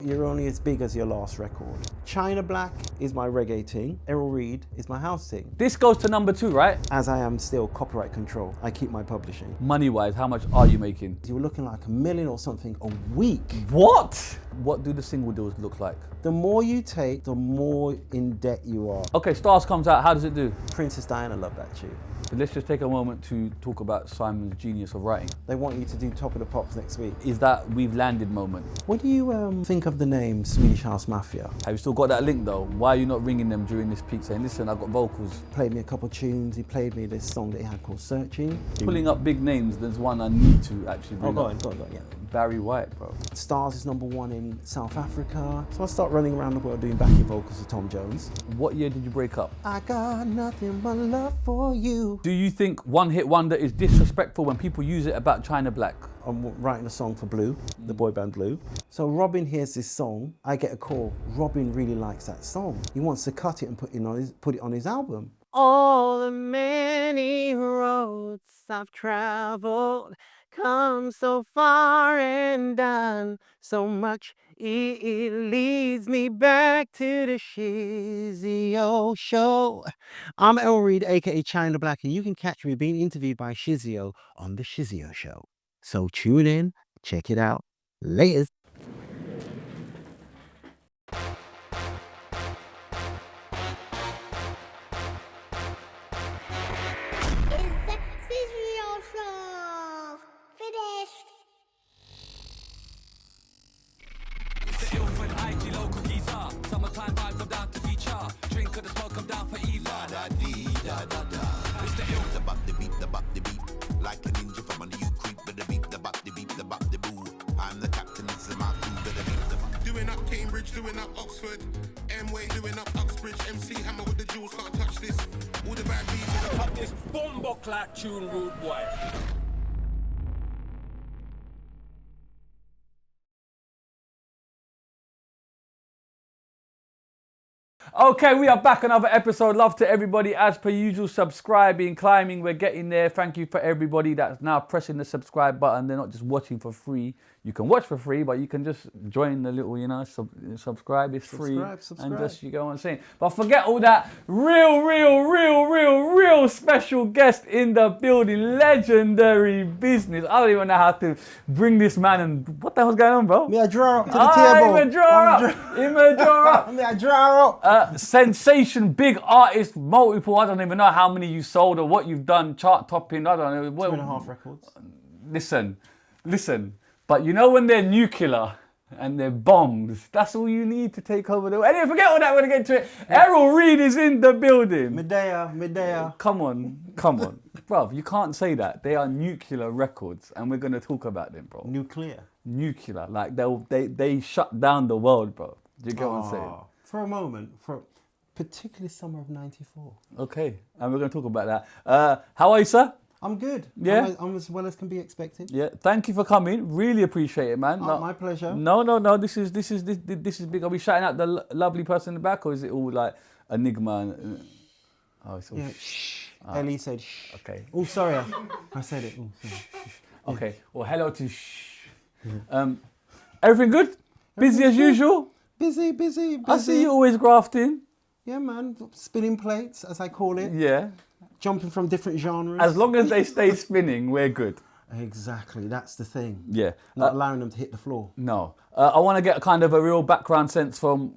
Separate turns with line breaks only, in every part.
You're only as big as your last record. China Black is my reggae ting. Errol Reid is my house ting.
This goes to number 2, right?
As I am still copyright control, I keep my publishing.
Money-wise, how much are you making?
You're looking like $1 million or something a week.
What? What do the single deals look like?
The more you take, the more in debt you are.
Okay, Stars comes out, how does it do?
Princess Diana loved that tune.
Let's just take a moment to talk about Simon's genius of writing.
They want you to do Top of the Pops next week.
Is that we've landed moment?
What do you think of the name Swedish House Mafia?
Have you still got that link though? Why are you not ringing them during this peak saying, listen, I've got vocals?
Played me a couple tunes. He played me this song that he had called Searching.
Pulling up big names, there's one I need to actually bring
go
up.
on, yeah.
Barry White, bro.
Stars is #1 in South Africa. So I start running around the world doing backing vocals for Tom Jones.
What year did you break up?
I got nothing but love for you.
Do you think One Hit Wonder is disrespectful when people use it about China Black?
I'm writing a song for Blue, the boy band Blue. So Robin hears this song, I get a call. Robin really likes that song. He wants to cut it and put it on his album. All the many roads I've traveled, come so far and done so much. It leads me back to the Shizzio show. I'm Errol Reid, aka China Black, and you can catch me being interviewed by Shizzio on the Shizzio show. So tune in, check it out. Laters.
Summertime vibe come down to feature. Drink of the smoke come down for Eva. It's the ill, the bop, the beep, the bop, the beep. Like a ninja from under you creep with the beep, the bop, the beep, the bop, the boo. I'm the captain, this is my crew, with the beep, the bop. Doing up Cambridge, doing up Oxford. M-Way doing up Uxbridge. MC Hammer with the jewels, can't touch this. All the bad beats in the pop. This bombo clap tune, rude boy.
Okay, we are back, another episode. Love to everybody, as per usual, subscribing, climbing, we're getting there. Thank you for everybody that's now pressing the subscribe button. They're not just watching for free. You can watch for free, but you can just join the little, subscribe, it's free.
Subscribe.
And just, you go on saying. But forget all that, real special guest in the building, legendary business. I don't even know how to bring this man and, what the hell's going on, bro?
Me a draw up to the table.
Me draw up.
Me a draw up.
Sensation, big artist, multiple. I don't even know how many you sold or what you've done, chart topping. I don't know.
2.5 records.
Listen. But you know when they're nuclear and they're bombs, that's all you need to take over the world. Anyway, forget all that. We're gonna get to it. Errol Reid is in the building.
Medea.
Come on, bruv. You can't say that. They are nuclear records, and we're gonna talk about them, bro.
Nuclear,
like they shut down the world, bro. Do you get what I'm saying?
For a moment, particularly summer of '94.
Okay, and we're going to talk about that. How are you, sir?
I'm good.
Yeah?
I'm as well as can be expected.
Yeah, thank you for coming. Really appreciate it, man.
My pleasure.
No. This is big. Are we shouting out the lovely person in the back, or is it all like enigma? It's all
shh. Ellie said shh.
Okay.
Oh, sorry. I said it. Oh, sorry.
Okay. Well, hello to shh. Everything good? Busy as usual?
Busy.
I see you always grafting.
Yeah, man. Spinning plates, as I call it.
Yeah.
Jumping from different genres.
As long as they stay spinning, we're good.
Exactly, that's the thing.
Yeah.
Not allowing them to hit the floor. No.
I want to get kind of a real background sense from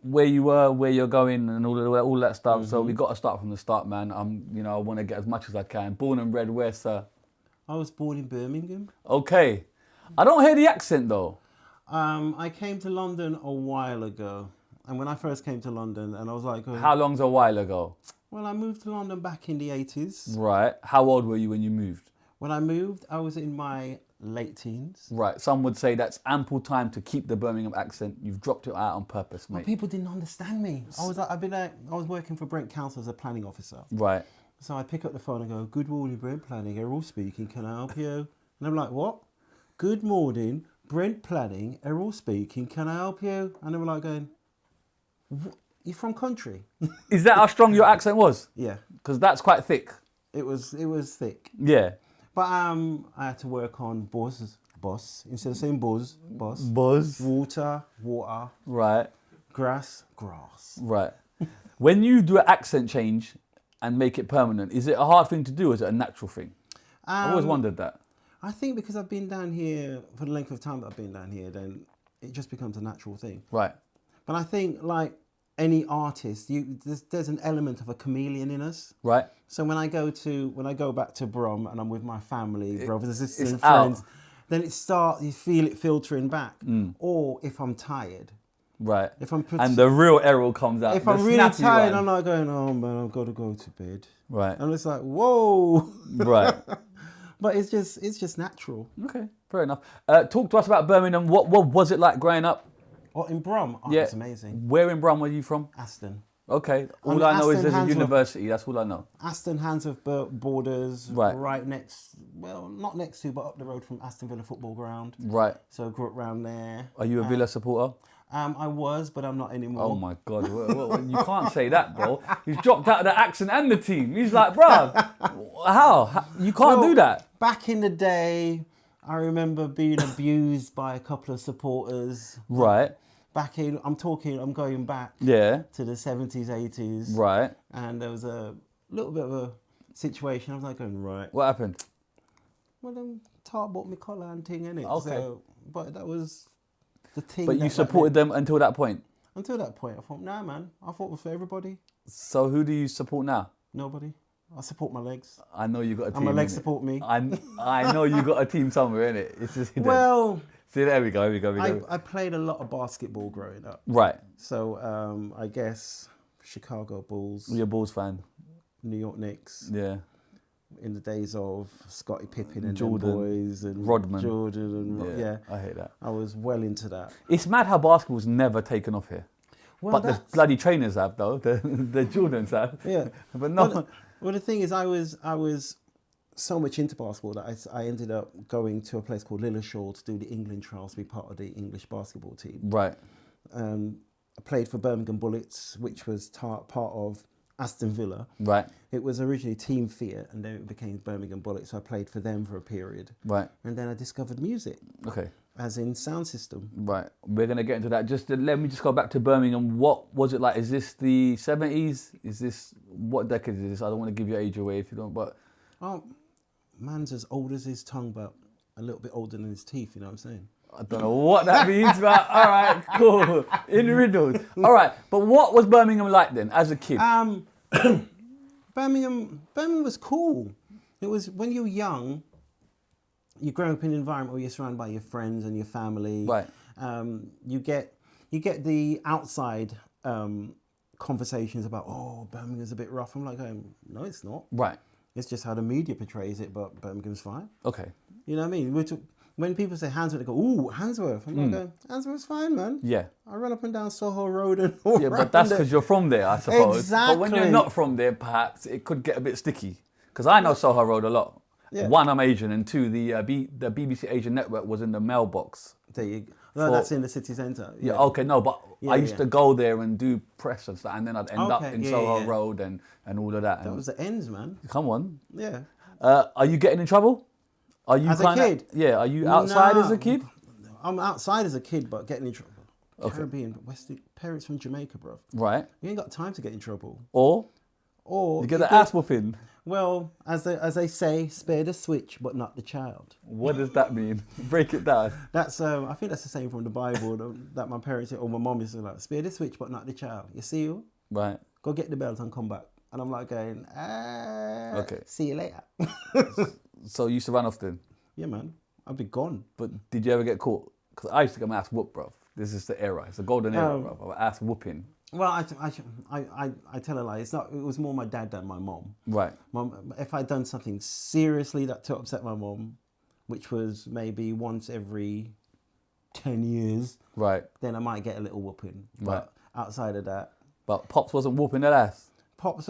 where you were, where you're going, and all that stuff. Mm-hmm. So we got to start from the start, man. I want to get as much as I can. Born and bred where, sir?
I was born in Birmingham.
Okay. I don't hear the accent though.
I came to London a while ago. And when I first came to London, and I was like...
How long's a while ago?
Well, I moved to London back in the 80s.
Right. How old were you when you moved?
When I moved, I was in my late teens.
Right. Some would say that's ample time to keep the Birmingham accent. You've dropped it out on purpose, mate.
Well, people didn't understand me. I was working for Brent Council as a planning officer.
Right.
So I pick up the phone and go, "Good morning, Brent Planning. Errol speaking. Can I help you?" And I'm like, "What? Good morning, Brent Planning. Errol speaking. Can I help you?" And they were like going, "You from country?"
Is that how strong your accent was?
Yeah.
Because that's quite thick.
It was thick.
Yeah.
But I had to work on boss. Instead of saying buzz, boss.
Buzz.
Water.
Right.
Grass.
Right. When you do an accent change and make it permanent, is it a hard thing to do or is it a natural thing? I always wondered that.
I think because I've been down here for the length of time that I've been down here, then it just becomes a natural thing.
Right.
But I think like any artist, there's an element of a chameleon in us.
Right.
So when I go back to Brum and I'm with my family, brothers and sisters and
out.
friends, then you feel it filtering back. Or if I'm tired.
Right.
If I'm
and the real Errol comes out.
If I'm really tired, I'm not going, oh man, I've got to go to bed.
Right.
And it's like, whoa.
Right.
But it's just natural.
Okay, fair enough. Talk to us about Birmingham. What was it like growing up?
Oh, in Brum? Oh,
Yeah.
it's amazing.
Where in Brum were you from?
Aston.
Okay.
On
All I know is
Aston,
there's a
Handsworth.
university. That's all I know.
Aston, Handsworth borders,
Right.
next, well, not next to, but up the road from Aston Villa football ground.
Right.
So I grew up around there.
Are you a Villa supporter?
I was, but I'm not anymore.
Oh my God. You can't say that, bro. He's dropped out of the accent and the team. He's like, bruv, how? You can't do that.
Back in the day, I remember being abused by a couple of supporters.
Right.
I'm going back
Yeah.
to the 70s, 80s.
Right.
And there was a little bit of a situation. I was like going, right.
What happened?
Well, Tart bought me collar and thing, innit?
Okay.
So, but that was the thing.
But you supported them until that point?
Until that point, I thought, nah, man. I thought it was for everybody.
So who do you support now?
Nobody. I support my legs.
I know you got a team.
And my legs
innit?
support me.
I know you got a team somewhere, innit? It's just hidden.
Well,
see, there we go.
I played a lot of basketball growing up.
Right.
So I guess Chicago Bulls.
You're a Bulls fan.
New York Knicks.
Yeah.
In the days of Scottie Pippen and
Jordan,
them boys and
Rodman.
Jordan and yeah.
I hate that.
I was well into that.
It's mad how basketball's never taken off here.
Well,
but the bloody trainers have though. The Jordans have.
Yeah.
But no.
Well, the thing is, I was so much into basketball that I ended up going to a place called Lilleshall to do the England trials to be part of the English basketball team.
Right.
I played for Birmingham Bullets, which was part of Aston Villa.
Right.
It was originally Team Fiat, and then it became Birmingham Bullets. So I played for them for a period.
Right.
And then I discovered music.
Okay.
As in sound system.
Right. We're going to get into that. Let me just go back to Birmingham. What was it like? Is this the 70s? Is this, what decade is this? I don't want to give your age away if you don't, but...
Oh, man's as old as his tongue, but a little bit older than his teeth, you know what I'm saying?
I don't know what that means, but all right, cool. In riddles. All right, but what was Birmingham like then, as a kid?
Birmingham was cool. It was, when you're young, you grow up in an environment where you're surrounded by your friends and your family.
Right.
You get the outside conversations about, oh, Birmingham's a bit rough. I'm like, no, it's not.
Right.
It's just how the media portrays it, but Birmingham's fine.
Okay.
You know what I mean? When people say Handsworth, they go, ooh, Handsworth. I'm like, going, Handsworth's fine, man.
Yeah.
I run up and down Soho Road and all
Yeah, but that's because you're from there, I suppose.
Exactly.
But when you're not from there, perhaps it could get a bit sticky. Because I know Soho Road a lot.
Yeah.
One, I'm Asian, and two, the BBC Asian network was in the mailbox.
There you go. No, that's in the city centre.
Yeah, okay, no, but
Yeah,
I used to go there and do press and stuff, and then I'd end up
Okay,
in
yeah,
Soho
yeah.
Road and all of that.
That was the ends, man.
Come on.
Yeah.
Are you getting in trouble? Are you
As a kid?
Yeah, are you outside
Nah.
as a kid?
I'm outside as a kid, but getting in trouble.
Okay.
Caribbean, parents from Jamaica, bro.
Right.
You ain't got time to get in trouble.
Or
Or
you get the ass whooping.
Well, as they say, spare the switch, but not the child.
What does that mean? Break it down.
That's I think that's the same from the Bible that my parents or my mom used to like, spare the switch, but not the child. You see you?
Right.
Go get the belt and come back. And I'm like going,
Okay.
see you later.
So you used to run off then?
Yeah, man. I'd be gone.
But did you ever get caught? Because I used to get my ass whooped, bro. This is the era. It's the golden era, bro. Of ass whooping.
Well, I tell a lie. It was more my dad than my mom.
Right.
Mom, if I'd done something seriously to upset my mom, which was maybe once every 10 years,
Right.
then I might get a little whooping. But
Right.
outside of that,
But Pops wasn't whooping that ass.
Pops,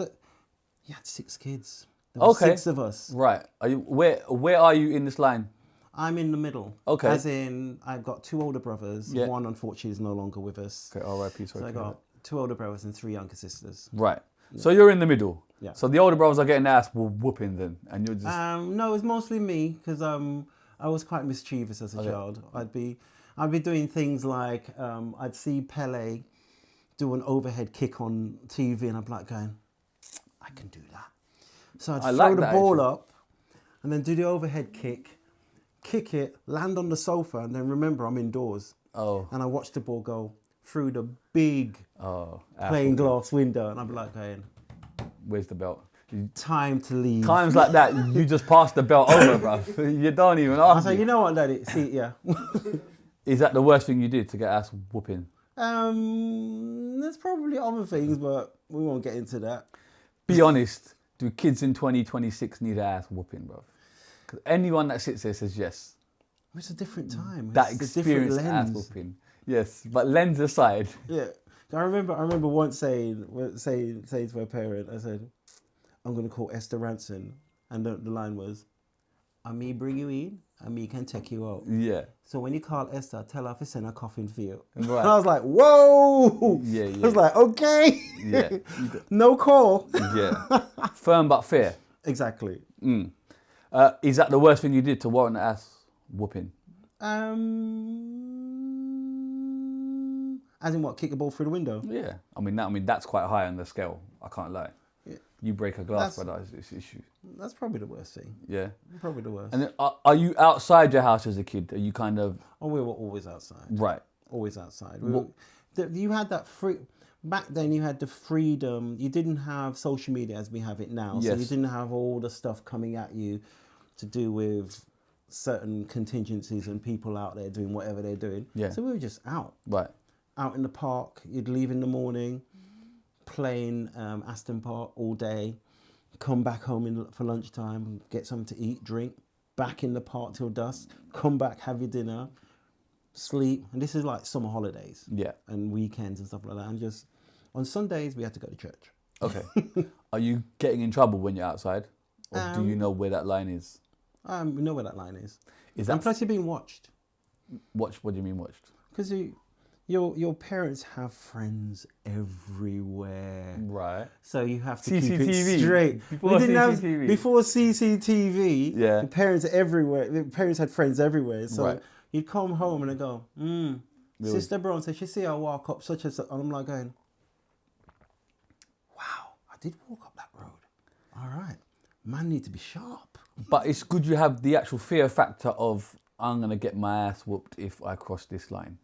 he had 6 kids. There were
Okay.
6 of us.
Right. Are you where are you in this line?
I'm in the middle.
Okay.
As in, I've got 2 older brothers.
Yeah.
One, unfortunately, is no longer with us.
Okay, R.I.P.
So I got 2 older brothers and 3 younger sisters.
Right. So you're in the middle.
Yeah.
So the older brothers are getting their ass whooping then, and you're just
No, it's mostly me because I was quite mischievous as a child. I'd be doing things like I'd see Pele do an overhead kick on TV, and I'd be like going, I can do that. So I'd throw the ball up, and then do the overhead kick it, land on the sofa, and then remember I'm indoors.
Oh.
And I watch the ball go through the big plain glass window, and I'd be like going,
where's the belt?
Time to leave.
Times like that, you just pass the belt over, bro. You don't even ask.
I say, you know what, Daddy? See, yeah.
Is that the worst thing you did to get ass whooping?
There's probably other things, but we won't get into that.
Be honest. Do kids in 2026 need an ass whooping, bro? Because anyone that sits there says yes.
It's a different time.
That
It's a
experience
different
ass
lens.
whooping. Yes, but lens aside.
Yeah. I remember once saying to my parent, I said, I'm going to call Esther Ranson. And the line was, and me bring you in, and me can take you out.
Yeah.
So when you call Esther, tell her to send a coffin for you.
Right.
And I was like, whoa!
Yeah.
I was like, okay.
Yeah.
No call.
Yeah. Firm but fair.
Exactly.
Is that the worst thing you did to warrant an ass whooping?
As in what, kick a ball through the window?
Yeah. I mean that's quite high on the scale. I can't lie.
Yeah.
You break a glass, brother, it's an issue.
That's probably the worst thing.
Yeah.
Probably the worst.
And then, are you outside your house as a kid? Are you kind of...
Oh, we were always outside.
Right.
Always outside. You had that free... Back then you had the freedom. You didn't have social media as we have it now.
Yes.
So you didn't have all the stuff coming at you to do with certain contingencies and people out there doing whatever they're doing.
Yeah.
So we were just out.
Right.
Out in the park. You'd leave in the morning, playing Aston Park all day, come back home for lunchtime, get something to eat, drink, back in the park till dusk, come back, have your dinner, sleep. And this is like summer holidays.
Yeah.
And weekends and stuff like that. And just on Sundays, we had to go to church.
Okay. Are you getting in trouble when you're outside? Or do you know where that line is?
We know where that line is.
That...
And plus you're being watched.
Watched? What do you mean watched?
Because your parents have friends everywhere.
Right.
So you have to
CCTV.
keep it straight.
Before CCTV.
Before CCTV,
yeah.
the parents are everywhere. The parents had friends everywhere. So
right.
you'd come home and they go, really? Sister Brown said, she see I walk up such and such. And I'm like going, wow, I did walk up that road. All right. Man need to be sharp.
But it's good you have the actual fear factor of, I'm going to get my ass whooped if I cross this line.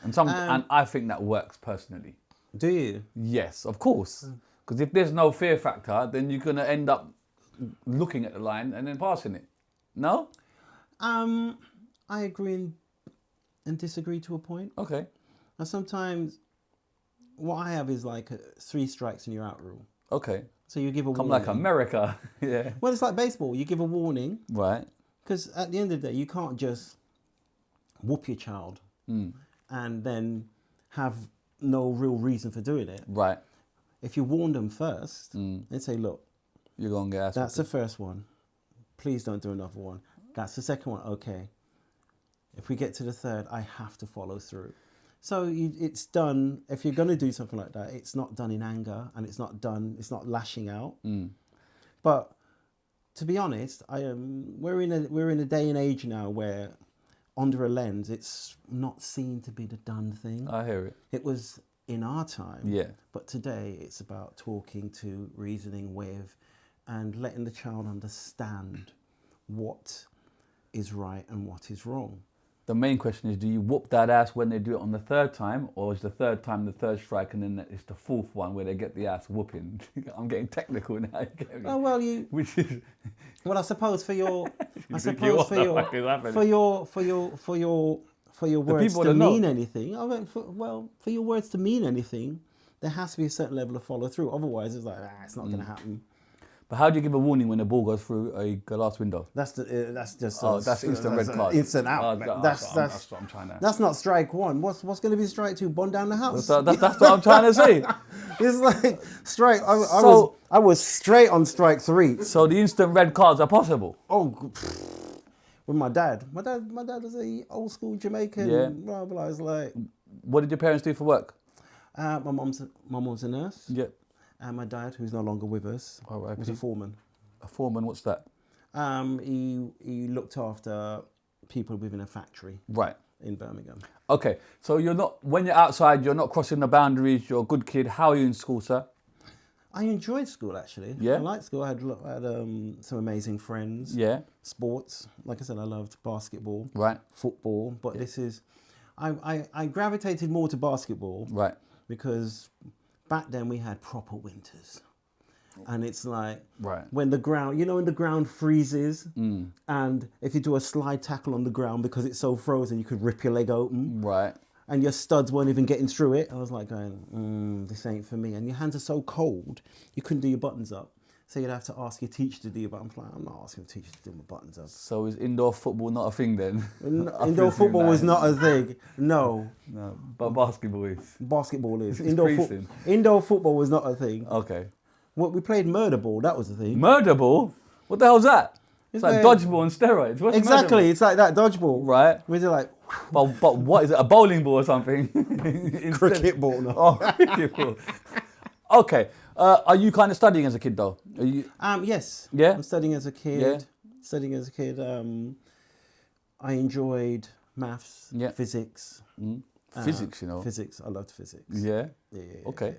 And I think that works personally.
Do you?
Yes, of course. Because if there's no fear factor, then you're going to end up looking at the line and then passing it. No?
I agree and disagree to a point.
Okay.
And sometimes what I have is like 3 strikes and you're out rule.
Okay.
So you give a warning.
Like America. Yeah.
Well, it's like baseball. You give a warning.
Right.
Because at the end of the day, you can't just whoop your child and then have no real reason for doing it.
Right.
If you warn them first and say, look,
you're going to get ass
that's the first one. Please don't do another one. That's the second one. Okay. If we get to the third, I have to follow through. So it's done. If you're going to do something like that, it's not done in anger and it's not lashing out. But to be honest, we're in a day and age now where under a lens, it's not seen to be the done thing.
I hear it.
It was in our time.
Yeah.
But today it's about talking to, reasoning with, and letting the child understand what is right and what is wrong.
The main question is, do you whoop that ass when they do it on the 3rd time, or is the 3rd time the 3rd strike and then it's the 4th one where they get the ass whooping? I'm getting technical now. You get me?
Oh well,
Which is...
Well, I suppose for your words to mean anything. I mean, for your words to mean anything, there has to be a certain level of follow through. Otherwise, it's like it's not going to happen.
But how do you give a warning when the ball goes through a glass window?
That's just
that's instant red card.
Instant out. That's
what I'm trying to.
That's not strike 1. What's going to be strike 2? Burn down the house.
That's what I'm trying to say.
It's like strike. I was straight on strike 3.
So the instant red cards are possible.
Oh, with my dad. My dad was a old school Jamaican.
Yeah.
Blah blah. It's like.
What did your parents do for work?
My mom's a nurse.
Yeah.
And my dad, who's no longer with us, was a foreman.
A foreman, what's that?
He looked after people within a factory
Right.
in Birmingham.
Okay, so when you're outside, you're not crossing the boundaries, you're a good kid. How are you in school, sir?
I enjoyed school, actually.
Yeah?
I liked school. I had some amazing friends.
Yeah.
Sports. Like I said, I loved basketball.
Right.
Football. But I gravitated more to basketball.
Right.
Because back then we had proper winters. And it's like
Right.
when the ground freezes, and if you do a slide tackle on the ground because it's so frozen, you could rip your leg open.
Right.
And your studs weren't even getting through it. I was like going, this ain't for me. And your hands are so cold, you couldn't do your buttons up. So you'd have to ask your teacher to do your buttons. I'm like, I'm not asking the teacher to do my buttons up.
So is indoor football not a thing then?
Indoor football was not a thing. No.
No, but basketball is.
Basketball is.
Increasing.
Indoor football was not a thing.
Okay.
We played murder ball. That was the thing.
Murder ball? What the hell's that? It's like
where-
dodgeball on steroids. What's
Exactly.
murder
It's like that dodgeball.
ball? Right.
Where they're like,
But what is it? A bowling ball or something? Instead-
cricket ball. No.
Oh, cricket ball. Okay. Are you kind of studying as a kid though? Are you?
Yes.
Yeah?
I'm studying as a kid.
Yeah.
Studying as a kid. I enjoyed maths,
Yeah.
physics.
Physics, you know.
Physics. I loved physics.
Yeah.
Yeah.
Okay.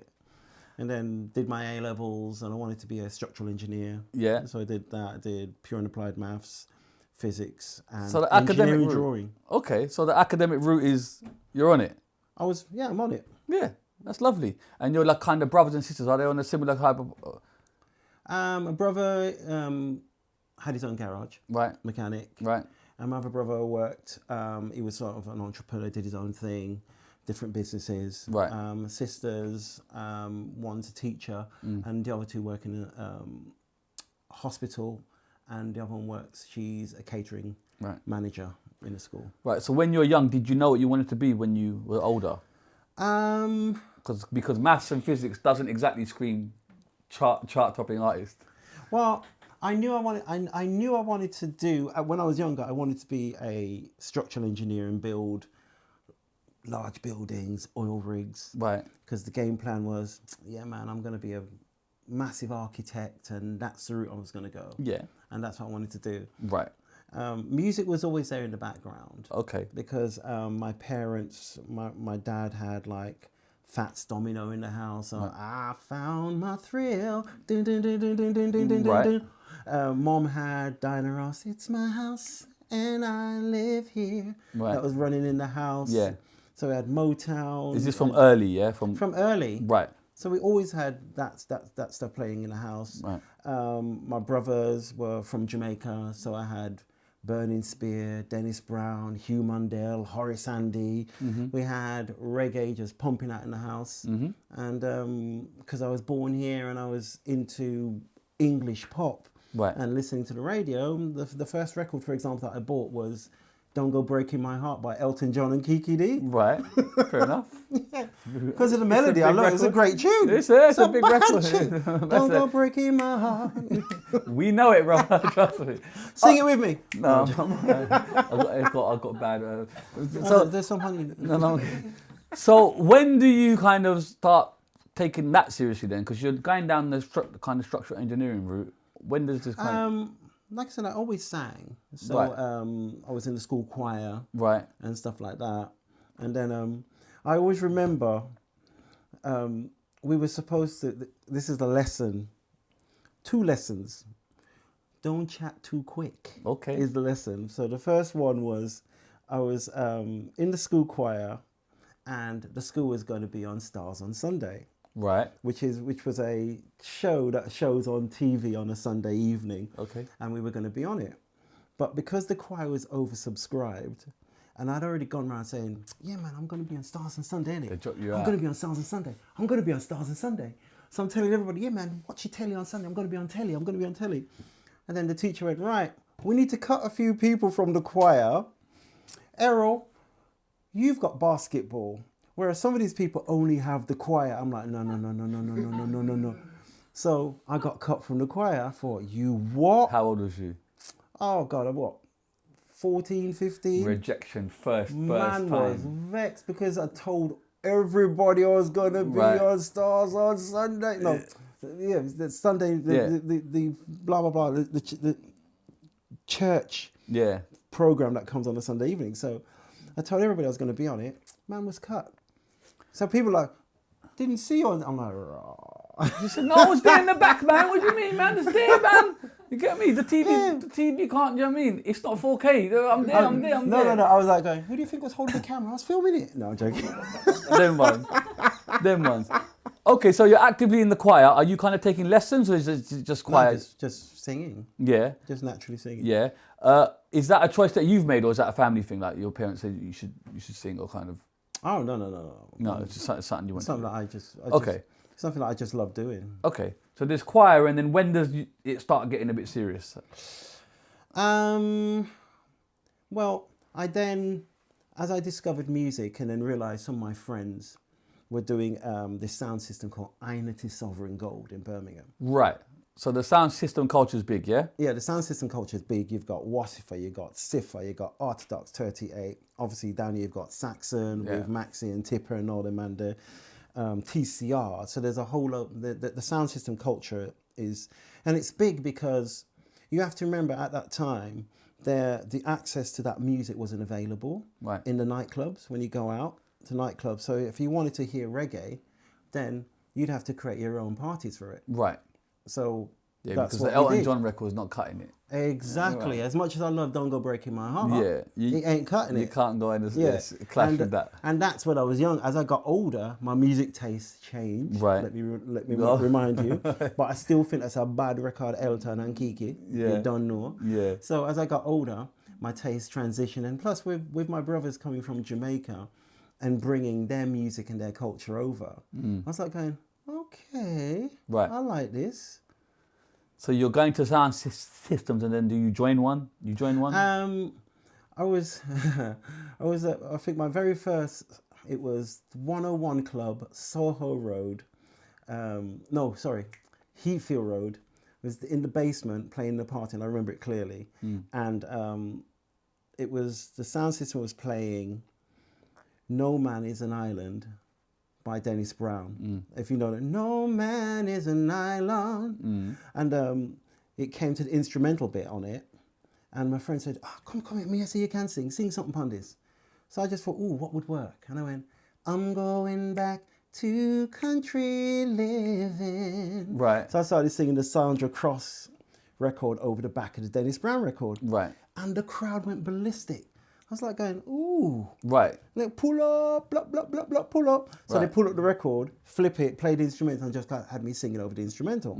And then did my A levels, and I wanted to be a structural engineer.
Yeah.
So I did that. I did pure and applied maths, physics, and
So the academic
engineering
route.
drawing.
Okay. So the academic route is you're on it.
I'm on it.
Yeah. That's lovely. And you're like kind of brothers and sisters. Are they on a similar type of?
A brother had his own garage,
Right.
mechanic.
Right.
And my other brother worked. He was sort of an entrepreneur, did his own thing, different businesses.
Right.
Sisters, one's a teacher, and the other two work in a hospital, and the other one works. She's a catering
Right.
manager in a school.
Right. So when you were young, did you know what you wanted to be when you were older? Because maths and physics doesn't exactly scream chart topping artist.
Well, I knew I wanted to do when I was younger. I wanted to be a structural engineer and build large buildings, oil rigs.
Right.
Because the game plan was, yeah, man, I'm going to be a massive architect, and that's the route I was going to go.
Yeah.
And that's what I wanted to do.
Right.
Music was always there in the background.
Okay.
Because my parents, my dad had like Fats Domino in the house. So I found my thrill. Dun, dun, dun, dun, dun, dun, dun, dun,
Right.
dun. Mom had Diana Ross. It's my house and I live here.
Right.
That was running in the house.
Yeah.
So we had Motown.
Is this from early? Yeah. From
early?
Right.
So we always had that stuff playing in the house.
Right.
My brothers were from Jamaica, so I had Burning Spear, Dennis Brown, Hugh Mundell, Horace Andy. We had reggae just pumping out in the house. And because I was born here and I was into English pop
Right.
and listening to the radio, the first record, for example, that I bought was Don't Go Breaking My Heart by Elton John and Kiki D.
Right. Fair enough.
Because of the melody, I love it. It's a great tune.
It's a big
bad
record.
tune.
That's
Don't go breaking my heart.
We know it, bro. Trust me.
Sing it with me.
No, I've got bad.
So there's some honey.
No. So when do you kind of start taking that seriously then? Because you're going down the kind of structural engineering route. When does this kind
Like I said, I always sang. So
Right.
I was in the school choir
Right.
and stuff like that. And then I always remember we were supposed to, this is the lesson, 2 lessons. Don't chat too quick.
Okay.
Is the lesson. So the first one was I was in the school choir, and the school was going to be on Stars on Sunday.
Right.
Which was a show that shows on TV on a Sunday evening.
Okay.
And we were going to be on it. But because the choir was oversubscribed, and I'd already gone around saying, yeah, man, I'm going to be on Stars on Sunday, innit?
They dropped you
I'm
out.
going to be on Stars on Sunday. I'm going to be on Stars on Sunday. So I'm telling everybody, yeah, man, watch your telly on Sunday. I'm going to be on telly. I'm going to be on telly. And then the teacher went, right, we need to cut a few people from the choir. Errol, you've got basketball. Whereas some of these people only have the choir. I'm like, no. So I got cut from the choir. I thought, you what?
How old was you?
Oh, God, I'm what? 14, 15?
Rejection first
Man was
time.
vexed because I told everybody I was going to be
Right.
on Stars on Sunday. No, yeah, the Sunday, the blah, blah, blah, the church
Yeah.
program that comes on a Sunday evening. So I told everybody I was going to be on it. Man was cut. So people like, didn't see you on. I'm like, raw.
You said, no, I was there in the back, man. What do you mean, man? It's there, man. You get me? The TV can't, you know what I mean? It's not 4K. I'm there.
No. I was like going, who do you think was holding the camera? I was filming it. No, I'm joking.
Them ones. Okay, so you're actively in the choir. Are you kind of taking lessons or is it just choir?
No, just singing.
Yeah.
Just naturally singing.
Yeah. Is that a choice that you've made or is that a family thing? Like your parents said you should sing or kind of?
Oh, no.
No, it's just something you want
something
to do.
that I just
Okay.
Something that I just love doing.
Okay. So there's choir and then when does it start getting a bit serious?
Well, as I discovered music and then realised some of my friends were doing this sound system called Einity Sovereign Gold in Birmingham.
Right. So the sound system culture is big, yeah?
Yeah, the sound system culture is big. You've got Wasifa, you've got Sifa, you've got Orthodox 38. Obviously down here you've got Saxon with Maxi and Tipper and all them and the TCR. So there's a whole lot, the sound system culture is, and it's big because you have to remember at that time, the access to that music wasn't available in the nightclubs when you go out to nightclubs. So if you wanted to hear reggae, then you'd have to create your own parties for it.
Right.
So
yeah,
that's
because
what
the Elton
we did.
John record is not cutting it.
Exactly. As much as I love Don't Go Breaking My Heart, it ain't cutting it.
You can't go in and clash with that.
And that's when I was young. As I got older, my music taste changed.
Right.
Let me remind you. But I still think that's a bad record, Elton and Kiki. You don't know.
Yeah.
So as I got older, my taste transitioned. And plus with my brothers coming from Jamaica and bringing their music and their culture over, I was like going, okay, I like this.
So you're going to sound systems and then do you join one?
I was I think my very first, it was 101 Club, Soho Road. Heathfield Road. It was in the basement playing the party and I remember it clearly. And it was, the sound system was playing No Man Is an Island by Dennis Brown. If you know that, No Man Is an Island. And it came to the instrumental bit on it. And my friend said, come with me, I see you can sing something on this. So I just thought, what would work? And I went, I'm going back to country living.
Right.
So I started singing the Sandra Cross record over the back of the Dennis Brown record.
Right.
And the crowd went ballistic. I was like going, ooh.
Right.
Like, pull up, blah, blah, blah, blah, pull up. So they pull up the record, flip it, play the instrumental, and just had me singing over the instrumental.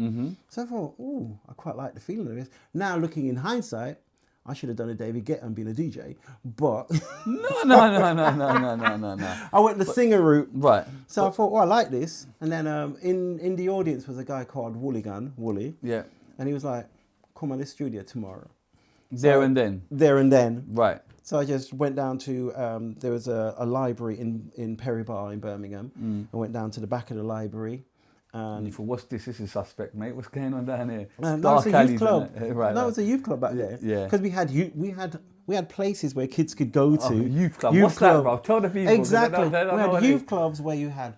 So I thought, ooh, I quite like the feeling of this. Now, looking in hindsight, I should have done a David Guetta and been a DJ, but...
No.
I went the singer route.
Right.
So I thought, I like this. And then in the audience was a guy called Wooly.
Yeah.
And he was like, come on this studio tomorrow.
There and then.
Right. So I just went down to, there was a library in Perry Bar in Birmingham. I went down to the back of the librry.
And you thought, what's this? This is suspect, mate. What's going on down here?
That was a youth club.
Right.
That was a youth club back there.
Yeah.
Because we had places where kids could go to.
Youth club. What's that, bro? Tell the people.
Exactly. We had youth clubs where you had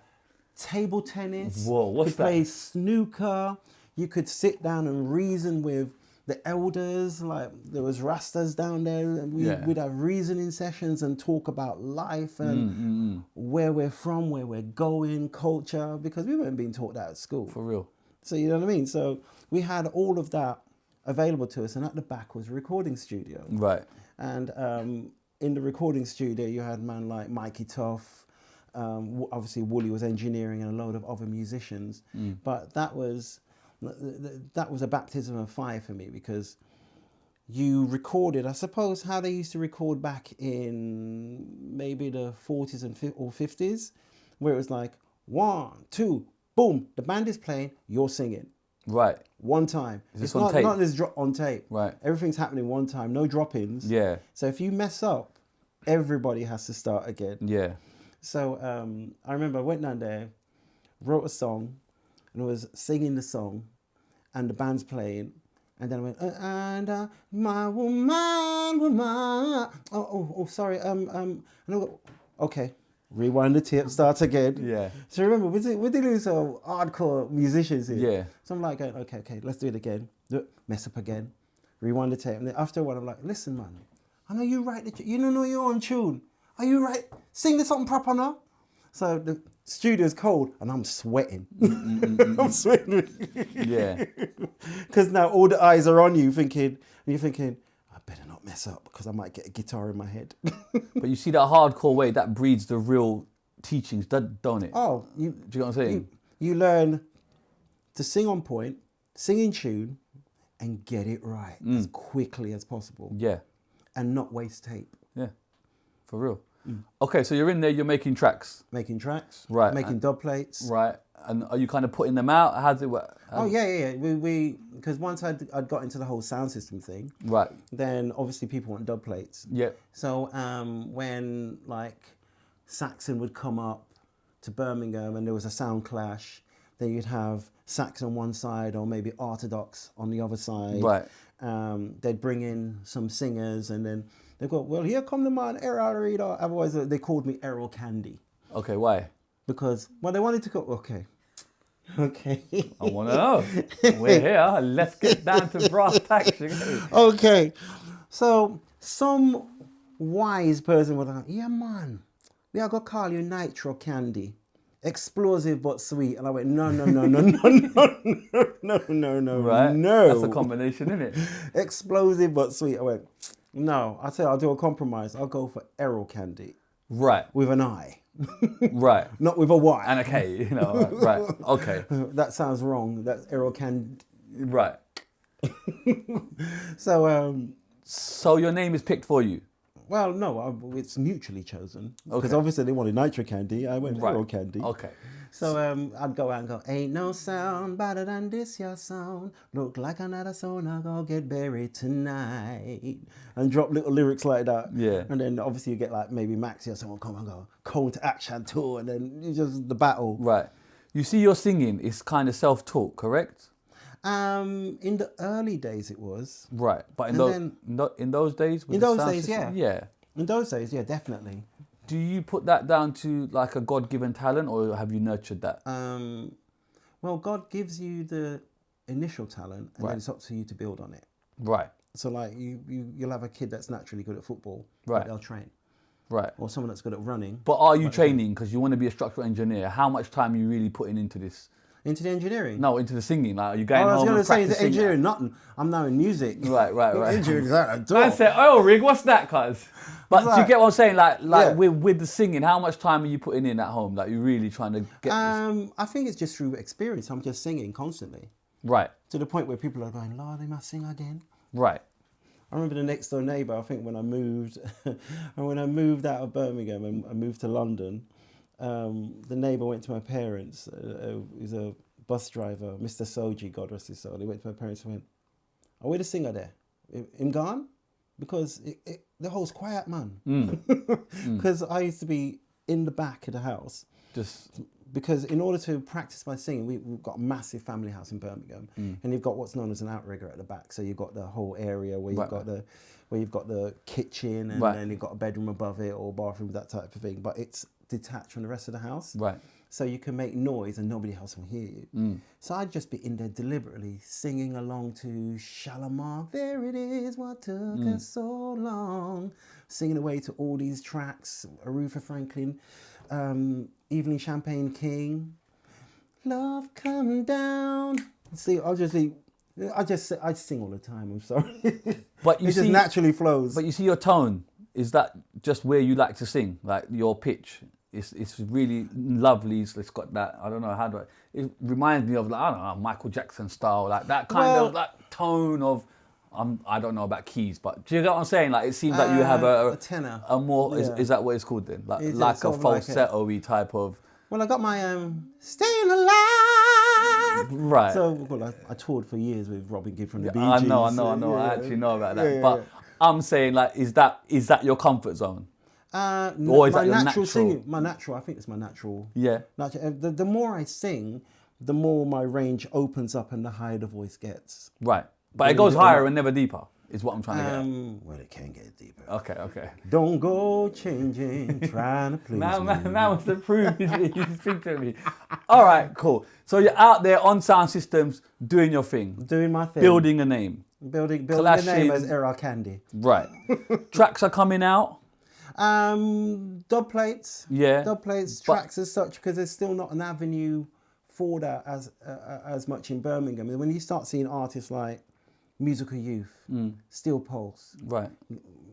table tennis.
Whoa, what's that?
You could play snooker. You could sit down and reason with the elders, like there was Rastas down there, and we'd have reasoning sessions and talk about life and where we're from, where we're going, culture, because we weren't being taught that at school.
For real.
So you know what I mean? So we had all of that available to us, and at the back was a recording studio.
Right.
And in the recording studio, you had man like Mikey Tough, obviously Wooly was engineering and a load of other musicians, but that was a baptism of fire for me because you recorded, I suppose, how they used to record back in maybe the 40s or 50s, where it was like 1, 2, boom, the band is playing, you're singing.
Right.
One time.
It's on tape?
Not this drop on tape.
Right.
Everything's happening one time, no drop-ins.
Yeah.
So if you mess up, everybody has to start again.
Yeah.
So I remember I went down there, wrote a song, and I was singing the song, and the band's playing, and then I went, my woman, sorry, and I go, okay, rewind the tape, start again.
Yeah.
So remember, we're dealing with some hardcore musicians here.
Yeah.
So I'm like, okay, let's do it again. Mess up again, rewind the tape, and then after a while I'm like, listen, man, I know you right. You don't know you're on tune. Are you right? Sing this something proper now. So the studio's cold and I'm sweating. I'm sweating.
Yeah.
Because now all the eyes are on you thinking, I better not mess up because I might get a guitar in my head.
But you see that hardcore way, that breeds the real teachings, don't it?
Oh,
do you know what I'm saying?
You learn to sing on point, sing in tune, and get it right as quickly as possible.
Yeah.
And not waste tape.
Yeah, for real. Okay, so you're in there, you're making tracks.
Making tracks.
Right.
Making dub plates.
Right. And are you kind of putting them out? How's it work?
Yeah. We because once I'd got into the whole sound system thing,
right,
then obviously people want dub plates.
Yeah.
So when like Saxon would come up to Birmingham and there was a sound clash, then you'd have Saxon on one side or maybe Orthodox on the other side.
Right.
They'd bring in some singers and then they'd go, well, here come the man, Errol Reid. Otherwise, they called me Errol Candy.
Okay, why?
Because, well, they wanted to go, okay.
I want to know. We're here. Let's get down to brass tacks.
Okay. So some wise person was like, yeah, man, we are going to call you Nitro Candy. Explosive but sweet. And I went, no.
Right.
No.
That's a combination, isn't it?
Explosive but sweet. I went, no. I said, I'll do a compromise. I'll go for Errol Candy.
Right.
With an I.
Right.
Not with a Y.
And a K, you know. Right. Okay.
That sounds wrong. That's Errol Candy.
Right.
So
your name is picked for you?
Well, no, it's mutually chosen. Because
Okay.
obviously they wanted Nitro Candy. I went Errol Candy.
Okay.
So I'd go out and go, ain't no sound better than this your sound. Look like another song, I'll go get buried tonight. And drop little lyrics like that.
Yeah.
And then obviously you get like maybe Maxi or someone come and go, call to action tour. And then it's just the battle.
Right. You see your singing is kind of self-taught, correct?
In the early days it was.
Right. But
And then-
in those days? with
In
the
those
sound
days,
system?
yeah.
Yeah.
In those days, yeah, definitely.
Do you put that down to like a God-given talent or have you nurtured that?
Well, God gives you the initial talent and
Right.
then it's up to you to build on it.
Right.
So like you'll have a kid that's naturally good at football,
Right.
but they'll train.
Right.
Or someone that's good at running.
But are you training because you want to be a structural engineer? How much time are you really putting into this?
Into the engineering?
No, into the singing. Like, are you going
I was
home
going
and
to say
practicing?
the engineering, nothing. I'm now in music.
Right.
Engineering is out the
I
door.
said, oh, Rig, what's that, cuz? But do you
like-
get what I'm saying? Like
Yeah.
with the singing, how much time are you putting in at home? Like, you're really trying to get this?
I think it's just through experience. I'm just singing constantly.
Right,
To the point where people are going, Lord, they must sing again.
right.
I remember the next door neighbour, I think when I moved out of Birmingham and I moved to London, the neighbour went to my parents, he's a bus driver, Mr. Soji, God rest his soul. He went to my parents and went, are we the singer there? Him gone? Because the whole's quiet, man. Because I used to be in the back of the house.
Just
Because in order to practice my singing, we've got a massive family house in Birmingham, and you've got what's known as an outrigger at the back. So you've got the whole area where you've got the kitchen, and then you've got a bedroom above it or bathroom, that type of thing. But it's detached from the rest of the house,
right.
so you can make noise and nobody else will hear you. So I'd just be in there deliberately singing along to Shalimar, there it is, what took us so long, singing away to all these tracks, Aretha Franklin. Evening Champagne King, Love Come Down. See, I sing all the time. I'm sorry,
But you
it just naturally flows.
But you see your tone. Is that just where you like to sing? Like your pitch? It's really lovely. It's got that. I don't know it reminds me of like, I don't know, Michael Jackson style, like that kind of that tone of. I don't know about keys, but do you get what I'm saying? Like it seems like you have a
tenor.
A more
Yeah.
is that what it's called then? Like
It's
a
sort of like
falsetto-y type of.
Well, I got my Staying Alive.
Right.
So well, I toured for years with Robin Gibb from the Bee
I
Gees.
know.
Yeah.
I actually know about that.
Yeah,
but
yeah.
I'm saying like, is that your comfort zone?
Or
is
my
that your
natural
natural?
singing. My natural. I think it's my natural.
Yeah.
The more I sing, the more my range opens up and the higher the voice gets.
Right. But it goes higher and never deeper, is what I'm trying to get
Well, it can get deeper.
at. Okay.
Don't go changing, trying to please
Now
me.
wants to prove you speak to me. All right, cool. So you're out there on sound systems, doing your thing,
Doing my thing.
building a name.
Building the
clashing.
name as Errol Candy.
Right. Tracks are coming out.
Dub plates.
Yeah.
Dub plates,
But-
tracks as such, because there's still not an avenue for that as much in Birmingham. And when you start seeing artists like Musical Youth, Steel Pulse,
Right.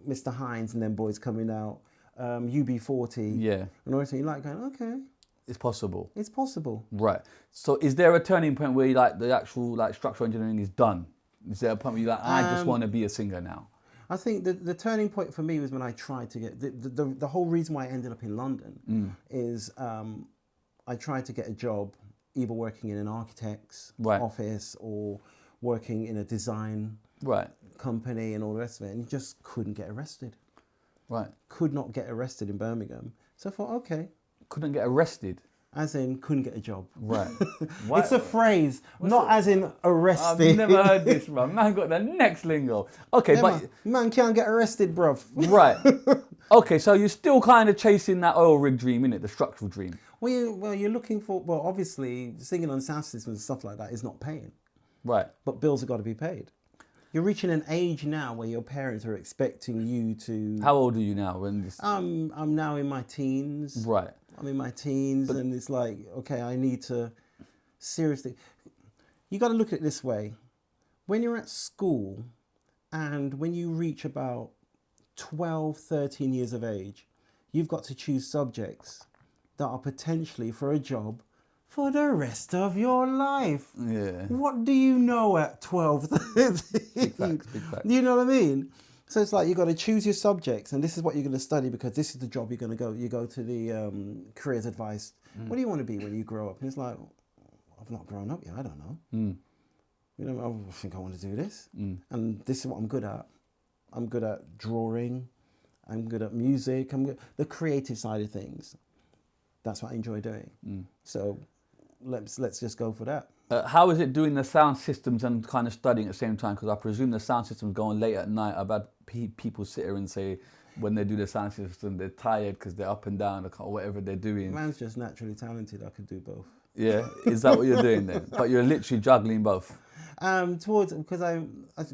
Mr. Hines and them boys coming out, UB40,
Yeah.
and all that, you're like going, okay,
It's possible.
it's possible.
Right. So is there a turning point where you like the actual like structural engineering is done? Is there a point where you're like, I just want to be a singer now?
I think the turning point for me was when I tried to get the whole reason why I ended up in London is I tried to get a job either working in an architect's
Right.
office or working in a design
Right.
company and all the rest of it, and you just couldn't get arrested.
Right.
Could not get arrested in Birmingham. So I thought, okay,
Couldn't get arrested.
as in couldn't get a job.
Right.
It's a phrase, not as in
I've
arrested.
never heard this, bro. Man got the next lingo. Okay,
Yeah,
but
man can't get arrested, bruv.
right. Okay, so you're still kind of chasing that oil rig dream, innit? The structural dream.
Well, you're looking for, well, obviously, singing on sound systems and stuff like that is not paying.
Right.
But bills have got to be paid. You're reaching an age now where your parents are expecting you to...
How old are you now? When this...
I'm now in my teens.
Right.
I'm in my teens, and it's like, okay, I need to seriously... You got to look at it this way. When you're at school and when you reach about 12, 13 years of age, you've got to choose subjects that are potentially for a job for the rest of your life.
Yeah.
What do you know at 12, 13?
Big facts, big facts.
You know what I mean? So it's like you got to choose your subjects, and this is what you're going to study because this is the job you're going to go. You go to the careers advice. What do you want to be when you grow up? And it's like, I've not grown up yet. I don't know. You know, I think I want to do this, and this is what I'm good at. I'm good at drawing. I'm good at music. I'm good the creative side of things. That's what I enjoy doing. So let's just go for that.
How is it doing the sound systems and kind of studying at the same time? Because I presume the sound systems going late at night. I've had people sit here and say when they do the sound system, they're tired because they're up and down or whatever they're doing.
Man's just naturally talented. I could do both.
Yeah, is that what you're doing then? But you're literally juggling both.
Because
Are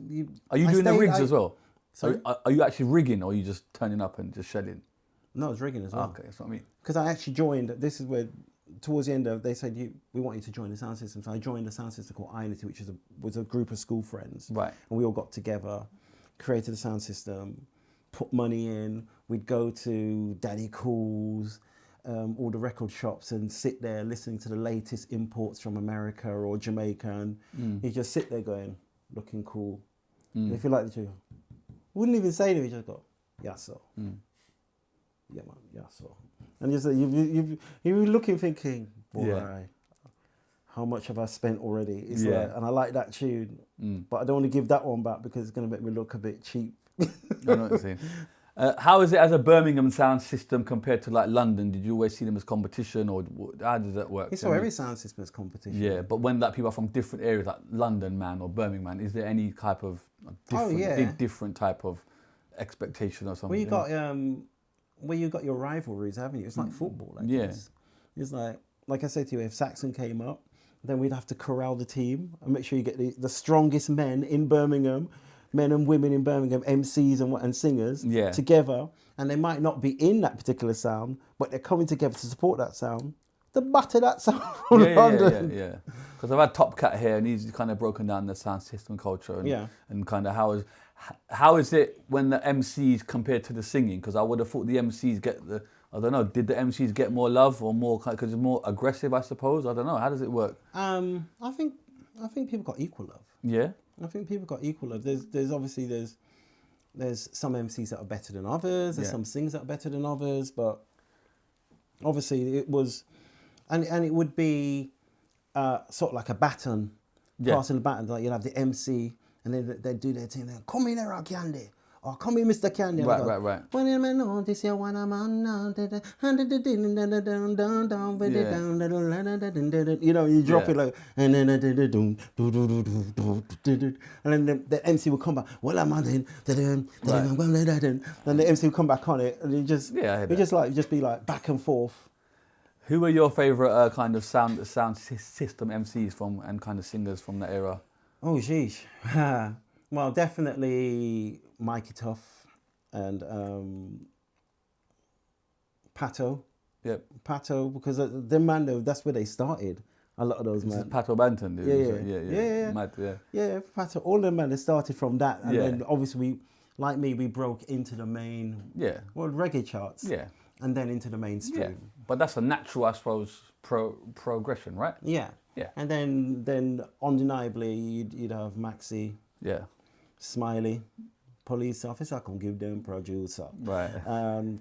you doing the rigs as well?
Sorry?
Are you actually rigging or are you just turning up and just shedding?
No, it's rigging as well.
Okay, that's what I mean.
Because I actually joined. This is where, towards the end of, they said we want you to join the sound system. So I joined a sound system called Unity, which was a group of school friends.
Right.
And we all got together, created a sound system, put money in. We'd go to Daddy Cool's, all the record shops, and sit there listening to the latest imports from America or Jamaica, and you just sit there going, looking cool. And if you like the tune, wouldn't even say anything, just go, yeah, so. Yeah, man, yeah, so. And you're looking, thinking, boy,
Yeah.
how much have I spent already? It's
Yeah.
like, and I like that tune, but I don't want to give that one back because it's going to make me look a bit cheap.
I know what you're saying. How is it as a Birmingham sound system compared to like London? Did you always see them as competition, or how does that work?
It's so every sound system is competition.
Yeah, but when like people are from different areas, like London man or Birmingham man, is there any type of different type of expectation or something?
Well, you got your rivalries, haven't you? It's like football. Like
Yeah.
It's like I said to you, if Saxon came up, then we'd have to corral the team and make sure you get the strongest men in Birmingham, men and women in Birmingham, MCs and singers together. And they might not be in that particular sound, but they're coming together to support that sound. To butter that sound from London.
Yeah. Because I've had Top Cat here, and he's kind of broken down the sound system culture and kind of how is it when the MCs compared to the singing? Because I would have thought the MCs get did the MCs get more love or more, because it's more aggressive, I suppose? I don't know. How does it work?
I think people got equal love.
Yeah?
I think people got equal love. There's obviously some MCs that are better than others. There's some singers that are better than others, but obviously it was, and it would be sort of like a baton, passing the baton. Like you'll have the MC, and then they do their thing. They're, come in there, Candy. Or come in, Mr. Candy.
Right.
When you know this, you wanna man, you know, you drop it like, and then the MC will come back. Well, I'm on it, and the MC will come back on it, and you just be like back and forth.
Who are your favourite kind of sound system MCs from and kind of singers from that era?
Oh, sheesh. Well, definitely Mikey Tough and Pato.
Yep.
Pato, because them man, though, that's where they started. A lot of those
This is
man.
Pato Banton, dude.
Yeah.
Mad, yeah.
Yeah, Pato. All them man, they started from that, and
Yeah.
then obviously, we broke into the main, reggae charts.
Yeah.
And then into the
Yeah.
mainstream.
But that's a natural, I suppose, progression, right?
Yeah.
Yeah.
And then undeniably, you'd have Maxi,
Yeah.
Smiley, police officer, I can give them producer.
Right.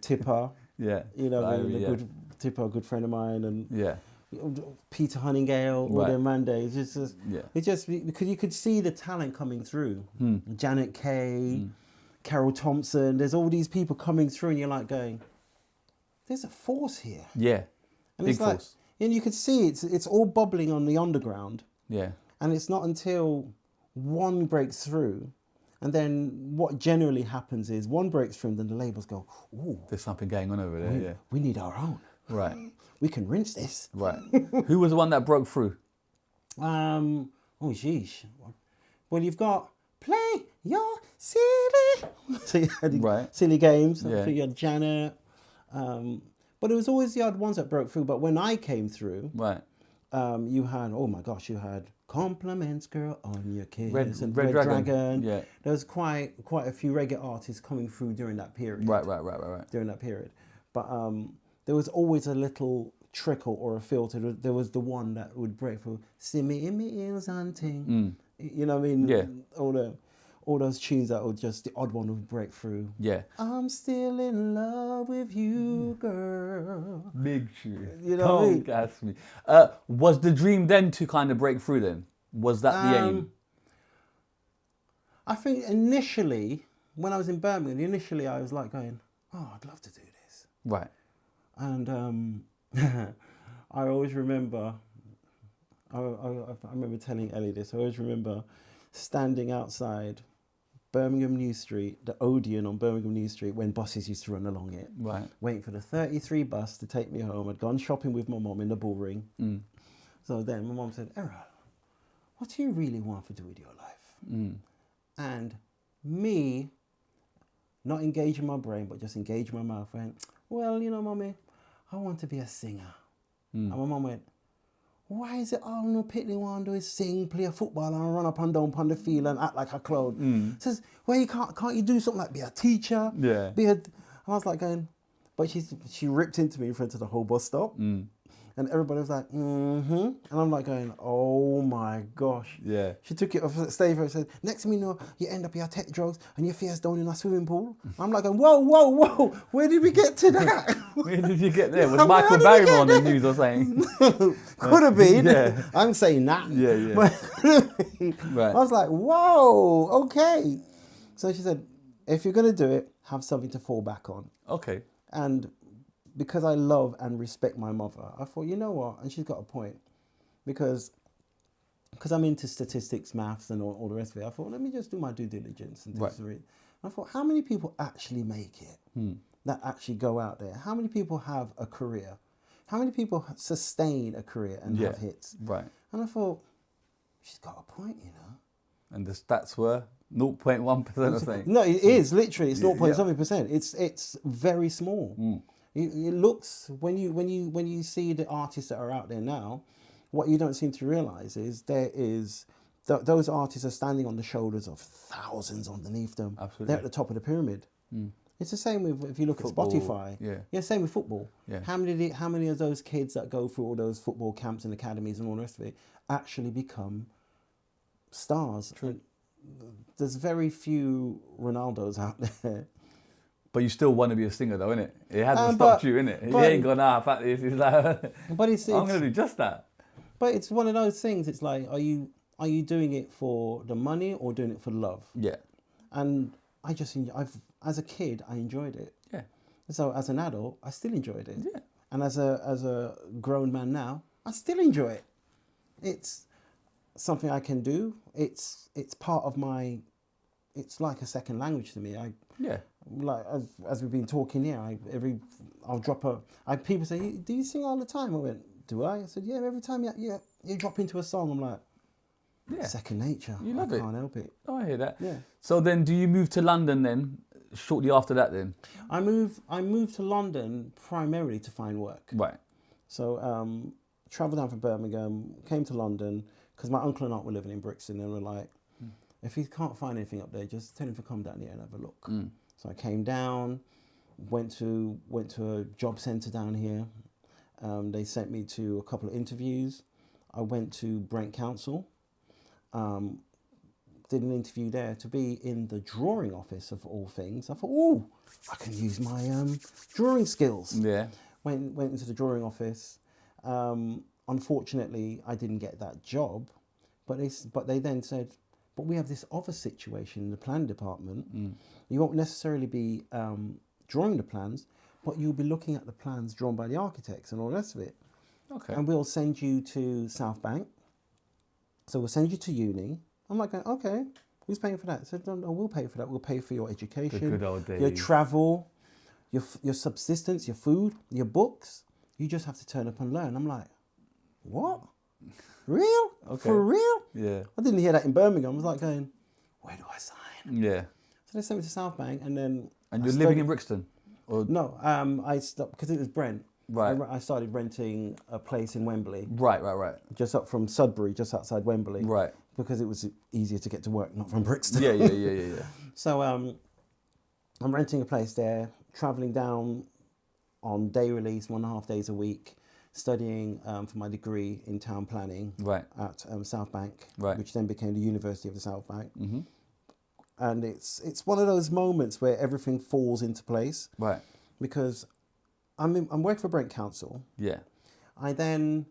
Tipper.
Yeah.
You know,
Diary,
the
yeah.
good Tipper, a good friend of mine, and
Yeah.
Peter Honeygale, all
Right.
their Mondays. It's just because you could see the talent coming through. Janet Kay, Carol Thompson. There's all these people coming through, and you're like going, "There's a force here."
Yeah.
And
Big
it's like,
force.
and you could see it's all bubbling on the underground.
Yeah.
And it's not until one breaks through, and then what generally happens is one breaks through, and then the labels go, "Ooh,
There's something going on over there,
we need our own.
Right.
We can rinse this."
Right. Who was the one that broke through?
Oh, sheesh. Well, you've got Play Your Silly. So you had
Right.
Silly Games. I
Yeah.
think you had Janet. But it was always the odd ones that broke through. But when I came through,
Right.
you had, oh my gosh, you had Compliments Girl on Your Kiss and
Red
Red
Dragon.
Dragon.
Yeah.
There was quite a few reggae artists coming through during that period.
Right.
During that period. But there was always a little trickle or a filter. There was the one that would break through. See me in me ears hunting. You know what I mean?
Yeah.
All those tunes that would just, the odd one would break through.
Yeah.
I'm still in love with you, girl.
Big tune.
You know what I mean?
Don't gas me. Was the dream then to kind of break through then? Was that the aim?
I think initially, when I was in Birmingham, initially I was like going, oh, I'd love to do this.
Right.
And I always remember, I remember telling Ellie this, I always remember standing outside Birmingham New Street, the Odeon on Birmingham New Street, when buses used to run along it,
Right.
waiting for the 33 bus to take me home. I'd gone shopping with my mum in the Bullring. So then my mum said, Errol, what do you really want to do with your life? And me, not engaging my brain, but just engaging my mouth, went, well, you know, mummy, I want to be a singer. And my mum went, why is it all no piddly want to do is sing, play a football and run up and down upon the field and act like a clown? Says, well, you can't you do something like be a teacher?
Yeah.
And I was like going, but she ripped into me in front of the whole bus stop. And everybody was like, And I'm like going, oh my gosh.
Yeah.
She took it off the stage and said, next thing you know, you end up you take drugs and your face down in a swimming pool. I'm like going, whoa, where did we get to that?
Where did you get there? Was Michael Barrymore on the news or something?
Could have been.
Yeah.
I'm saying that.
Yeah.
But
Right.
I was like, whoa, okay. So she said, if you're going to do it, have something to fall back on.
Okay.
And because I love and respect my mother, I thought, you know what? And she's got a point. Because I'm into statistics, maths, and all the rest of it. I thought, let me just do my due diligence. And I thought, how many people actually make it? That actually go out there? How many people have a career? How many people sustain a career and have hits?
Right.
And I thought, she's got a point, you know.
And the stats were 0.1% or something.
No, it is literally. It's 0.something%. It's very small. It looks when you see the artists that are out there now, what you don't seem to realise is those artists are standing on the shoulders of thousands underneath them.
Absolutely.
They're at the top of the pyramid. It's the same with if you look
Football,
at Spotify.
yeah.
Same with football.
Yeah.
How many of those kids that go through all those football camps and academies and all the rest of it actually become stars?
True.
There's very few Ronaldos out there.
But you still want to be a singer, though, innit? It hasn't
but-
stopped you, innit? You
but-
ain't gone, fuck this. It's like,
But it's
I'm going to do just that.
But it's one of those things. It's like, are you doing it for the money or doing it for love?
Yeah.
And I just as a kid, I enjoyed it.
Yeah.
So as an adult, I still enjoyed it.
Yeah.
And as a grown man now, I still enjoy it. It's something I can do. It's part of my. It's like a second language to me.
Yeah.
Like as we've been talking here, I'll drop people say, do you sing all the time? I went, do I? I said, yeah, every time you drop into a song, I'm like,
Yeah.
second nature.
You love it.
I can't help it.
Oh, I hear that.
Yeah.
So then, do you move to London then? Shortly after that, then.
I moved to London primarily to find work.
Right.
So travelled down from Birmingham, came to London because my uncle and aunt were living in Brixton, and were like, if he can't find anything up there, just tell him to come down here and have a look. So I came down, went to a job centre down here. They sent me to a couple of interviews. I went to Brent Council, did an interview there to be in the drawing office of all things. I thought, oh, I can use my drawing skills.
Yeah.
Went into the drawing office. Unfortunately, I didn't get that job, but they then said, but we have this other situation in the plan department. You won't necessarily be drawing the plans, but you'll be looking at the plans drawn by the architects and all the rest of it.
Okay.
And we'll send you to South Bank. So we'll send you to uni. I'm like, okay, who's paying for that? I said, no, we'll pay for that. We'll pay for your education,
The good old days.
your travel, your subsistence, your food, your books. You just have to turn up and learn. I'm like, what? Real?
Okay.
For real?
Yeah.
I didn't hear that in Birmingham. I was like going, where do I sign?
Yeah.
So they sent me to South Bank, and then...
And you're living in Brixton? Or...
No, I stopped, because it was Brent.
Right.
I started renting a place in Wembley.
Right.
Just up from Sudbury, just outside Wembley.
Right.
Because it was easier to get to work, not from Brixton.
Yeah.
So I'm renting a place there, travelling down on day release, 1.5 days a week, studying for my degree in town planning at South Bank, which then became the University of the South Bank. And it's one of those moments where everything falls into place.
Right.
Because I'm working for Brent Council.
Yeah.
I then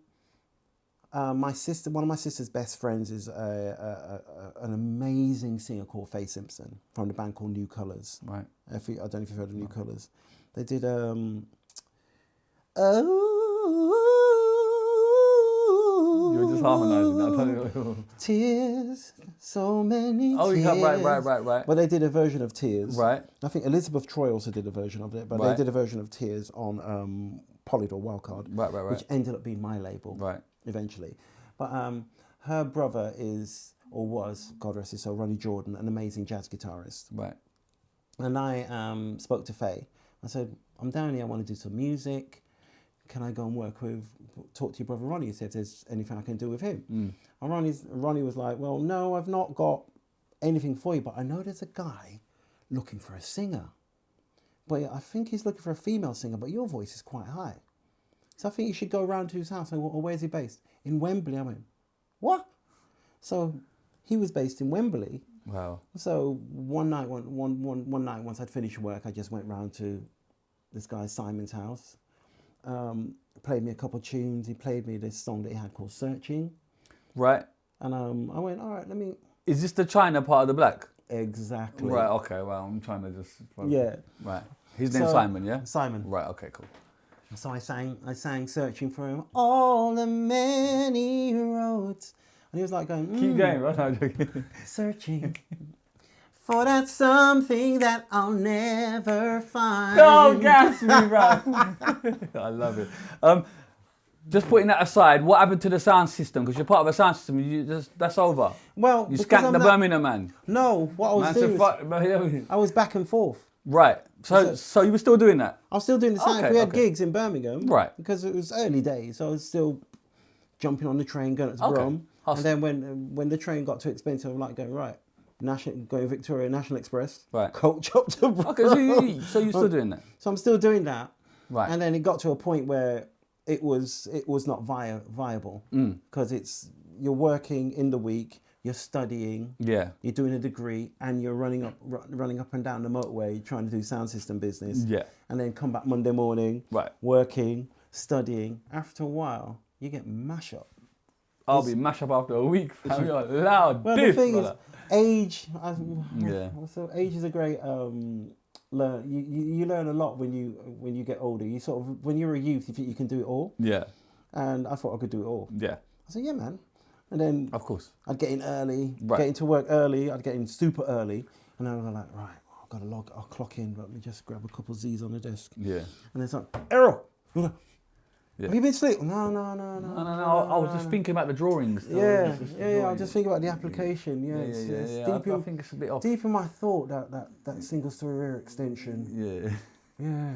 one of my sister's best friends is an amazing singer called Faye Simpson from the band called New Colours.
Right.
I don't know if you've heard of New Colours. They did
You were just harmonising. I'll tell you.
Tears, so many tears.
Oh, yeah, right.
But they did a version of Tears.
Right.
I think Elizabeth Troy also did a version of it, but they did a version of Tears on Polydor Wildcard,
Right.
which ended up being my label eventually. But her brother is, or was, God rest his soul, Ronnie Jordan, an amazing jazz guitarist.
Right.
And I spoke to Faye. I said, I'm down here, I want to do some music. Can I go and talk to your brother Ronnie, see if there's anything I can do with him? And Ronnie was like, well, no, I've not got anything for you, but I know there's a guy looking for a singer. But I think he's looking for a female singer, but your voice is quite high. So I think you should go around to his house. And well, where's he based? In Wembley. I went, what? So he was based in Wembley.
Wow.
So one night, once I'd finished work, I just went round to this guy Simon's house. Played me a couple of tunes. He played me this song that he had called Searching.
Right.
And I went, all right, let me...
Is this the China part of the black?
Exactly.
Right, okay, well, I'm trying to just...
Yeah.
Right. His name's Simon, yeah?
Simon.
Right, okay, cool.
So I sang Searching for him, all the many roads. And he was like going,
Keep going, right? No, joking.
Searching for that something that I'll never find.
Don't gas me, bro. I love it. Just putting that aside, what happened to the sound system? Because you're part of a sound system, that's over.
Well,
you skanked the Birmingham man.
No, what I was doing was, I was back and forth.
Right. So you were still doing that?
I was still doing the sound.
Okay,
we had gigs in Birmingham.
Right.
Because it was early days, so I was still jumping on the train, going up to Brum. And then when the train got too expensive, I'm like going, right, going Victoria National Express, coach up to Brum.
Okay, so you're still doing that?
So I'm still doing that.
Right.
And then it got to a point where it was not viable because you're working in the week, you're studying, you're doing a degree, and you're running up and down the motorway trying to do sound system business. Yeah. And then come back Monday morning, working, studying. After a while, you get mash up.
I'll be mash up after a week, fam. You're loud.
Well, the thing is, age. So age is a great. You learn a lot when you get older. You sort of, when you're a youth, you think you can do it all. Yeah. And I thought I could do it all. Yeah. I said, yeah, man. And then, of course, I'd get in early, get into work early. I'd get in super early, and then I was like, right, I've got to I'll clock in. Let me just grab a couple of Z's on the desk. Yeah. And it's like, Errol, Have you been asleep? No.
No. I was just thinking about the drawings.
Yeah. I was just thinking about the application. Yeah, it's deep
I think it's a bit off.
deep in my thought that single story rare extension. Yeah.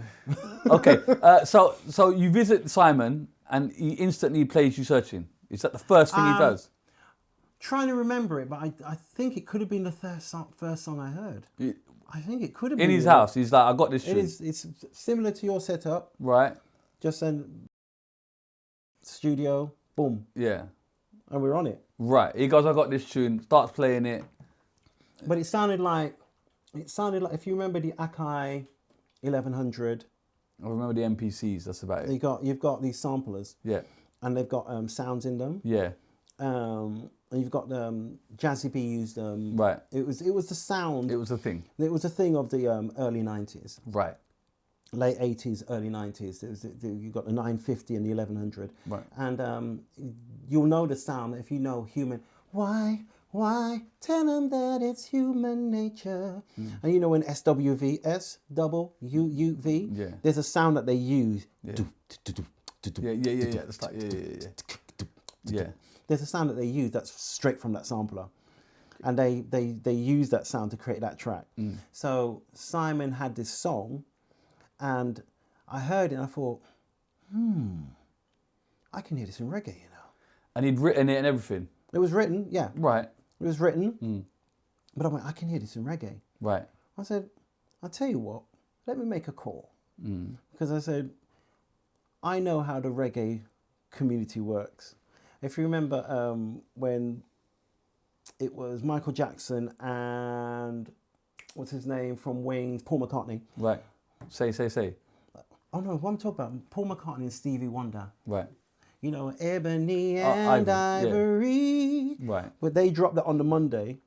Okay. So you visit Simon and he instantly plays You Searching. Is that the first thing he does?
Trying to remember it, but I think it could have been the first song I heard. I think it could have been.
In his house, he's like, I got this tune.
It's similar to your setup.
Right.
Just send studio, boom.
Yeah.
And we're on it.
Right. He goes, I got this tune, starts playing it.
But it sounded like, if you remember the Akai 1100.
I remember the MPCs, that's about it.
You've got these samplers.
Yeah.
And they've got sounds in them.
Yeah.
And you've got Jazzy B used them.
Right.
It was the sound.
It was a thing.
It was a thing of the early 90s.
Right.
Late 80s, early 90s. You've got the 950 and the 1100.
Right.
And you'll know the sound if you know human. Why? Tell them that it's human nature. And you know when SWV, S-double-U-U-V, there's a sound that they use.
Yeah. It's like, yeah.
There's a sound that they use that's straight from that sampler. And they use that sound to create that track. So Simon had this song and I heard it and I thought, I can hear this in reggae, you know.
And he'd written it and everything?
It was written, yeah.
Right.
It was written. But I went, I can hear this in reggae.
Right.
I said, I'll tell you what, let me make a call. Because I said, I know how the reggae community works. If you remember when it was Michael Jackson and what's his name from Wings, Paul McCartney.
Right. Say.
Oh no, what I'm talking about, Paul McCartney and Stevie Wonder.
Right.
You know, Ebony and Ivory.
Yeah. Right.
But they dropped that on the Monday.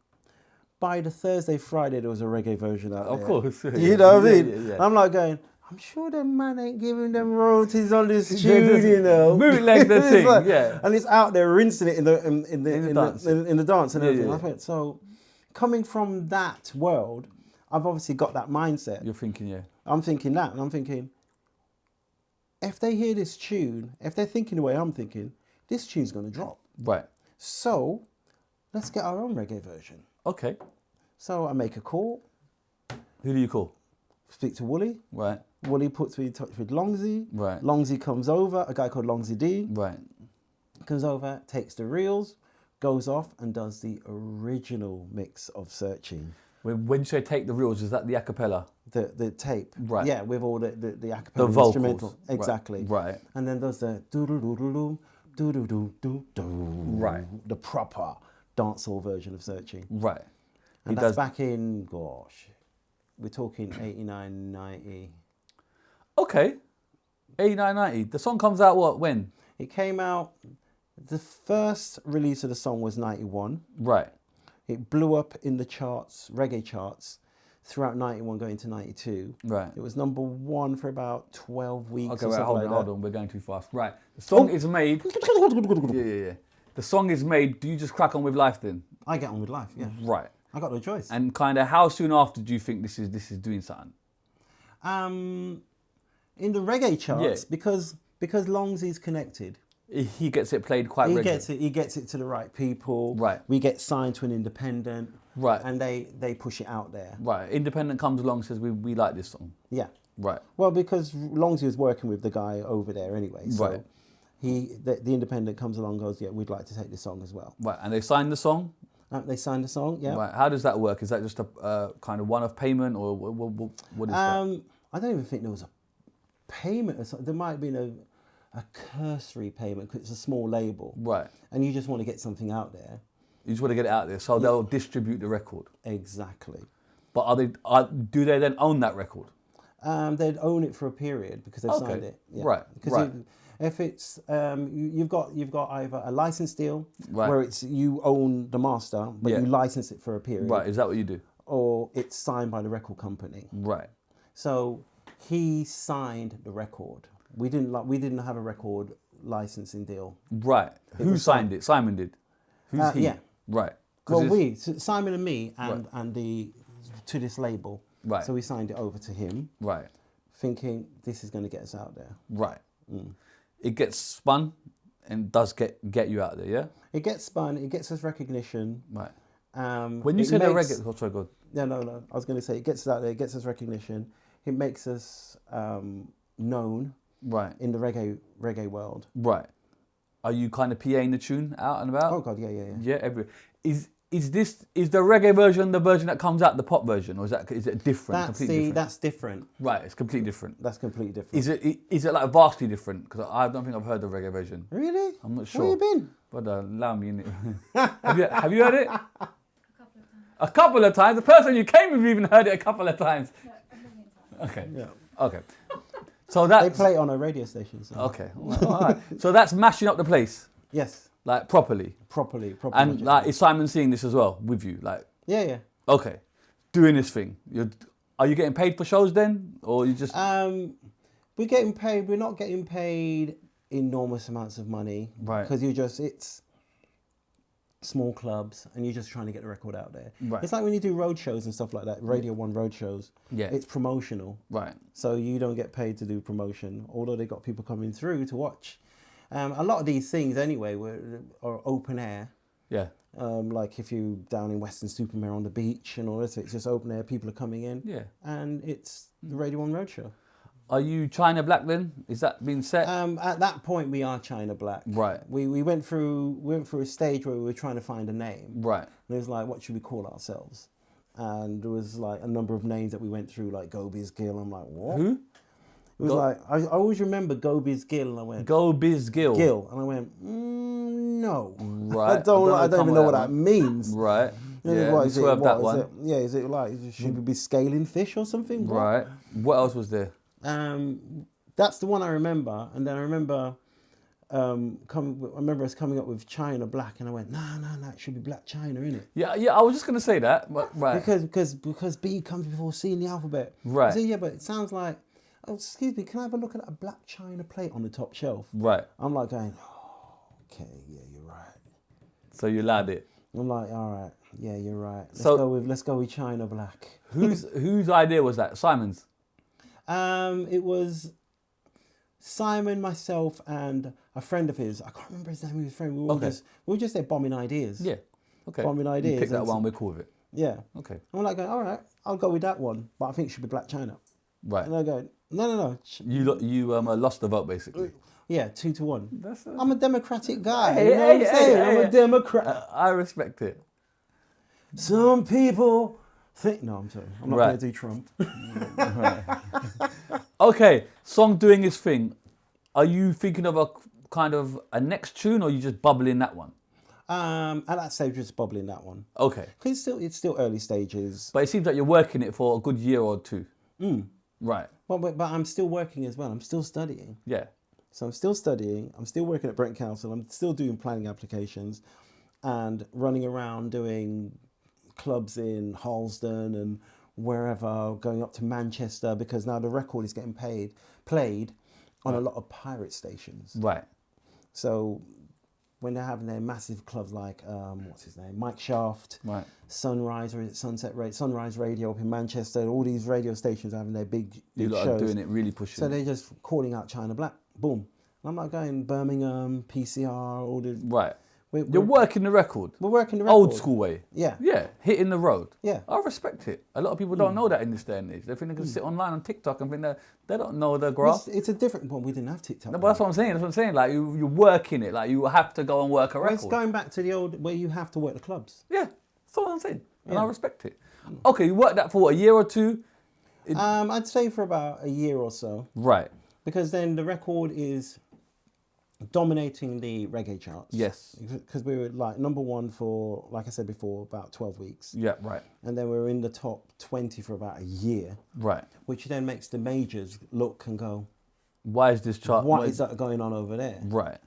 By the Thursday, Friday, there was a reggae version out there.
Of course.
You know what I mean? Yeah. I'm like going, I'm sure the man ain't giving them royalties on this tune, you know.
Bootleg the thing,
like,
yeah.
And it's out there rinsing it in the dance and everything.
Yeah.
I thought, so coming from that world, I've obviously got that mindset.
You're thinking, yeah.
I'm thinking that, and I'm thinking, if they hear this tune, if they're thinking the way I'm thinking, this tune's going to drop.
Right.
So let's get our own reggae version.
Okay.
So I make a call.
Who do you call?
Speak to Wooly.
Right.
Wooly puts me in touch with Longsy.
Right.
Longsy comes over, a guy called Longsy D.
Right.
Comes over, takes the reels, goes off and does the original mix of Searching.
When you say take the reels, is that the a cappella?
The tape.
Right.
Yeah, with all the a cappella
the vocals.
instrumental. Exactly.
Right.
And then does the doo-doo-doo-doo-doo, doo-doo-doo-doo-doo.
Right.
The proper dancehall version of Searching.
Right.
And that's back in, gosh, we're talking 89, 90.
Okay. 89, 90. The song comes out when?
It came out, the first release of the song was 91.
Right.
It blew up in the charts, reggae charts, throughout 91 going to 92.
Right.
It was number one for about 12 weeks.
Okay,
or
right,
something
hold on, we're going too fast. Right. The song is made. Yeah. The song is made. Do you just crack on with life then?
I get on with life, yeah.
Right.
I got no choice.
And kind of how soon after do you think this is doing something?
In the reggae charts, because Longsy's connected.
He gets it played quite regularly.
He gets it to the right people.
Right.
We get signed to an independent.
Right.
And they push it out there.
Right. Independent comes along and says we like this song.
Yeah.
Right.
Well, because Longsy was working with the guy over there anyway. So
right.
The independent comes along and goes, yeah, we'd like to take this song as well.
Right. And they signed the song?
They signed the song, yeah.
Right. How does that work? Is that just a kind of one-off payment or what is that?
I don't even think there was a payment. There might have been a cursory payment because it's a small label.
Right.
And you just want to get something out there.
You just want to get it out there, so they'll distribute the record.
Exactly.
But do they then own that record?
They'd own it for a period because they've signed it. Yeah.
Right.
Because
right.
If it's you've got either a license deal
right.
where it's you own the master, but you license it for a period.
Right. Is that what you do?
Or it's signed by the record company.
Right.
So he signed the record. We didn't have a record licensing deal.
Right. Who signed it? Simon did. Who's he?
Yeah.
Right.
Well, Simon and me, and to this label.
Right.
So we signed it over to him.
Right.
Thinking this is going to get us out there.
Right. it gets spun and does get you out there, yeah?
It gets spun, it gets us recognition.
Right.
When
you say the reggae... Oh, sorry, go on.
No. I was going to say, it gets us out there, it gets us recognition. It makes us known in the reggae world.
Right. Are you kind of PAing the tune out and about?
Oh, God, yeah.
Yeah, is the reggae version the version that comes out, the pop version, or is it different?
That's different.
Right, it's completely different.
That's completely different.
Is it like vastly different? Because I don't think I've heard the reggae version.
Really?
I'm not sure.
Where you been?
But allow me in it. have you heard it? A couple of times. The person you came with even heard it a couple of times.
No, a million times.
Okay.
Yeah.
Okay. So that
they play it on a radio station. So.
Okay. All right. So that's mashing up the place.
Yes.
Like properly.
Properly.
And like, is Simon seeing this as well with you? Like.
Yeah.
Okay. Doing this thing. Are you getting paid for shows then, or you just?
We're getting paid. We're not getting paid enormous amounts of money.
Right.
Because it's small clubs and you're just trying to get the record out there.
Right.
It's like when you do road shows and stuff like that, Radio 1 road shows.
Yeah.
It's promotional.
Right.
So you don't get paid to do promotion, although they got people coming through to watch. A lot of these things anyway are open air.
Yeah.
Like if you down in Western Supermare on the beach and all this, it's just open air, people are coming in.
Yeah.
And it's the Radio 1 road show.
Are you China Black then? Is that being set?
At that point, we are China Black.
Right.
We went through a stage where we were trying to find a name.
Right.
And it was like, what should we call ourselves? And there was like a number of names that we went through, like Gobi's Gill. I'm like, what?
Who?
It was like, I always remember Gobi's Gill, and I went,
Gobi's Gill.
Gill. And I went, no.
Right.
I don't even know what that means.
Right.
Yeah,
What is it? That one.
Is it like, should we be scaling fish or something? What?
Right. What else was there?
That's the one I remember, and then I remember us coming up with China Black, and I went, no, it should be Black China, innit?
Yeah, I was just gonna say that, but right.
Because B comes before C in the alphabet.
Right.
I said, yeah, but it sounds like, oh, excuse me, can I have a look at a Black China plate on the top shelf?
Right.
I'm like going, oh, okay, yeah, you're right.
So you allowed it.
I'm like, all right, yeah, you're right. Let's go with China Black.
Whose idea was that? Simon's.
It was Simon, myself, and a friend of his. I can't remember his name. His friend. We were just there bombing ideas.
Yeah. Okay.
Bombing ideas.
You pick that one. We're cool with it.
Yeah.
Okay.
I'm like, all right, I'll go with that one, but I think it should be Black China.
Right.
And I go, no.
You lost the vote basically.
Yeah, 2-1. I'm a democratic guy.
Hey,
you know what I'm saying? I'm a Democrat.
I respect it.
Some people think. No, I'm sorry. I'm not going to do Trump.
Right. Okay, song doing his thing. Are you thinking of a next tune, or are you just bubbling that one?
At that stage, just bubbling that one.
Okay.
Because it's still early stages.
But it seems like you're working it for a good year or two. Right.
But I'm still working as well. I'm still studying.
Yeah.
So I'm still studying. I'm still working at Brent Council. I'm still doing planning applications and running around doing clubs in Harlesden and wherever, going up to Manchester, because now the record is getting played on a lot of pirate stations.
Right.
So when they're having their massive clubs like, what's his name, Mike Shaft,
right.
Sunrise, or is it Sunrise Radio up in Manchester, all these radio stations are having their big
you lot
shows.
Are doing it, really pushing.
So they're just calling out China Black, boom. And I'm like going Birmingham, PCR, all the...
Right. You're working the record.
We're working the record.
Old school way.
Yeah.
Yeah, hitting the road.
Yeah.
I respect it. A lot of people don't know that in this day and age. They think they can sit online on TikTok and think that they don't know the graph.
It's a different one. We didn't have TikTok.
No, but that's what I'm saying. Like, you're working it. Like, you have to go and work a record.
It's going back to the old, where you have to work the clubs.
Yeah, that's what I'm saying. And
Yeah.
I respect it. Okay, you worked that for what, a year or two?
I'd say for about a year or so.
Right.
Because then the record is dominating the reggae charts.
Yes.
Because we were like number one for, like I said before, about 12 weeks.
Yeah, right.
And then we were in the top 20 for about a year.
Right.
Which then makes the majors look and go,
why is this chart?
What is that going on over there?
Right.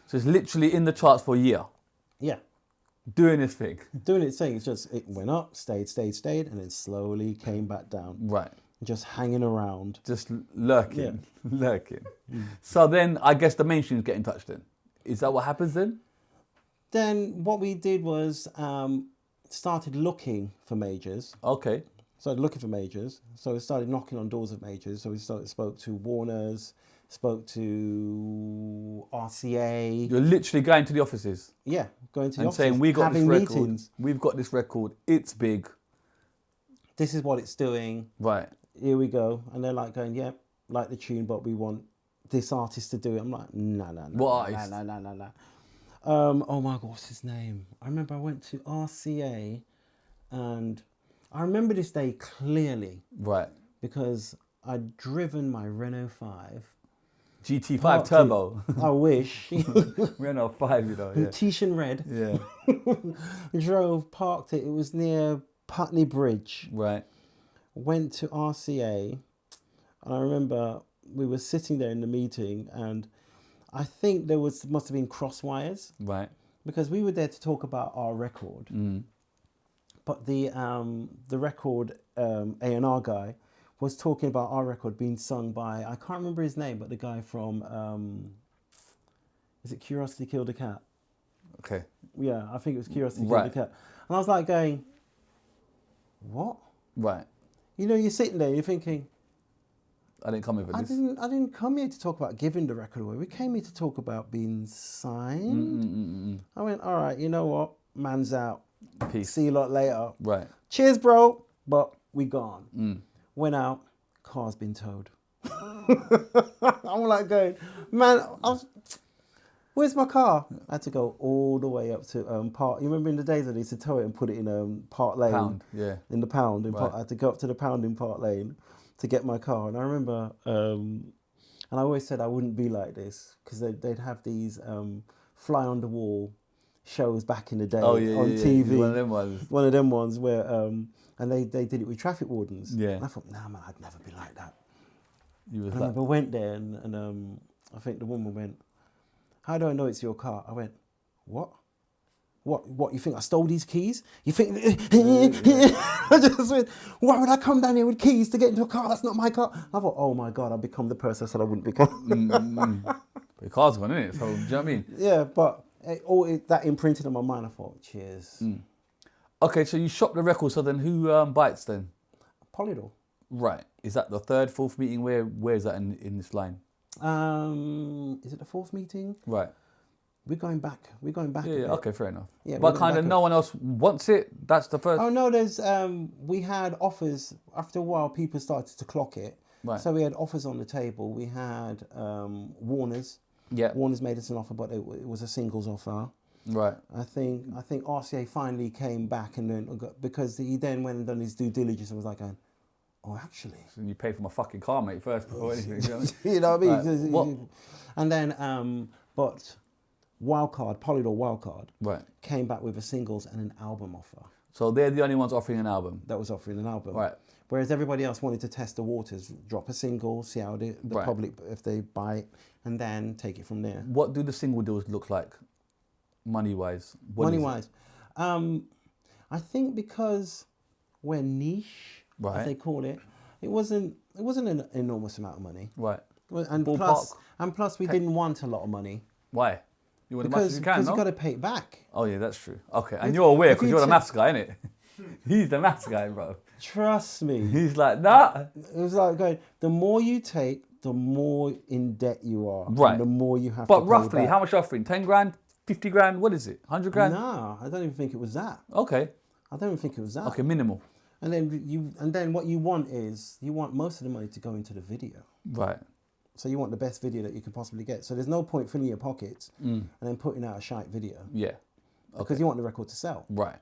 So it's literally in the charts for a year.
Yeah.
Doing this thing.
Doing its thing. It's just, it went up, stayed, and then slowly came back down.
Right.
Just hanging around.
Just lurking. Yeah. Lurking. So then I guess the mainstream's get in touch then. Is that what happens then?
Then what we did was started looking for majors.
Okay.
Started looking for majors. So we started knocking on doors of majors. So we spoke to Warner's, spoke to RCA.
You're literally going to the offices
Yeah, going to the
and
offices,
saying, we got this
having
record.
meetings.
We've got this record. It's big.
This is what it's doing.
Right.
Here we go. And they're like going, yeah, like the tune, but we want this artist to do it. I'm like, no.
What artist?
No. Oh my God, what's his name? I remember I went to RCA and I remember this day clearly.
Right.
Because I'd driven my Renault 5.
GT5
parked
Turbo.
I wish.
Renault 5, you know. Yeah.
Titian red.
Yeah.
Drove, parked it. It was near Putney Bridge.
Right.
Went to RCA. And I remember we were sitting there in the meeting and I think must have been cross wires.
Right.
Because we were there to talk about our record. But the record A&R guy was talking about our record being sung by, I can't remember his name, but the guy from, is it Curiosity Killed a Cat?
Okay.
Yeah, I think it was Curiosity Killed a Cat. And I was like going, what?
Right.
You know, you're sitting there, you're thinking,
I didn't come here for this.
I didn't come here to talk about giving the record away. We came here to talk about being signed. I went, all right, you know what? Man's out.
Peace.
See you lot later.
Right.
Cheers, bro. But we gone. Went out. Car's been towed. I'm like going, man, where's my car? I had to go all the way up to Park. You remember in the days that they used to tow it and put it in Park Lane?
Pound, yeah.
In the Pound.
Right.
I had to go up to the Pound in Park Lane to get my car. And I remember, and I always said I wouldn't be like this because they'd have these fly on the wall shows back in the day on TV.
One of them ones.
One of them ones where, and they did it with traffic wardens.
Yeah.
And I thought, nah, man, I'd never be like that.
You was
And I remember I went there and I think the woman went, how do I know it's your car? I went, what? What, you think I stole these keys? You think, I just went, why would I come down here with keys to get into a car? That's not my car. I thought, oh my God, I've become the person I said I wouldn't become.
The car's gone, isn't it? So, do you know what I mean?
Yeah, but that imprinted on my mind. I thought, cheers.
Okay, so you shop the record, so then who bites then?
Polydor.
Right. Is that the third, fourth meeting? Where is that in this line?
Is it the fourth meeting?
Right.
We're going back.
Yeah,
a bit.
okay, fair enough.
Yeah,
but
we're
kind of
back
no one else wants it? That's the first?
Oh no, there's we had offers. After a while, people started to clock it.
Right.
So we had offers on the table. We had Warner's.
Yeah.
Warner's made us an offer, but it was a singles offer.
Right.
I think RCA finally came back and then because he then went and done his due diligence and was like, going, oh, actually.
So you pay for my fucking car, mate, first before anything.
You know what I mean?
What?
And then, but Wildcard, Polydor Wildcard,
Right.
came back with a singles and an album offer.
So they're the only ones offering an album?
That was offering an album.
Right.
Whereas everybody else wanted to test the waters, drop a single, see how the
Right.
public, if they buy it, and then take it from there.
What do the single deals look like, money-wise?
Money-wise, I think because we're niche,
Right.
as they call it, it wasn't an enormous amount of money.
Right.
And
Ballpark.
plus we didn't want a lot of money.
Why? You want as much as you can,
Because
no?
you've got to pay it back.
Oh, yeah, that's true. Okay, and you're aware
if
because
you
you're the
ta-
maths guy, innit? He's the maths guy, bro.
Trust me.
He's like, nah.
It was like going, the more you take, the more in debt you are.
Right.
And the more you have to
But
pay
roughly,
back.
how much offering? 10 grand? 50 grand? What is it? 100 grand?
No, I don't even think it was that.
Okay.
I don't even think it was that.
Okay, minimal.
And then what you want is, you want most of the money to go into the video.
Right.
So you want the best video that you can possibly get. So there's no point filling your pockets and then putting out a shite video.
Yeah.
Because you want the record to sell.
Right.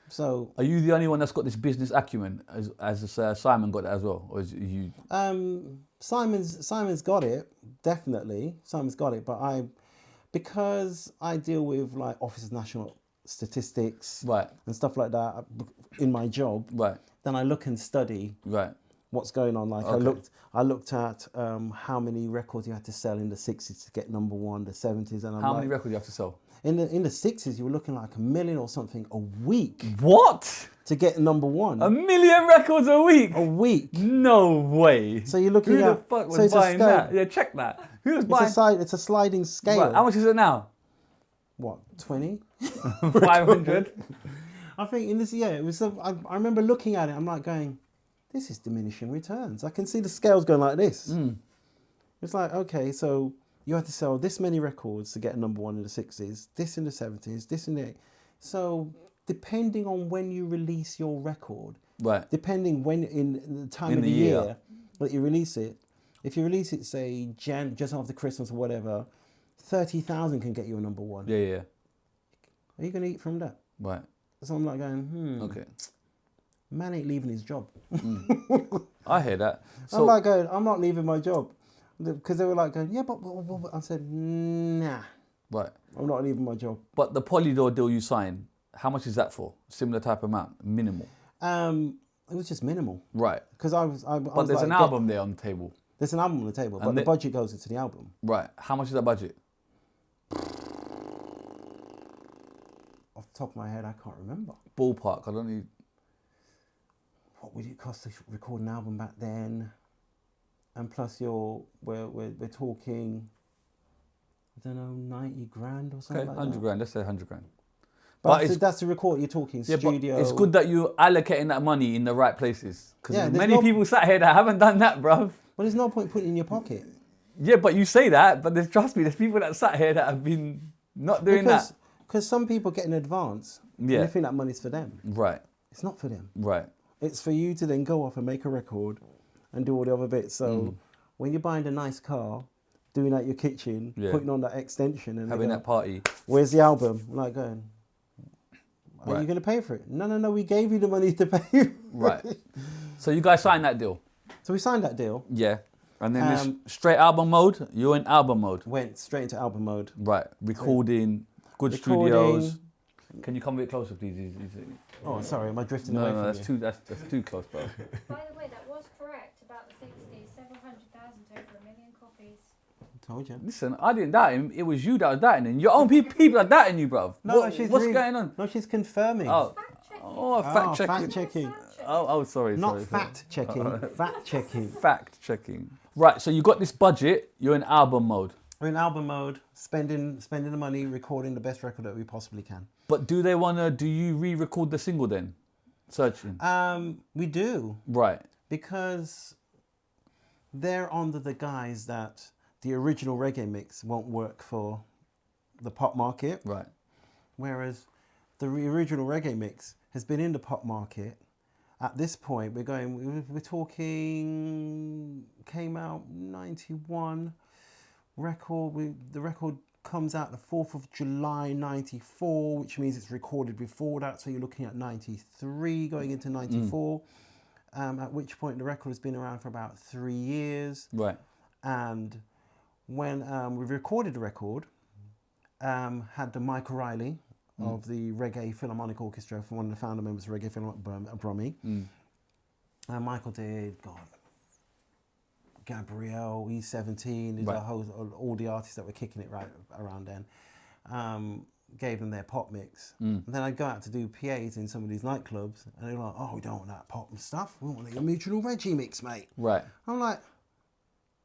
So
Are you the only one that's got this business acumen as Simon got that as well? Or is it you?
Simon's got it, definitely. Simon's got it, but because I deal with like Office of National Statistics
Right.
and stuff like that in my job,
Right.
then I look and study
Right.
what's going on. Like
Okay.
I looked at how many records you had to sell in the 60s to get number one, the 70s, and
How many records do you have to sell?
in the 60s you were looking like 1 million or something a week
What?
to get number one.
1 million records a week?
A week.
No way.
So you're looking
Who the
at
fuck
so
was
it's a
buying
scale.
that? Yeah, check that. Who was buying?
It's a sliding scale.
Right, how much is it now?
What, 20?
500?
I think in this it was. I remember looking at it. I'm like going, this is diminishing returns. I can see the scales going like this. It's like, okay, so you have to sell this many records to get a number 1 in the 60s, this in the 70s, this in the... So depending on when you release your record,
Right.
depending when in the time
In
of
the
the
year.
year that you release it, if you release it, say, just after Christmas or whatever, 30,000 can get you a number 1.
Yeah, yeah.
Are you going to eat from that?
Right.
So I'm like going,
Okay.
man ain't leaving his job.
I hear that. So,
I'm like going, I'm not leaving my job. Because they were like going, yeah, but I said, nah,
right.
I'm not leaving my job.
But the Polydor deal you signed, how much is that for? Similar type amount? Minimal?
It was just minimal.
Right.
Because I was
But there's
like,
an album there on the table.
There's an album on the table, but
And
the budget goes into the album.
Right. How much is that budget?
Off the top of my head, I can't remember.
Ballpark. I don't need...
What would it cost to record an album back then? And plus, we're talking, I don't know, 90 grand or something
Okay,
like
100
that.
grand. Let's say 100 grand.
But
it's,
that's the record. You're talking
yeah,
studio.
but it's good that you're allocating that money in the right places. Because
Yeah, there's
many people sat here that haven't done that, bruv.
But there's no point putting it in your pocket.
Yeah, but you say that, but trust me, there's people that sat here that have been not doing that.
Because some people get in advance.
Yeah.
And they think that money's for them.
Right,
It's not for them.
right.
It's for you to then go off and make a record and do all the other bits. So when you're buying a nice car, doing out your kitchen,
Yeah.
putting on that extension and
Having that party.
where's the album? I'm like going, are
Right.
you going to pay for it? No, we gave you the money to pay for
Right.
it.
So you guys signed that deal?
So we signed that deal,
Yeah. And then this straight album mode, you're in album mode.
went straight into album mode.
Right. Recording, good
Recording.
studios. Can you come a bit closer, please?
Oh, sorry, am I drifting
No,
away
no,
from you?
that's too close, bro.
By the way, that was correct about the 60s. 700,000 to over 1 million copies.
Told you.
Listen, I didn't doubt him. It was you that was doubting him. Your own people are doubting you, bruv. What's going on?
No, she's confirming.
Oh,
Fact checking.
fact checking.
Fact checking.
Oh, sorry.
Not
sorry.
fact checking, fact checking.
Fact checking. Right, so you got this budget. You're in album mode.
We're in album mode, spending the money, recording the best record that we possibly can.
But do you re-record the single then? Searching.
We do,
Right.
because they're under the guise that the original reggae mix won't work for the pop market,
Right.
whereas the original reggae mix has been in the pop market. At this point, we're talking, came out 91 record. The record comes out the 4th of July 94, which means it's recorded before that. So you're looking at 93 going into 94, at which point the record has been around for about 3 years.
Right.
And when we recorded the record, had the Mike O'Reilly of the Reggae Philharmonic Orchestra, from one of the founder members of Reggae Philharmonic, Brummy. And Michael did, Gabrielle, E17,
Right.
all the artists that were kicking it right around then, gave them their pop mix. And then I'd go out to do PAs in some of these nightclubs, and they're like, oh, we don't want that pop and stuff, we want the original Reggie mix, mate.
Right.
I'm like,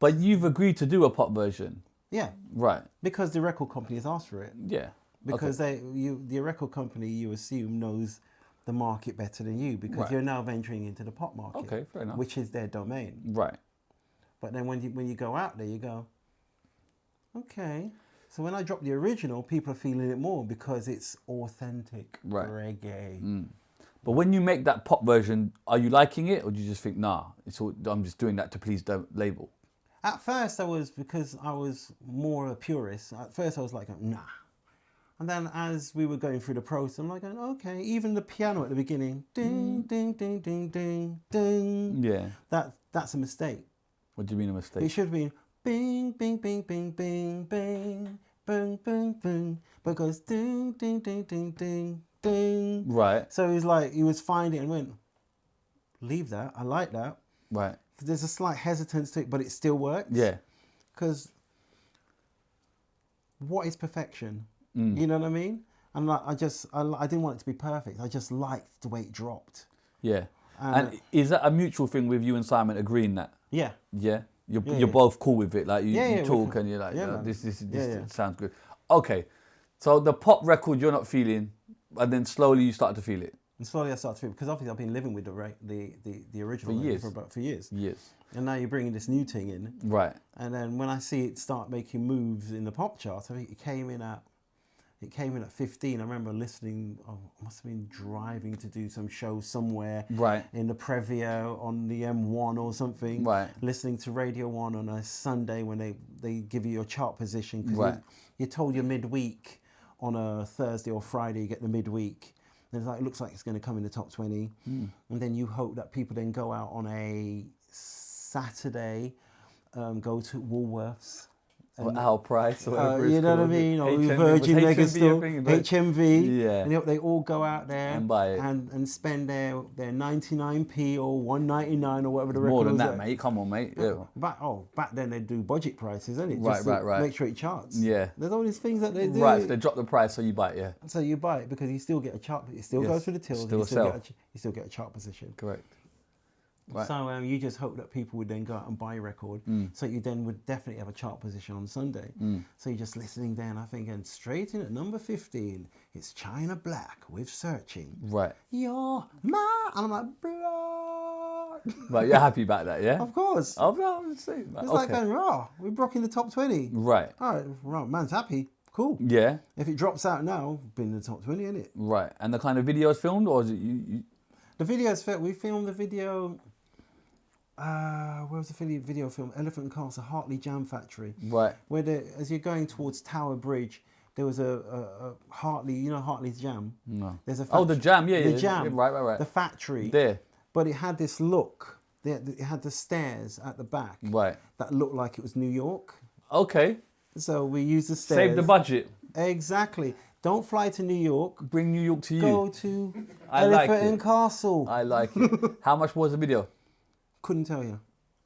But you've agreed to do a pop version.
yeah,
Right.
because the record company has asked for it.
Yeah.
Because the record company, you assume, knows the market better than you, because
Right.
you're now venturing into the pop market,
Okay, fair enough.
which is their domain.
Right.
But then when you go out there, you go, okay. So when I drop the original, people are feeling it more because it's authentic
Right.
reggae.
But when you make that pop version, are you liking it, or do you just think, nah, I'm just doing that to please the label?
At first, because I was more a purist. At first, I was like, nah. And then as we were going through the process, I'm like, okay, even the piano at the beginning, ding, ding, ding, ding, ding, ding.
Yeah.
That's a mistake.
What do you mean a
It
mistake?
should have been bing, bing, bing, bing, bing, bing, bing, bing, bing. But it goes ding, ding, ding, ding, ding, ding.
Right.
So he was finding it and went, leave that. I like that.
Right.
There's a slight hesitance to it, but it still works.
Yeah.
Because what is perfection? You know what I mean? And like, I didn't want it to be perfect. I just liked the way it dropped.
Yeah. And is that a mutual thing with you and Simon agreeing that?
Yeah.
Yeah. You're
Yeah.
both cool with it. Like you
we
talk
can-
and you're like,
yeah,
"No,
man.
this
Yeah.
sounds good. Okay. So the pop record you're not feeling, and then slowly you start to feel it.
And slowly I started to feel, because obviously I've been living with the original
For years.
for years.
Yes.
And now you're bringing this new thing in.
Right.
And then when I see it start making moves in the pop charts, I think it came in at 15. I remember listening, I must have been driving to do some show somewhere
Right.
in the Previa on the M1 or something.
Right.
Listening to Radio 1 on a Sunday when they give you your chart position. 'Cause
Right.
you're told your midweek on a Thursday or Friday, you get the midweek. And it's like, it looks like it's going to come in the top 20. And then you hope that people then go out on a Saturday, go to Woolworths.
Or our price, or whatever it's
You know what I
called.
mean? Or
HMV,
Virgin
was
Mega
HMV a
Store,
thing, but-
HMV.
Yeah.
And they all go out there
And buy it.
and spend their 99p or 1.99 or whatever the record
More than
was
that,
at.
mate. Come on, mate. Yeah.
Back then they do budget prices, isn't it?
Right,
Just to
right.
Make sure it charts.
Yeah.
There's all these things that they do.
Right, so they drop the price, so you buy it, yeah.
So you buy it because you still get a chart. It still
Yes,
goes through the tills.
still
You still,
sell.
you still get a chart position.
Correct. Right.
So you just hope that people would then go out and buy a record. So you then would definitely have a chart position on Sunday. So you're just listening there and I think, and straight in at number 15, it's China Black with Searching.
Right.
You're my, and I'm like, blood.
Right, you're happy about that, yeah?
Of course.
I'm saying that.
It's like going, raw, we're rocking the top 20.
Right.
All right, right, man's happy. Cool.
Yeah.
If it drops out now, been in the top 20, innit?
Right. And the kind of videos filmed, or is it you
The video's fit. We filmed the video. Where was the video film? Elephant and Castle, Hartley Jam Factory.
Right.
Where as you're going towards Tower Bridge, there was a Hartley. You know Hartley's Jam.
No.
There's a
Oh, the jam, yeah,
the
yeah.
jam.
Yeah, right.
The factory.
There.
But it had this look. It had the stairs at the back.
Right.
That looked like it was New York.
Okay.
So we used the stairs.
Save the budget.
Exactly. Don't fly to New York.
Bring New York to you.
Go to
I like
Elephant
it.
and Castle.
I like it. How much was the video?
Couldn't tell you.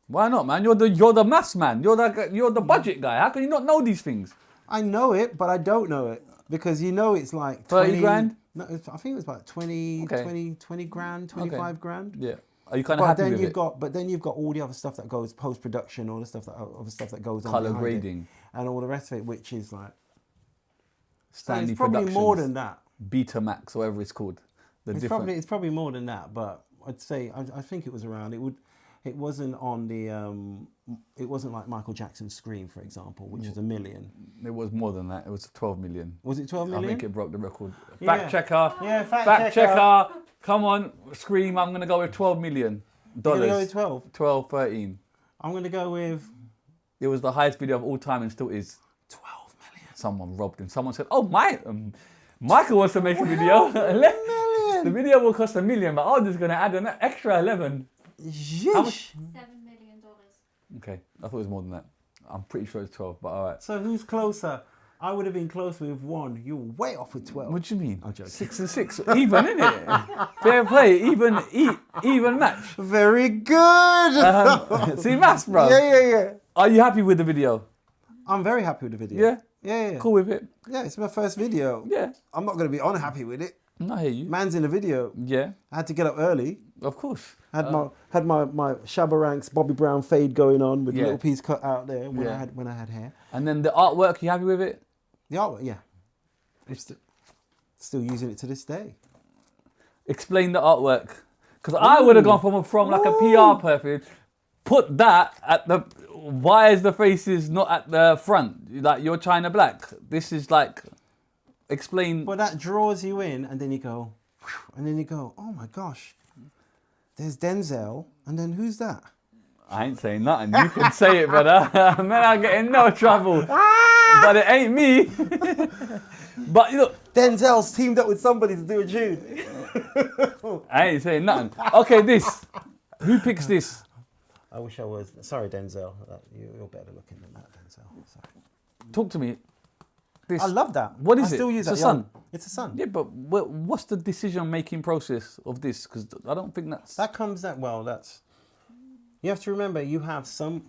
Why not, man? You're the maths man. You're the budget guy. How can you not know these things?
I know it, but I don't know it because you know it's like
30 grand?
No, I think it was about 20,
Okay.
20 grand, 25 grand.
Yeah. Are you kind of
But
happy
then
with
you've
it?
got, all the other stuff that goes post production, all the stuff that goes on,
Colour
behind it,
grading.
and all the rest of it, which is like,
Stanley
it's probably
Productions,
more than that.
Betamax, whatever it's called.
It's probably more than that, but I'd say I think it was around. It wasn't on the it wasn't like Michael Jackson's Scream, for example, which was $1 million.
It was more than that. It was 12 million.
Was it 12 million?
I think it broke the record.
Yeah.
Fact checker.
Yeah,
fact checker. Come on, Scream. I'm gonna go with $12 million.
You're gonna go with 12.
12, 13.
I'm gonna go with
It was the highest video of all time and still is.
12 million.
Someone robbed him. Someone said, "Oh, Michael wants to make a video. The video will cost $1 million, but I'm just gonna add an extra 11." How much?
$7 million.
Okay, I thought it was more than that. I'm pretty sure it's 12, but all right.
So who's closer? I would have been closer with 1. You're way off with 12.
What do you mean?
I'm joking.
6 and 6, even, isn't it? Fair play, even match.
Very good.
See maths, bro.
Yeah.
Are you happy with the video?
I'm very happy with the video.
Yeah.
Yeah.
Cool with it?
Yeah, it's my first video.
Yeah.
I'm not going to be unhappy with it.
I hear you.
Man's in the video.
Yeah,
I had to get up early.
of course.
Had my Shabba Ranks Bobby Brown fade going on with a
Yeah.
little piece cut out there when
Yeah.
I had hair.
And then the artwork, you happy with it?
The artwork, yeah. I'm still using it to this day.
Explain the artwork. Because I would have gone from like a PR person, put that at the, why is the faces not at the front? Like, you're China Black. This is like, explain.
But that draws you in, and then you go, oh my gosh, there's Denzel, and then who's that?
I ain't saying nothing. You can say it, brother. Man, I get in no trouble. But it ain't me. But you know,
Denzel's teamed up with somebody to do a tune.
I ain't saying nothing. Okay, this. Who picks this?
I wish I was. Sorry, Denzel. You're better looking than that, Denzel. Sorry.
Talk to me. This.
I love that.
What is
I still
it?
use
It's
that.
a sun.
It's a sun.
Yeah, but what's the decision-making process of this? Because I don't think that's...
That's. You have to remember, you have some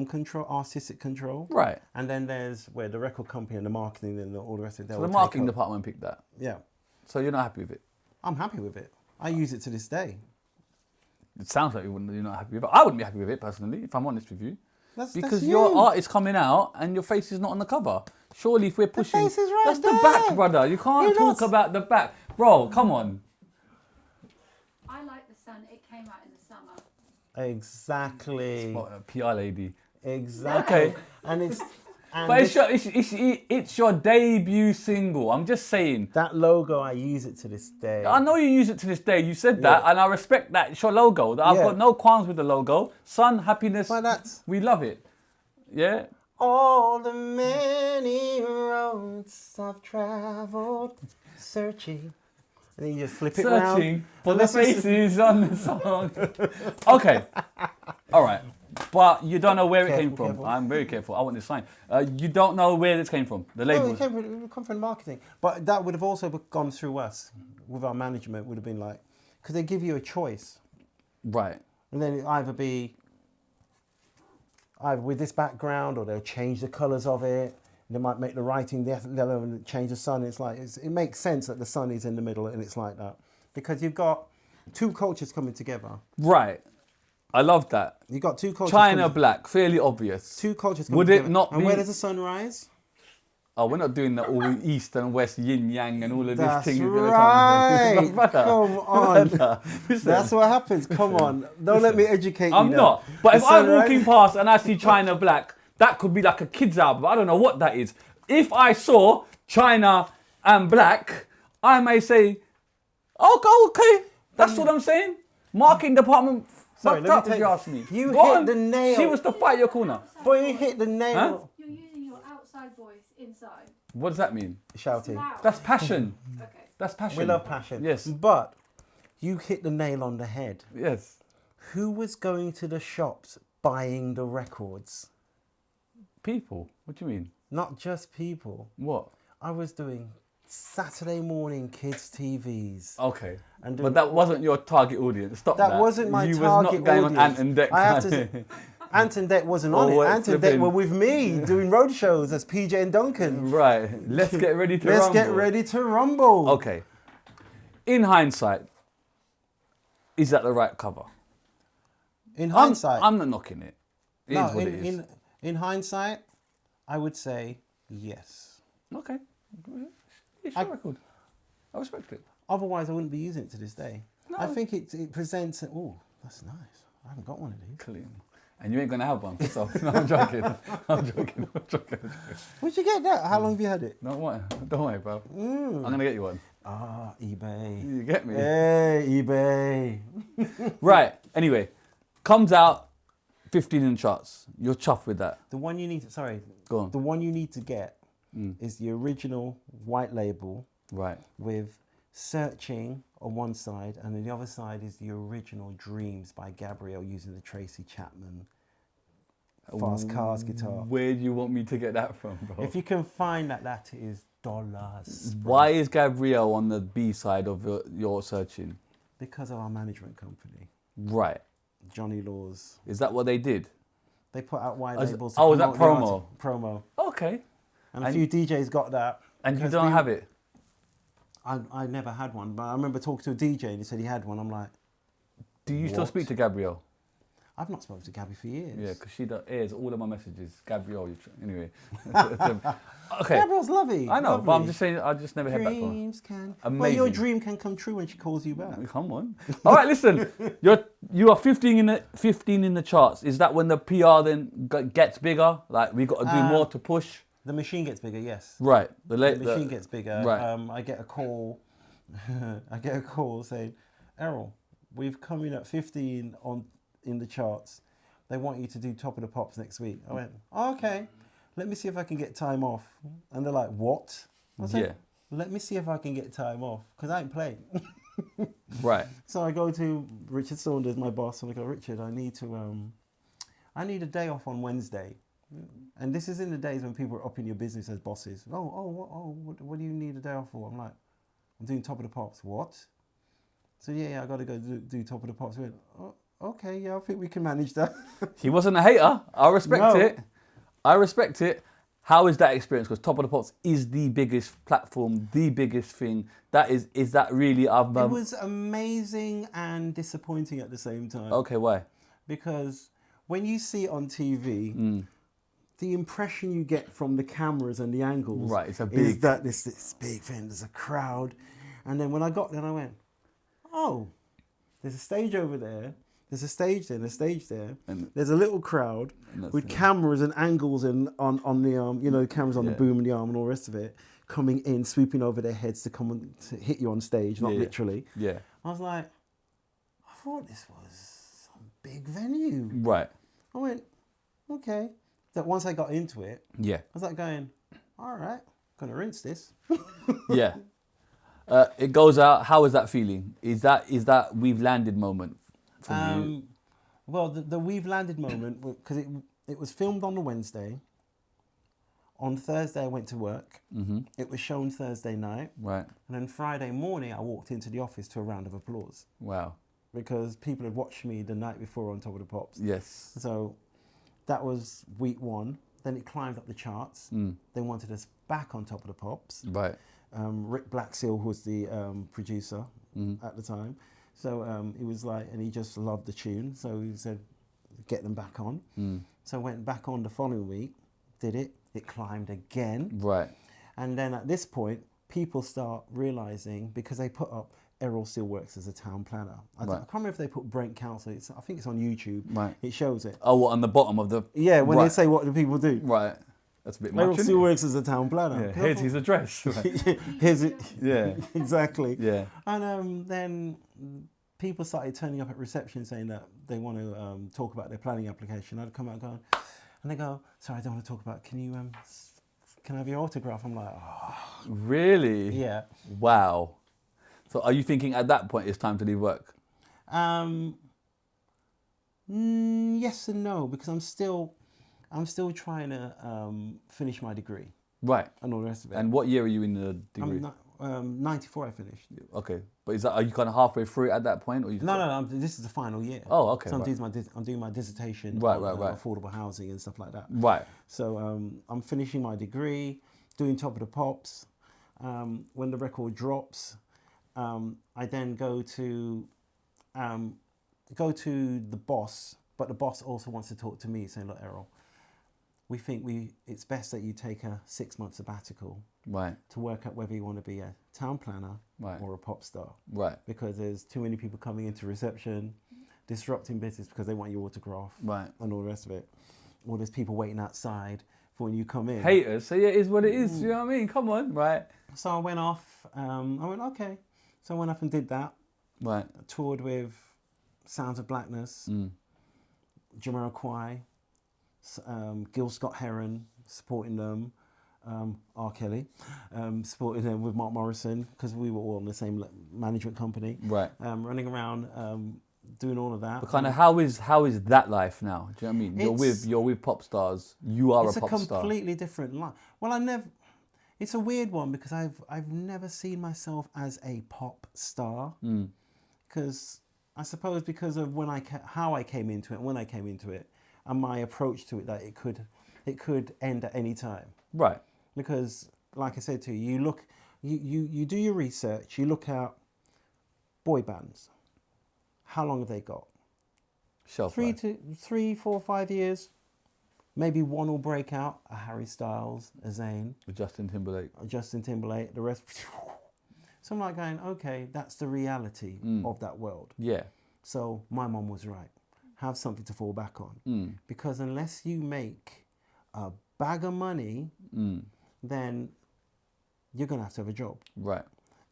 control, artistic control.
Right.
And then there's where the record company and the marketing and all the rest of it.
So the marketing department picked that.
Yeah.
So you're not happy with it?
I'm happy with it. I use it to this day.
It sounds like you're not happy with it. I wouldn't be happy with it, personally, if I'm honest with you. Because
you.
your art is coming out and your face is not on the cover. Surely if we're pushing...
face is right
That's
there.
the back, brother. You can't
You're
talk
not-
about the back. Bro, come on.
Son, it came out in the summer.
Exactly.
What a PR lady.
Exactly.
Okay.
And it's. And
But
this-
it's your debut single. I'm just saying.
that logo, I use it to this day.
I know you use it to this day. You said that,
Yeah.
and I respect that. It's your logo. I've
Yeah.
got no qualms with the logo. Sun, happiness.
But that's
We love it. Yeah.
all the many roads I've traveled, searching. And then you just flip it around.
Searching for
And
the
this is-
faces on the song. Okay. All right. But you don't know where it came from.
Careful.
I'm very careful. I want this sign. You don't know where this came from. The label.
No, it would come from marketing. But that would have also gone through us with our management, would have been like, because they give you a choice.
Right.
And then it either be either with this background, or they'll change the colours of it. They might make the writing yellow and change the sun. It's like, it makes sense that the sun is in the middle and it's like that. Because you've got two cultures coming together.
Right. I love that.
You've got two cultures
China
coming,
black, fairly obvious.
two cultures coming
Would it
together.
not
and
be-
where does the sun rise?
Oh, we're not doing the all east and west yin yang and all of
That's
this thing.
right.
Brother.
Come on.
Brother. Listen.
That's what happens. Come on. Don't let me educate you
I'm
now.
not. But
The
if I'm
sun
walking
rise-
past and I see China Black, that could be like a kid's album. I don't know what that is. If I saw China and Black, I may say, okay. That's what I'm saying. Marketing department
Sorry,
fucked
let me
up
tell
if
you.
you ask me.
You
Go
hit
on.
the nail.
She was to fight your corner.
Boy, you hit the nail.
Huh?
You're using your outside voice inside.
What does that mean?
Shouting.
Loud.
That's passion.
Okay.
That's passion.
We love passion.
Yes.
But you hit the nail on the head.
Yes.
Who was going to the shops buying the records?
People. What do you mean?
Not just people.
What?
I was doing Saturday morning kids TVs.
Okay.
And
But that wasn't your target audience. Stop that.
That wasn't my
you
target
was not going
audience.
on Ant and Dec.
I have to say, Ant and Dec wasn't on
Oh,
it.
wait,
Ant and Dec
flipping.
were with me doing road shows as PJ and Duncan.
Right. Let's get ready to
Let's
rumble.
get ready to rumble.
Okay. In hindsight, is that the right cover?
In hindsight,
I'm not knocking it. It is
no,
what it is.
in hindsight, I would say yes.
Okay. It's your record. I respect it.
Otherwise, I wouldn't be using it to this day. I think it presents. Oh, that's nice. I haven't got one of these.
Clean. And you ain't going to have one. So, no, I'm joking. I'm joking.
Where'd you get that? How long have you had it?
Don't worry, bro. I'm going to get you one.
Ah, eBay.
You get me?
Hey, eBay.
Right. Anyway, comes out 15 in the charts. You're chuffed with that.
The one you need to, sorry,
Go on.
the one you need to get is the original white label
Right.
with Searching on one side, and then the other side is the original Dreams by Gabrielle using the Tracy Chapman Fast Cars guitar.
Where do you want me to get that from, bro?
If you can find that, that is dollars.
Why is Gabrielle on the B side of your searching?
Because of our management company,
Right.
Johnny Laws.
Is that what they did?
They put out white
Is-
labels. to
oh, is that
promote the promo.
Okay.
And a few DJs got that.
And you
because
don't
we-
have it?
I never had one, but I remember talking to a DJ and he said he had one. I'm like,
Do you still
What?
speak to Gabrielle?
I've not spoken to Gabby for years.
Yeah, because she airs all of my messages. Gabrielle, anyway. Okay.
Gabrielle's lovely.
I know,
lovely.
but I'm just saying, I just never heard back from her.
Dreams can. Well,
Amazing.
your dream can come true when she calls you back.
Come on. All right, listen. You are 15 in the charts. Is that when the PR then gets bigger? Like we got to do more to push?
The machine gets bigger, yes.
Right.
The machine gets bigger.
Right.
I get a call. I get a call saying, Errol, we've come in at 15 in the charts. They want you to do Top of the Pops next week. I went, oh, okay. Let me see if I can get time off. And they're like, what? I said,
Yeah.
let me see if I can get time off because I ain't playing.
Right.
So I go to Richard Saunders, my boss, and I go, Richard, I need a day off on Wednesday. And this is in the days when people are up in your business as bosses. What do you need a day off for? I'm like, I'm doing Top of the Pops. What? So yeah, I got to go do Top of the Pops. I went, oh, okay, yeah, I think we can manage that.
He wasn't a hater. I respect
No.
it. I respect it. How is that experience? Because Top of the Pops is the biggest platform, the biggest thing. Is that really?
It was amazing and disappointing at the same time.
Okay, why?
Because when you see it on TV, the impression you get from the cameras and the angles
Right, it's a
is
big-
that this big thing, there's a crowd. And then when I got there, I went, oh, There's a stage over there. There's a stage there and a stage there.
And
there's a little crowd with cameras and angles and on the arm, you know, cameras on the boom and the arm and all the rest of it, coming in, swooping over their heads to come and to hit you on stage, not literally.
Yeah.
I was like, I thought this was some big venue.
Right.
I went, okay. That once I got into it,
Yeah.
I was like going, all right, gonna rinse this.
Yeah. It goes out. How is that feeling? Is that we've landed moment from you?
Well, the we've landed moment, because it was filmed on the Wednesday. On Thursday, I went to work. Mm-hmm. It was shown Thursday night.
Right.
And then Friday morning, I walked into the office to a round of applause.
Wow.
Because people had watched me the night before on Top of the Pops.
Yes.
So that was week 1. Then it climbed up the charts. They wanted us back on Top of the Pops.
Right.
Rick Blackseal was the producer at the time. So he was like, and he just loved the tune. So he said, get them back on. So I went back on the following week, did it. It climbed again. Right. And then at this point, people start realizing, because they put up Errol still works as a town planner. I can't remember if they put Brent Council. I think it's on YouTube. Right. It shows it.
Oh, what, on the bottom of the...
Yeah, when they say what do people do.
Right. That's a bit much,
Errol still works as a town planner.
Yeah, here's his address.
Here's it.
Yeah.
Exactly.
Yeah.
And then people started turning up at reception saying that they want to talk about their planning application. I'd come out going, and they go, sorry, I don't want to talk about it. Can I have your autograph? I'm like, oh.
Really?
Yeah.
Wow. So are you thinking at that point it's time to leave work?
Yes and no, because I'm still trying to finish my degree.
Right.
And all the rest of it.
And what year are you in the degree?
94 I finished.
Okay. But are you kind of halfway through it at that point? Or
No, this is the final year.
Oh, okay.
So I'm doing my dissertation
on
affordable housing and stuff like that.
Right.
So I'm finishing my degree, doing Top of the Pops. When the record drops, I then go to the boss, but the boss also wants to talk to me, saying, look, Errol, we think it's best that you take a 6-month sabbatical to work out whether you want to be a town planner or a pop star. Right. Because there's too many people coming into reception, disrupting business because they want your autograph and all the rest of it. Or there's people waiting outside for when you come in.
Haters. So yeah, it is what it is. You know what I mean? Come on. Right.
So I went off. Okay. So I went off and did that. Right. I toured with Sounds of Blackness, Jamiroquai, Gil Scott Heron, supporting them, R. Kelly, supporting them with Mark Morrison, because we were all in the same management company. Right. Running around, doing all of that.
But kind of how is that life now? Do you know what I mean? You're with pop stars. You are a pop star.
It's a completely different life. Well, it's a weird one because I've never seen myself as a pop star, because I suppose because of how I came into it, when I came into it, and my approach to it, that it could end at any time. Right. Because, like I said to you, you do your research, you look at boy bands. How long have they got?
Shelf life.
3, 4, 5 years. Maybe one will break out, a Harry Styles, a Zayn.
A Justin Timberlake.
The rest. So I'm like going, okay, that's the reality of that world. Yeah. So my mom was right. Have something to fall back on. Because unless you make a bag of money, then you're going to have a job. Right.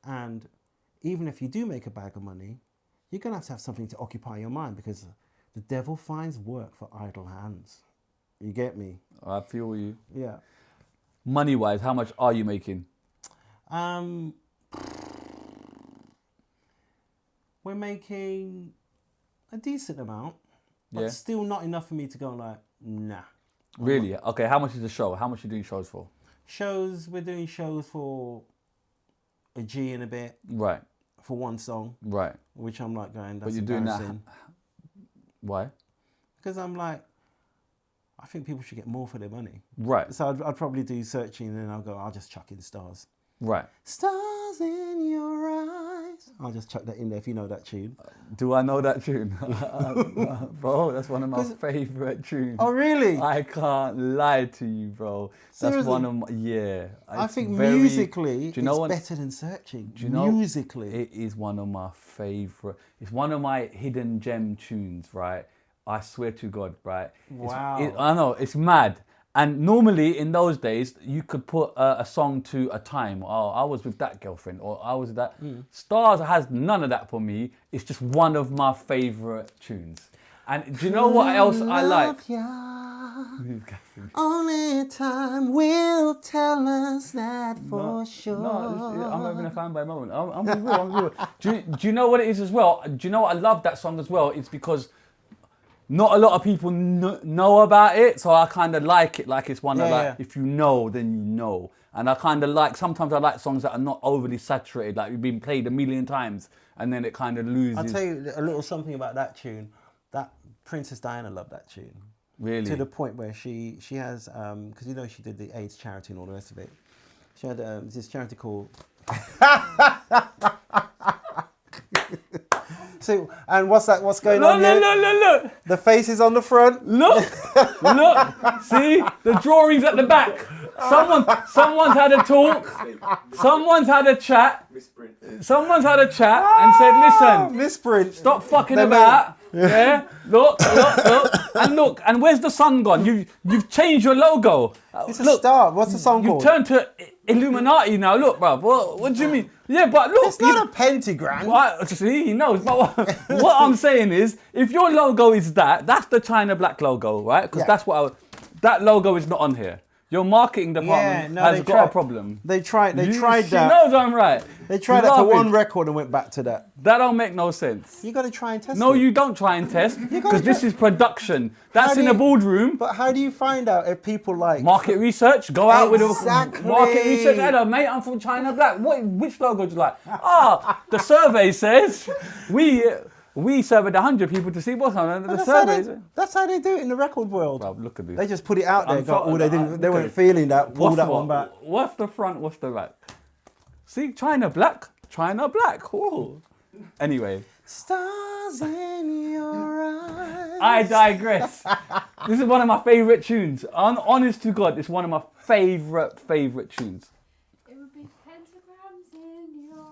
And even if you do make a bag of money, you're going to have something to occupy your mind, because the devil finds work for idle hands. You get me?
I feel you.
Yeah.
Money-wise, how much are you making?
We're making a decent amount, but still not enough for me to go like, nah.
Really? Okay, how much is the show? How much are you doing shows for?
We're doing shows for a G and a bit. Right. For one song. Right. Which I'm like going, that's embarrassing. But you're doing that.
Why?
Because I'm like, I think people should get more for their money.
Right.
So I'd probably do searching, and then I'll just chuck in stars.
Right.
Stars in your eyes. I'll just chuck that in there if you know that tune.
Do I know that tune? Bro, that's one of my favourite tunes.
Oh, really?
I can't lie to you, bro. That's
Seriously?
one of my, yeah.
I
It's
think
very-
musically,
do you know
it's
what-
better than Searching.
Do you know?
Musically.
It is one of my favourite. It's one of my hidden gem tunes, right? I swear to God, right?
Wow.
I know, it's mad. And normally in those days, you could put a song to a time. Oh, I was with that girlfriend, or I was that. Stars has none of that for me. It's just one of my favourite tunes. And do you know what else I like?
Only time will tell us that for sure.
No, I'm having a fanboy moment. I'm real. I'm real. Do you know what it is as well? Do you know what I love that song as well? It's because not a lot of people know about it, so I kind of like it. Like it's one of like, if you know, then you know. And I kind of like, sometimes I like songs that are not overly saturated, like we've been played a million times, and then it kind of loses.
I'll tell you a little something about that tune. That Princess Diana loved that tune.
Really?
To the point where she has, because you know she did the AIDS charity and all the rest of it. She had this charity called... So, and what's going on here?
Look.
The face is on the front.
Look. See? The drawing's at the back. Someone's had a talk. Someone's had a chat. Someone's had a chat and said, listen,
Misprint.
stop fucking about. Yeah. Look. And where's the sun gone? You've changed your logo.
It's a start. What's the song
You've
called?
turned to Illuminati now. Look, bruv. What do you mean? Yeah, but look.
It's not a pentagram.
What? See, he knows. But what I'm saying is, if your logo is that's the China Black logo, right? Because that's what that logo is not on here. Your marketing department has got a problem.
They tried that.
She knows I'm right.
They tried that for one record and went back to that.
That don't make no sense.
You got to try and test it.
No, you don't try and test, because this is production. That's in a boardroom.
But how do you find out if people like...
Market research, go out with a
Exactly.
market research. Hello, mate, I'm from China Black. Which logo do you like? The survey says we surveyed 100 people to see what's on the survey.
That's how they do it in the record world.
Bro, look at this.
They just put it out there. They weren't
at
feeling that. Pull that one back.
What's the front? What's the back? See, China Black. Oh. Anyway.
Stars in your eyes.
I digress. This is one of my favourite tunes. Honest to God, it's one of my favourite tunes.
It would be pentagrams in your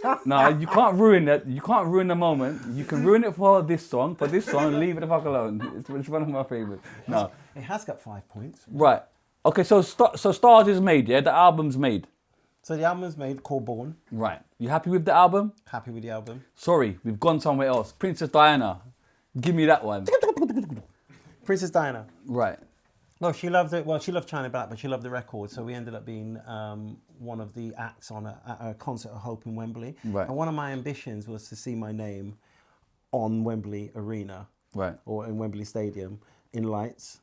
eyes.
No, you can't ruin that. You can't ruin the moment. You can ruin it for this song, leave it the fuck alone. It's one of my favourites. No.
It has got 5 points.
Right. Okay, so Stars is made, yeah? The album's made.
So the album's made, called Born.
Right. You happy with the album?
Happy with the album.
Sorry, we've gone somewhere else. Princess Diana. Give me that one.
Princess Diana.
Right.
No, she loved it. Well, she loved China Black, but she loved the record. So we ended up being one of the acts on a concert of Hope in Wembley.
Right.
And one of my ambitions was to see my name on Wembley Arena.
Right.
Or in Wembley Stadium in lights.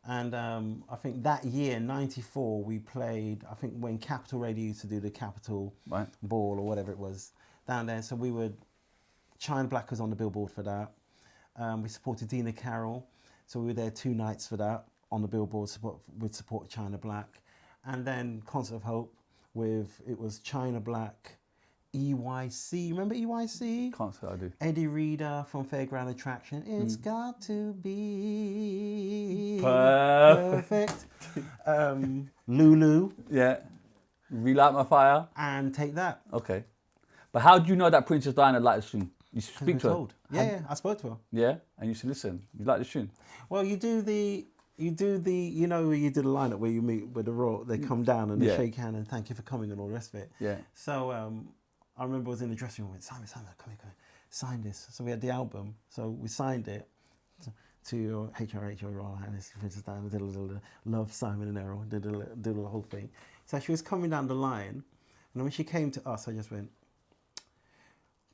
And I think that year, 94, we played, I think when Capital Radio used to do the Capital Ball or whatever it was down there. So China Black was on the billboard for that. We supported Dina Carroll. So we were there 2 nights for that on the billboard with support China Black. And then Concert of Hope it was China Black, EYC. Remember EYC?
Can't say I do.
Eddie Reader from Fairground Attraction. It's got to be
perfect.
Lulu.
Yeah. Relight My Fire.
And Take That.
Okay. But how do you know that Princess Diana liked the tune? You speak to her?
Yeah, I spoke to her.
Yeah? And you said, listen, you like the tune?
Well, you do the, you know, where you do the lineup where you meet with the Royal, they come down and they shake hand and thank you for coming and all the rest of it. Yeah. So I remember I was in the dressing room and went, Simon, come here, sign this. So we had the album, so we signed it to your HRH, your Royal Highness Princess Diana, did a little love Simon and Errol, did the whole thing. So she was coming down the line, and when she came to us, I just went,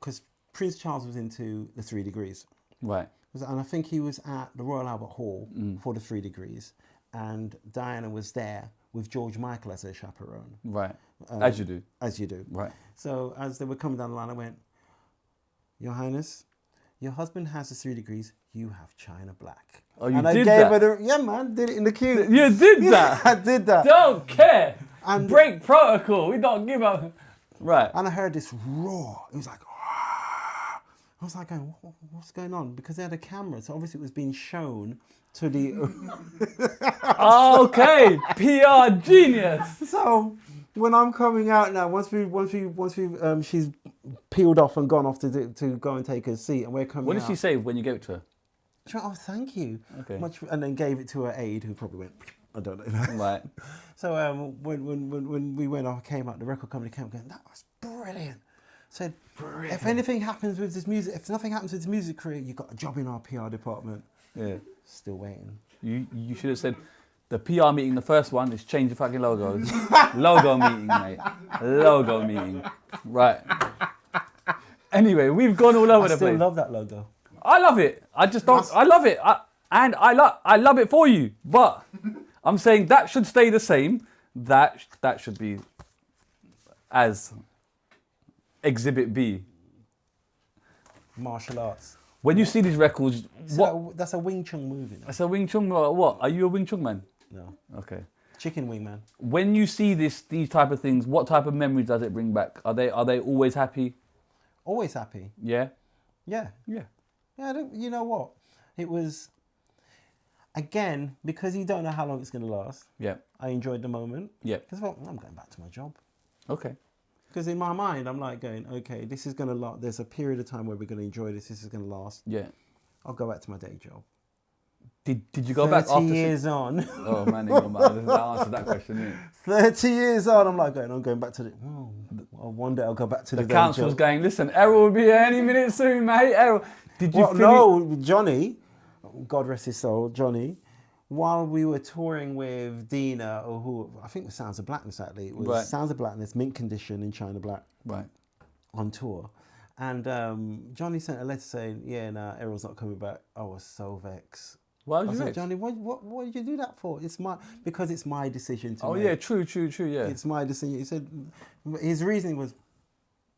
because Prince Charles was into the 3 Degrees.
Right.
And I think he was at the Royal Albert Hall for the 3 Degrees, and Diana was there with George Michael as her chaperone.
Right. As you do.
As you do.
Right.
So as they were coming down the line, I went, Your Highness, your husband has the 3 Degrees, you have China Black.
Oh, you
and
did
I gave
that?
her yeah, man, did it in the queue.
You did that?
I did that.
Don't care.
And
break protocol. We don't give up. Right.
And I heard this roar. It was like, I was like, going, what's going on? Because they had a camera, so obviously it was being shown to the.
Okay, PR genius.
So when I'm coming out now, once she's peeled off and gone off to go and take her seat, and we're coming.
What did
out,
she say when you gave it to her?
she went, oh, thank you.
Okay.
And then gave it to her aide, who probably went, I don't know.
Right.
So when we went off, came out, the record company came going, that was brilliant. Said, if anything happens with this music, if nothing happens with this music career, you've got a job in our PR department.
Yeah.
Still waiting.
You should have said, the PR meeting, the first one, is change the fucking logos. Logo meeting, mate. Logo meeting. Right. Anyway, we've gone all over the place.
I still love that logo.
I love it. I just don't. I love it. I love it for you. But I'm saying that should stay the same. That should be as Exhibit B.
Martial arts.
When you see these records,
That's a Wing Chun movie.
That's a Wing Chun. What? Are you a Wing Chun man?
No.
Okay.
Chicken wing man.
When you see these type of things, what type of memories does it bring back? Are they always happy?
Always happy.
Yeah.
Yeah.
Yeah.
Yeah, you know what? It was, again, because you don't know how long it's going to last,
Yeah.
I enjoyed the moment.
Yeah.
Because I'm going back to my job.
Okay.
Because in my mind, I'm like going, okay, this is going to last. There's a period of time where we're going to enjoy this. This is going to last.
Yeah.
I'll go back to my day job.
Did you go back after
30 years on.
Oh man, that answered that question. Yeah.
30 years on, I'm like going, I'm going back to the. Well, one day I'll go back to the
The
day
council's
job.
going, listen, Errol will be here any minute soon, mate. Errol, did you
Well,
finish?
no, Johnny, God rest his soul, Johnny, while we were touring with Dina, or who, I think it was Sounds of Blackness actually, it was
Right.
Sounds of Blackness, Mint Condition in China Black
Right.
on tour. And Johnny sent a letter saying, yeah, no, Errol's not coming back. I was so vexed.
Why
I
was
was
you
like,
vexed?
Johnny, what did you do that for? Because it's my decision to
Oh
make.
yeah, true, yeah.
It's my decision. He said, his reasoning was,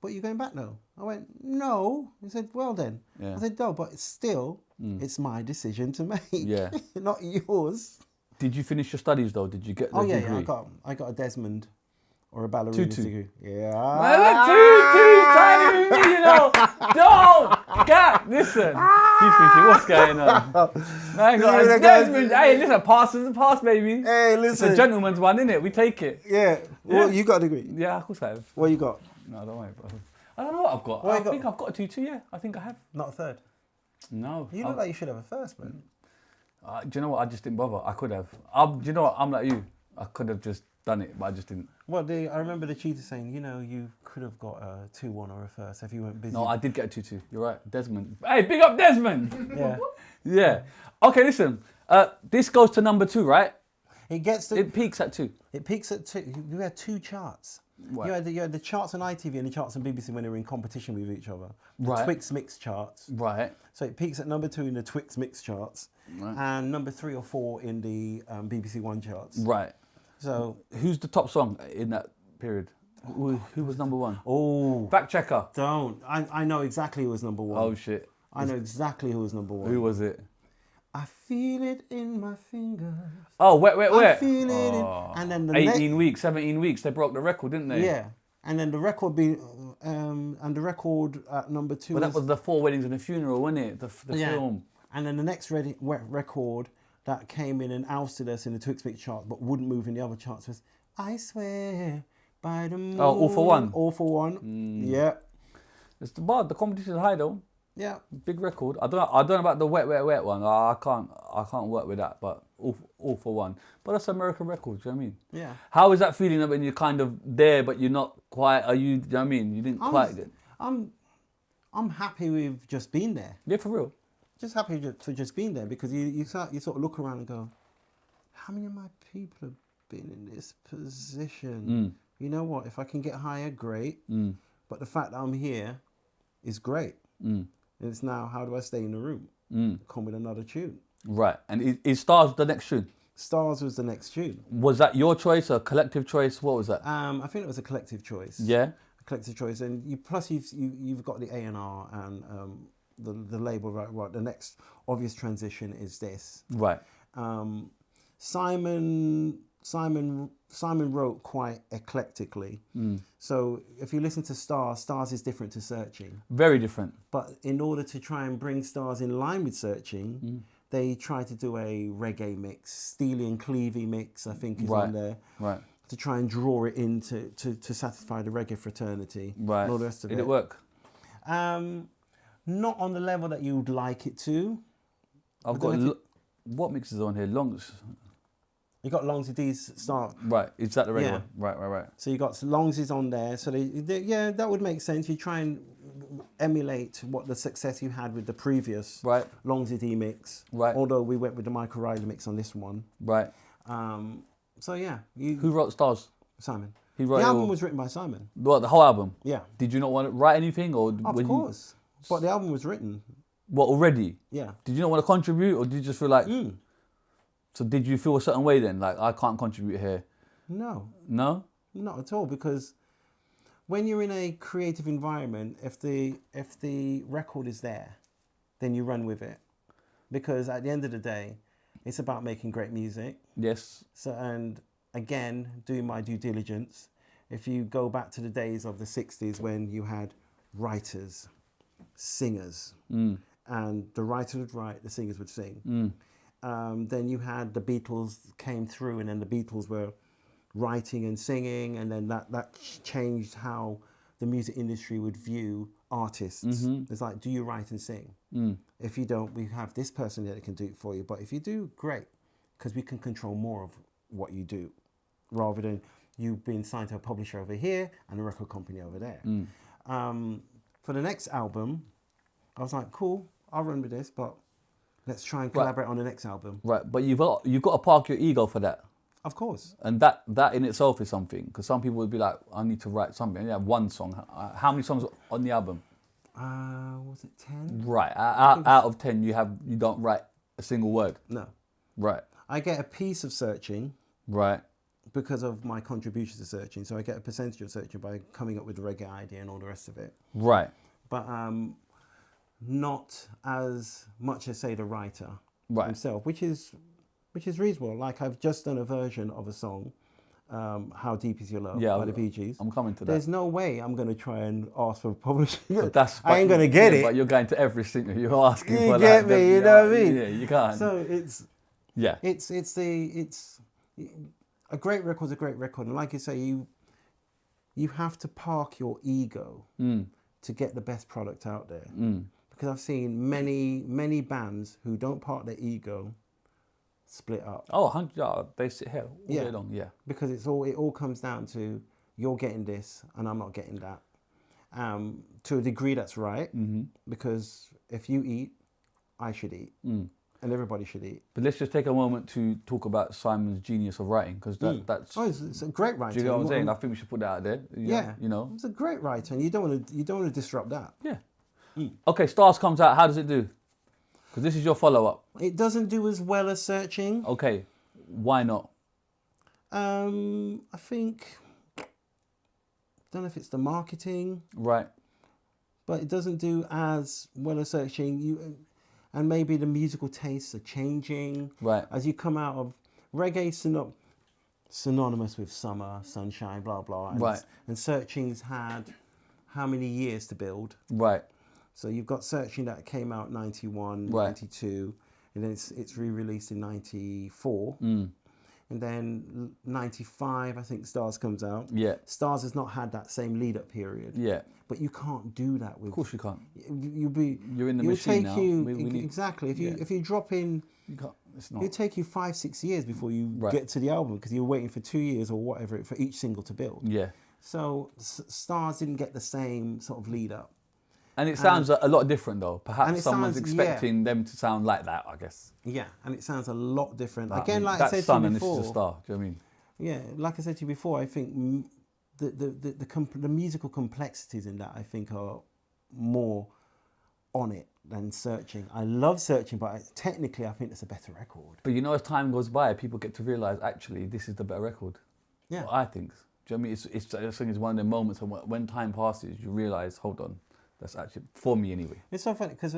but you're going back now? I went, no. He said, well then.
Yeah.
I said, no, but it's still, it's my decision to make.
Yeah.
Not yours.
Did you finish your studies though? Did you get the
Oh yeah,
degree?
I got a Desmond or a ballerina
Tutu.
degree. Yeah.
Well, Tutu's trying to be me, you know. Don't get. Listen. He's thinking, what's going on? Man, got
Yeah,
a Desmond. Hey, listen, pass is a pass, baby.
Hey,
It's
listen.
a gentleman's one, isn't it? We take it.
Yeah. Well, you got a degree.
Yeah, of course I have.
What you got?
No, don't worry, bro. I don't know what I've got.
What
I
you got?
think I've got a 2-2, yeah. I think I have.
Not a third.
No.
You look like you should have a first, man.
Do you know what? I just didn't bother. I could have. Do you know what? I'm like you. I could have just done it, but I just didn't.
Well, I remember the cheater saying, you know, you could have got a 2-1 or a first if you weren't busy.
No, I did get a 2-2. You're right. Desmond. Hey, big up Desmond.
Yeah.
Yeah. Okay, listen. This goes to number 2, right?
It gets to.
It peaks at 2.
It peaks at 2. You had 2 charts.
Right.
You had the charts on ITV and the charts on BBC when they were in competition with each other. The
Right.
Twix Mix charts.
Right.
So it peaks at number 2 in the Twix Mix charts,
Right.
and number 3 or 4 in the BBC One charts.
Right.
So,
Who's the top song in that period? Who was number 1?
oh,
Fact checker.
don't. I know exactly who was number 1.
Oh shit.
I know exactly who was number 1.
Who was it?
I feel it in my fingers.
Oh, wet.
I feel it in. And then the
18 weeks, 17 weeks. They broke the record, didn't they?
Yeah. And then the record and the record at number 2.
But that was the 4 weddings and a funeral, wasn't it? The
Yeah.
film.
And then the next record that came in and ousted us in the Twix Mix chart but wouldn't move in the other charts was I Swear by the Moon.
Oh, All for One.
All for One. Yeah.
It's the bar. The competition is high though.
Yeah.
Big record. I don't know about the wet one. I can't work with that. But all for one. But that's American records. Do you know what I mean?
Yeah.
How is that feeling when you're kind of there but you're not quite? Are you? Do you know what I mean? You didn't quite get.
I'm happy with just being there.
Yeah, for real.
Just happy for just being there because you sort of look around and go, how many of my people have been in this position? You know what? If I can get higher, great. But the fact that I'm here is great. And it's now, how do I stay in the room? Come with another tune.
Right. And is Stars the next tune?
Stars was the next tune.
Was that your choice or a collective choice? What was that?
I think it was a collective choice.
Yeah.
A collective choice, and you've got the A&R and the label. Right. The next obvious transition is this.
Right.
Simon Simon wrote quite eclectically. So if you listen to Stars is different to Searching.
Very different.
But in order to try and bring Stars in line with Searching, they try to do a reggae mix. Steely and Clevey mix, I think, is on there.
Right.
To try and draw it in to satisfy the reggae fraternity.
Right.
And all the rest of it.
Did it work?
Not on the level that you would like it to.
I've got what mixes on here? Longs.
You got Longsy D's start.
Right. Is that the regular
Yeah.
one? Right.
So you got Longsy's on there. So yeah, that would make sense. You try and emulate what the success you had with the previous Longsy D mix.
Right.
Although we went with the Michael Riley mix on this one.
Right.
So yeah.
Who wrote Stars?
Simon.
He wrote
the album was written by Simon.
What, the whole album?
Yeah.
Did you not want to write anything, or
Of course. But the album was written.
What, already?
Yeah.
Did you not want to contribute, or did you just feel like? So did you feel a certain way then? Like, I can't contribute here?
No.
No?
Not at all, because when you're in a creative environment, if the record is there, then you run with it. Because at the end of the day, it's about making great music.
Yes.
So, and again, doing my due diligence, if you go back to the days of the 60s when you had writers, singers, and the writer would write, the singers would sing. Then you had the Beatles came through, and then the Beatles were writing and singing, and then that changed how the music industry would view artists. It's like, do you write and sing? If you don't, we have this person here that can do it for you. But if you do, great, because we can control more of what you do, rather than you being signed to a publisher over here and a record company over there. For the next album, I was like, cool, I'll run with this, but let's try and collaborate on the next album.
Right, but you've got to park your ego for that.
Of course.
And that in itself is something, because some people would be like, I need to write something. You have one song. How many songs on the album?
Was it 10?
Right. Out of 10, you don't write a single word.
No.
Right.
I get a piece of Searching.
Right.
Because of my contribution to Searching. So I get a percentage of Searching by coming up with the reggae idea and all the rest of it.
Right.
But not as much as, say, the writer himself, which is reasonable. Like, I've just done a version of a song, How Deep Is Your Love, by the Bee Gees.
I'm coming to that.
There's no way I'm going to try and ask for publishing.
I
ain't going to get it.
But you're going to every single, you're asking for that.
You get me, you know what I mean?
Yeah, you can't.
So it's a great record's a great record. And like you say, you have to park your ego to get the best product out there. Because I've seen many bands who don't park their ego split up.
Oh, 100, they sit here all day long,
Because it all comes down to, you're getting this and I'm not getting that. To a degree, that's right, because if you eat, I should eat, and everybody should eat.
But let's just take a moment to talk about Simon's genius of writing, because that's...
Oh, it's a great writer.
Do you know what I'm saying? I think we should put that out there.
Yeah.
You know?
It's a great writer, and you don't want to disrupt that.
Yeah. Okay, Stars comes out. How does it do? Because this is your follow-up.
It doesn't do as well as Searching.
Okay, why not?
I think, don't know if it's the marketing.
Right.
But it doesn't do as well as Searching. And maybe the musical tastes are changing.
Right.
As you come out of reggae, synonymous with summer, sunshine, blah, blah. And, and Searching's had how many years to build?
Right.
So you've got Searching that came out 91, 92, and then it's re-released in 94. And then 95, I think Stars comes out. Yeah. Stars has not had that same lead-up period. Yeah. But you can't do that with...
Of course you can't.
You're
in the machine now.
Exactly. If you drop in... It'll take you 5-6 years before you get to the album, because you're waiting for 2 years or whatever for each single to build. Yeah. So Stars didn't get the same sort of lead-up.
And it sounds a lot different though. Perhaps someone's expecting them to sound like that, I guess.
Yeah, and it sounds a lot different.
Like,
again, like I said to you before,
this is a star. Do you know what I mean?
Yeah, like I said to you before, I think the musical complexities in that, I think, are more on it than Searching. I love Searching, but technically I think it's a better record.
But you know, as time goes by, people get to realise, actually, this is the better record. Yeah. Well, I think. Do you know what I mean? I think it's one of the moments when time passes, you realise, hold on, that's actually, for me anyway. It's
so funny, because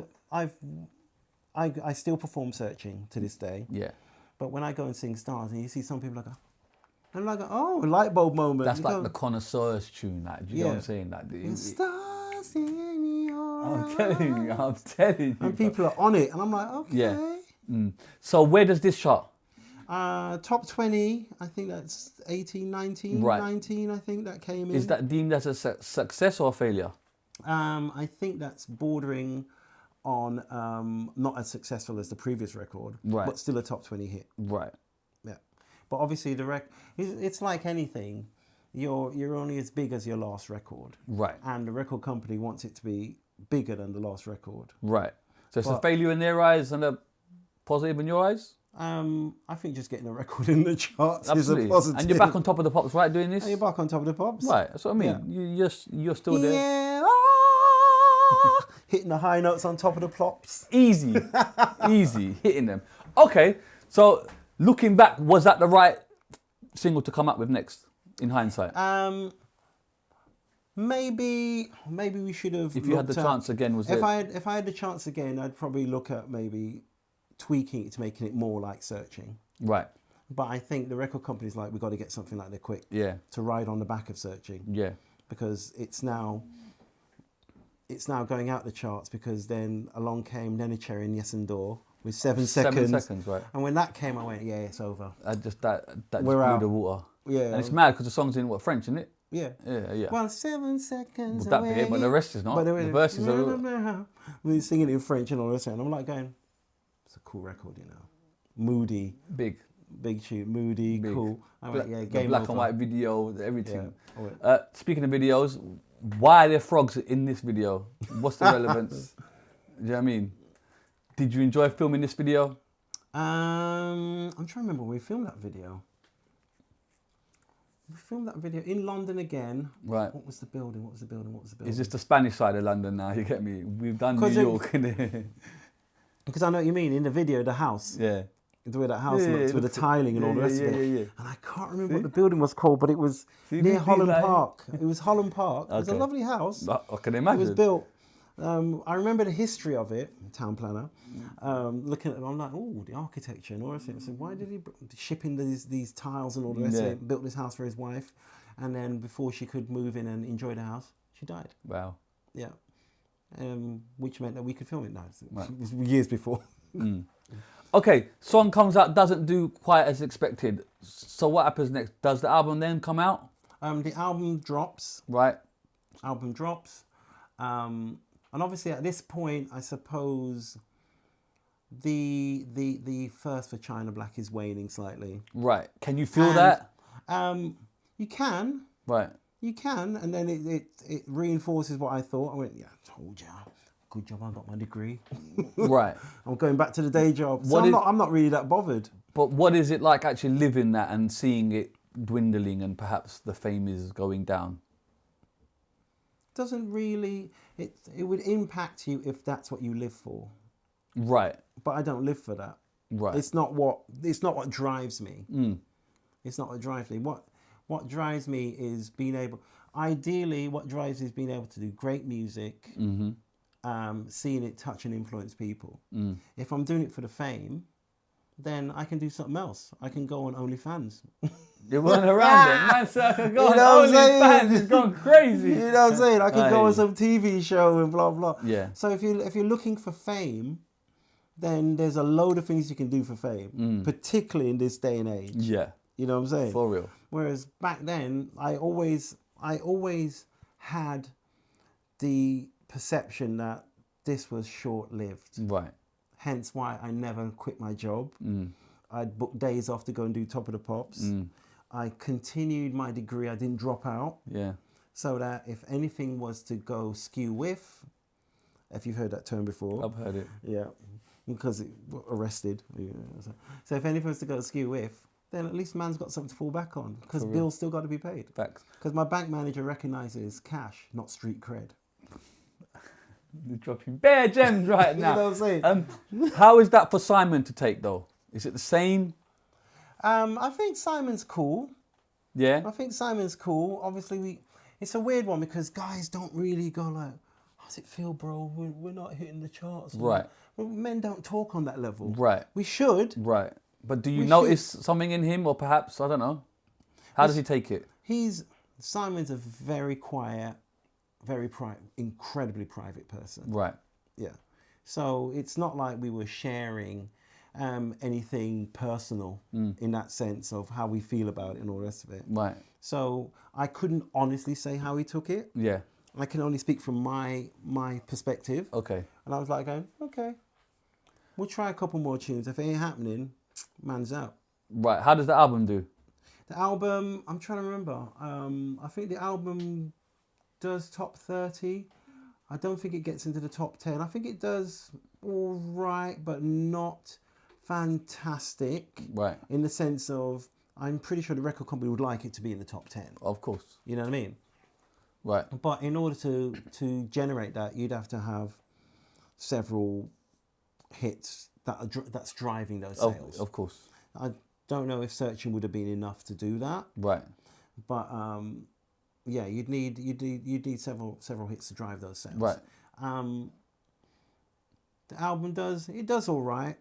I still perform Searching to this day. Yeah. But when I go and sing Stars, and you see some people like, And I'm like, oh, a light bulb moment.
That's
You
like
go,
the connoisseur's tune. Like, do you know what I'm saying? Like,
"The stars in your
I'm telling you, I'm telling you.
And people are on it, and I'm like, okay.
Yeah. So where does this chart?
Top 20, I think that's 18, 19,
Right.
19, I think that came in.
Is that deemed as a success or a failure?
I think that's bordering on not as successful as the previous record,
Right.
but still a top 20 hit.
Right.
Yeah. But obviously it's like anything. You're only as big as your last record.
Right.
And the record company wants it to be bigger than the last record.
Right. So it's a failure in their eyes and a positive in your eyes?
I think just getting a record in the charts
Absolutely.
is a positive.
And you're back on top of the pops, right, doing this?
And you're back on top of the pops.
Right, that's what I mean.
Yeah.
You're still there.
Yeah. Hitting the high notes on top of the plops.
Easy. Easy. Hitting them. Okay, so looking back, was that the right single to come up with next, in hindsight?
Maybe we should have.
If you had the chance again, was it?
If I had the chance again, I'd probably look at maybe tweaking it to making it more like Searching.
Right.
But I think the record company's like, we've got to get something like that quick.
Yeah.
To ride on the back of Searching.
Yeah.
Because it's now going out the charts, because then along came Nenicherry and Yes and Door with 7 seconds.
7 seconds, right.
And when that came, I went, yeah, it's over.
That just blew
We're out.
the water.
Yeah.
And it's mad because the song's in French, isn't it?
Yeah.
Yeah.
Well, 7 seconds.
Well, that bit, but the rest is not.
But
the verses are.
We're singing in French and all this, and I'm like going, it's a cool record, you know. Moody.
Big
tune. Moody,
Big.
cool. I went, yeah,
The
game
black
over.
and white video, everything.
Yeah.
Speaking of videos, why are there frogs in this video? What's the relevance? Do you know what I mean? Did you enjoy filming this video?
I'm trying to remember when we filmed that video. We filmed that video in London again.
Right.
What was the building?
Is this the Spanish side of London now? You get me? We've done New York.
Because I know what you mean. In the video, the house.
Yeah.
The way that house looks with the tiling and all the rest of it.
Yeah.
And I can't remember what the building was called, but it was near Holland Park. It was Holland Park. It was a lovely house.
I can imagine.
It was built. I remember the history of it, town planner, looking at it, I'm like, oh, the architecture and all that. So why did he ship in these tiles and all the rest of it, built this house for his wife, and then before she could move in and enjoy the house, she died.
Wow.
Yeah. Which meant that we could film it now. It was years before.
Okay, song comes out, doesn't do quite as expected. So what happens next? Does the album then come out?
The album drops.
Right.
And obviously at this point, I suppose the thirst for China Black is waning slightly.
Right. Can you feel that?
You can.
Right.
You can, and then it reinforces what I thought. I went, yeah, I told you. Good job, I got my degree.
Right.
I'm going back to the day job. So I'm not really that bothered.
But what is it like actually living that and seeing it dwindling and perhaps the fame is going down?
Doesn't really. It would impact you if that's what you live for.
Right.
But I don't live for that.
Right.
It's not what drives me. It's not what drives me. What drives me is being able. Ideally, what drives me is being able to do great music. Seeing it touch and influence people. If I'm doing it for the fame, then I can do something else. I can go on OnlyFans.
You weren't around it. Man said I could go
You know
on OnlyFans. It's gone crazy.
You know what I'm saying? I can go on some TV show and blah blah.
Yeah.
So if you're looking for fame, then there's a load of things you can do for fame, particularly in this day and age.
Yeah.
You know what I'm saying?
For real.
Whereas back then, I always had the perception that this was short-lived.
Right.
Hence why I never quit my job. I'd book days off to go and do Top of the Pops. I continued my degree. I didn't drop out.
Yeah.
So that if anything was to go skew with, if you've heard that term before.
I've heard it.
Yeah. Because arrested. Yeah. So if anything was to go skew with, then at least man's got something to fall back on. Because bills still got to be paid.
Facts.
Because my bank manager recognises cash, not street cred.
You're dropping bare gems right now.
You know what I'm saying?
How is that for Simon to take though? Is it the same?
I think Simon's cool.
Yeah.
I think Simon's cool. Obviously, it's a weird one because guys don't really go like, how's it feel, bro? We're not hitting the charts.
Right.
Well, men don't talk on that level.
Right.
We should.
Right. But do you notice something in him or perhaps, I don't know? How does he take it?
Simon's a very quiet, very incredibly private person.
Right.
Yeah. So it's not like we were sharing anything personal in that sense of how we feel about it and all the rest of it.
Right.
So I couldn't honestly say how he took it.
Yeah.
I can only speak from my perspective.
Okay.
And I was like going, okay, we'll try a couple more tunes. If it ain't happening, man's out.
Right. How does the album do?
The album, I'm trying to remember. I think the album does top 30. I don't think it gets into the top 10. I think it does all right, but not fantastic.
Right.
In the sense of, I'm pretty sure the record company would like it to be in the top 10.
Of course.
You know what I mean?
Right.
But in order to generate that, you'd have to have several hits that's driving those sales.
Of course.
I don't know if Searching would have been enough to do that.
Right.
But yeah, you'd need several hits to drive those sales.
Right.
The album does all right.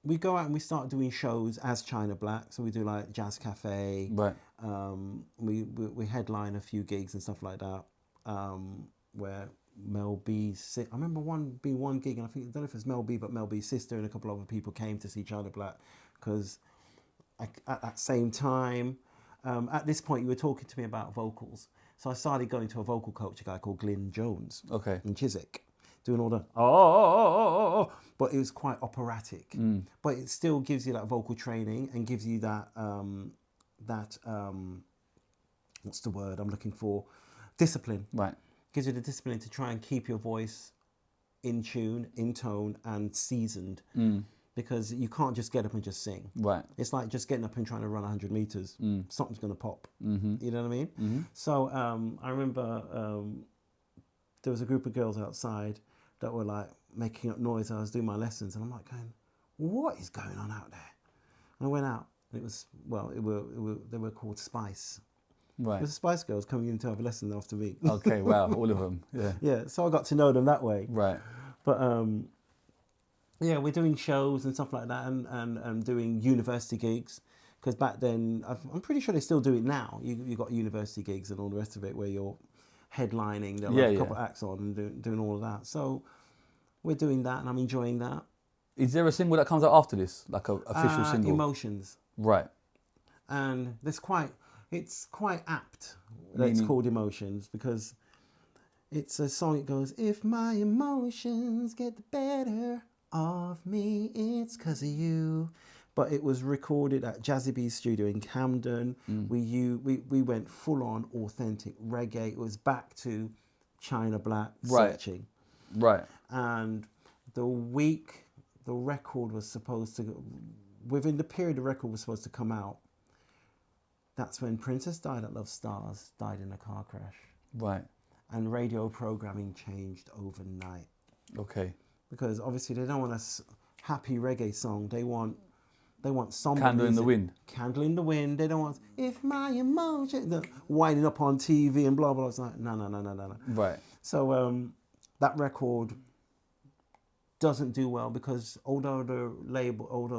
We go out and we start doing shows as China Black, so we do like Jazz Cafe.
Right.
We headline a few gigs and stuff like that. Where Mel B's, I remember one gig, and I don't know if it's Mel B, but Mel B's sister and a couple of other people came to see China Black, because at that same time, at this point you were talking to me about vocals. So I started going to a vocal coach, a guy called Glyn Jones.
Okay.
In Chiswick, doing all the but it was quite operatic. But it still gives you that vocal training and gives you that what's the word I'm looking for? Discipline.
Right.
Gives you the discipline to try and keep your voice in tune, in tone, and seasoned. Because you can't just get up and just sing.
Right.
It's like just getting up and trying to run 100 meters. Something's going to pop.
Mm-hmm.
You know what I mean?
Mm-hmm.
So I remember there was a group of girls outside that were like making up noise. I was doing my lessons, and I'm like going, what is going on out there? And I went out, and it was, well, they were called Spice.
Right.
It was the Spice Girls coming in to have a lesson after me.
Okay, wow, all of them. Yeah.
Yeah, so I got to know them that way.
Right.
But yeah, we're doing shows and stuff like that, and doing university gigs. Because back then, I'm pretty sure they still do it now. You got university gigs and all the rest of it where you're headlining. They'll have a couple of acts on and doing all of that. So we're doing that, and I'm enjoying that.
Is there a single that comes out after this, like a official single?
Emotions.
Right.
And it's quite apt that it's called Emotions, because it's a song. It goes, if my emotions get the better of me, it's 'cause of you. But it was recorded at Jazzy B's studio in Camden. We went full on authentic reggae. It was back to China Black searching.
Right.
And the record was supposed to, within the period the record was supposed to come out, that's when Princess Died Love Stars died in a car crash.
Right.
And radio programming changed overnight.
Okay.
Because obviously they don't want a happy reggae song. They want somebody.
Candle in the Wind.
Candle in the Wind. They don't want, if my emotion, winding up on TV and blah, blah. It's like, no.
Right.
So that record doesn't do well, because although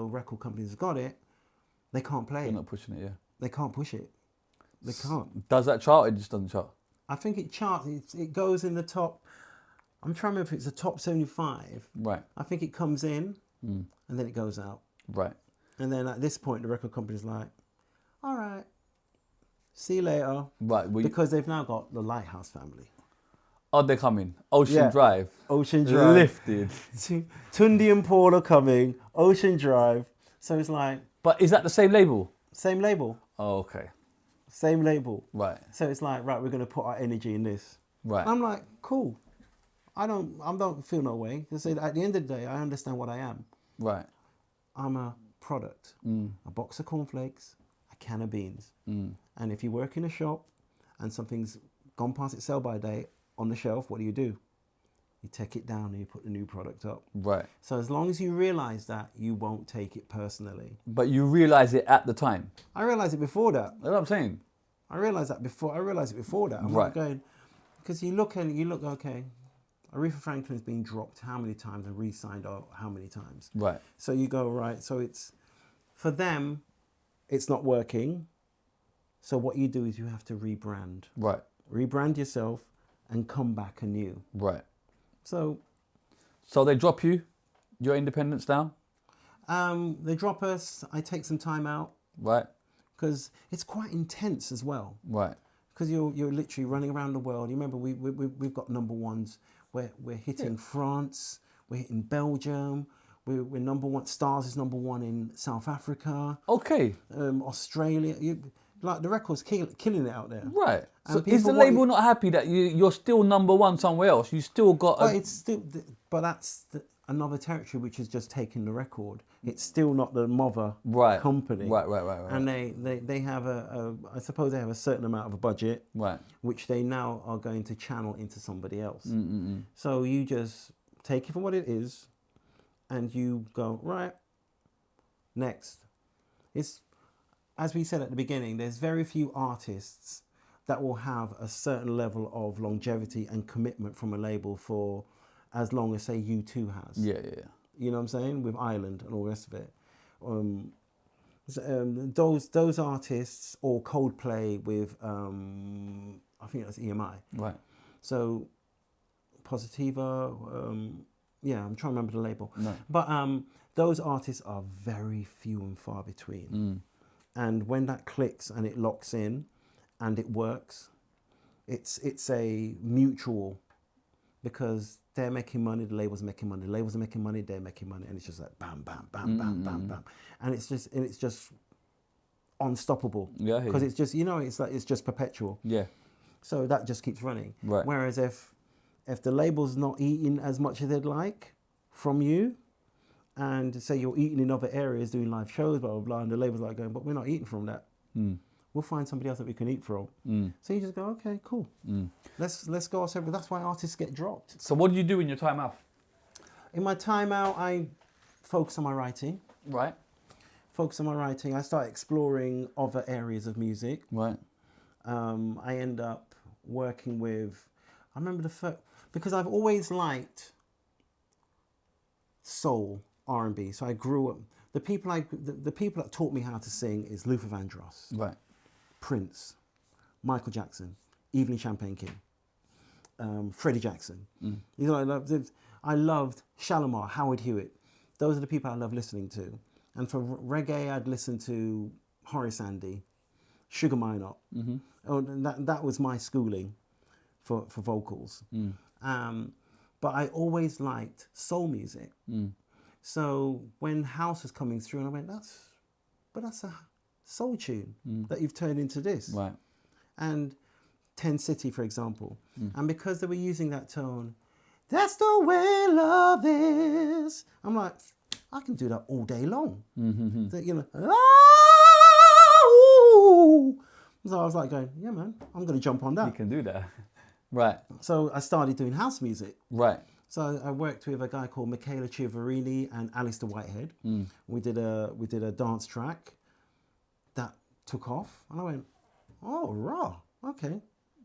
record companies got it, they can't play it.
They're not pushing it, yeah.
They can't push it. They can't.
Does that chart? It just doesn't chart.
I think it charts. It goes in the top. I'm trying to remember if it's the top 75.
Right.
I think it comes in and then it goes out.
Right.
And then at this point, the record company's like, all right, see you later.
Right.
Because they've now got the Lighthouse family.
Oh, they're coming. Ocean Drive.
Ocean Drive.
Lifted.
Tundi and Paul are coming. Ocean Drive. So it's like.
But is that the same label?
Same label.
Oh, okay.
Same label.
Right.
So it's like, right, we're going to put our energy in this.
Right.
And I'm like, cool. I don't feel no way. At the end of the day, I understand what I am.
Right.
I'm a product. A box of cornflakes, a can of beans. And if you work in a shop and something's gone past its sell-by date on the shelf, what do? You take it down and you put the new product up.
Right.
So as long as you realise that, you won't take it personally.
But you realise it at the time.
I realised it before that.
That's what I'm saying.
I realised it before that. I'm
Right.
not going, because you look, okay, Aretha Franklin's been dropped how many times and re-signed how many times.
Right.
So you go, right, so it's, for them, it's not working. So what you do is you have to rebrand.
Right.
Rebrand yourself and come back anew.
Right.
So
they drop you, your independence down?
they drop us, I take some time out.
Right.
Because it's quite intense as well.
Right.
Because you're literally running around the world. You remember we've got number ones. We're hitting France, we're hitting Belgium, we're number one. Stars is number one in South Africa.
Okay.
Australia. Like the record's killing it out there.
Right.
And
So is the label not happy that you're still number one somewhere else? You still got
But it's still, but that's another territory which is just taking the record. It's still not the mother company.
Right.
And they have I suppose they have a certain amount of a budget,
Right.
which they now are going to channel into somebody else.
Mm-mm-mm.
So you just take it for what it is, and you go, right, next. It's, as we said at the beginning, there's very few artists that will have a certain level of longevity and commitment from a label for as long as, say, U2 has.
Yeah.
You know what I'm saying? With Ireland and all the rest of it. Those artists, or Coldplay with, I think that's EMI.
Right.
So, Positiva, yeah, I'm trying to remember the label.
No.
But those artists are very few and far between. And when that clicks and it locks in and it works, it's a mutual, because they're making money, the label's making money, the labels are making money, they're making money, and it's just like bam, bam, bam, bam, bam, bam, and it's just unstoppable.
Yeah,
because it's just, it's just perpetual.
Yeah.
So that just keeps running.
Right.
Whereas if the label's not eating as much as they'd like from you, and say you're eating in other areas, doing live shows, blah blah blah, and the label's like going, but we're not eating from that. We'll find somebody else that we can eat from. So you just go, okay, cool. Let's go our separate. That's why artists get dropped.
So what do you do in your time off?
In my time out, I focus on my writing.
Right.
Focus on my writing. I start exploring other areas of music.
Right.
I end up working with, I remember because I've always liked soul, R&B. So I grew up, the people that taught me how to sing is Luther Vandross.
Right.
Prince, Michael Jackson, Evelyn Champagne King, Freddie Jackson. I loved Shalimar, Howard Hewitt. Those are the people I love listening to. And for reggae, I'd listen to Horace Andy, Sugar Minott. That was my schooling for vocals. But I always liked soul music. So when house was coming through, and I went, that's a soul tune that you've turned into this.
Right.
And 10 City, for example. And because they were using that tone, that's the way love is. I'm like, I can do that all day long. So I was like going, yeah, man, I'm going to jump on that.
You can do that. Right.
So I started doing house music.
Right.
So I worked with a guy called Michaela Ciavarini and Alistair Whitehead. We did a dance track that took off, and I went, oh, raw, okay.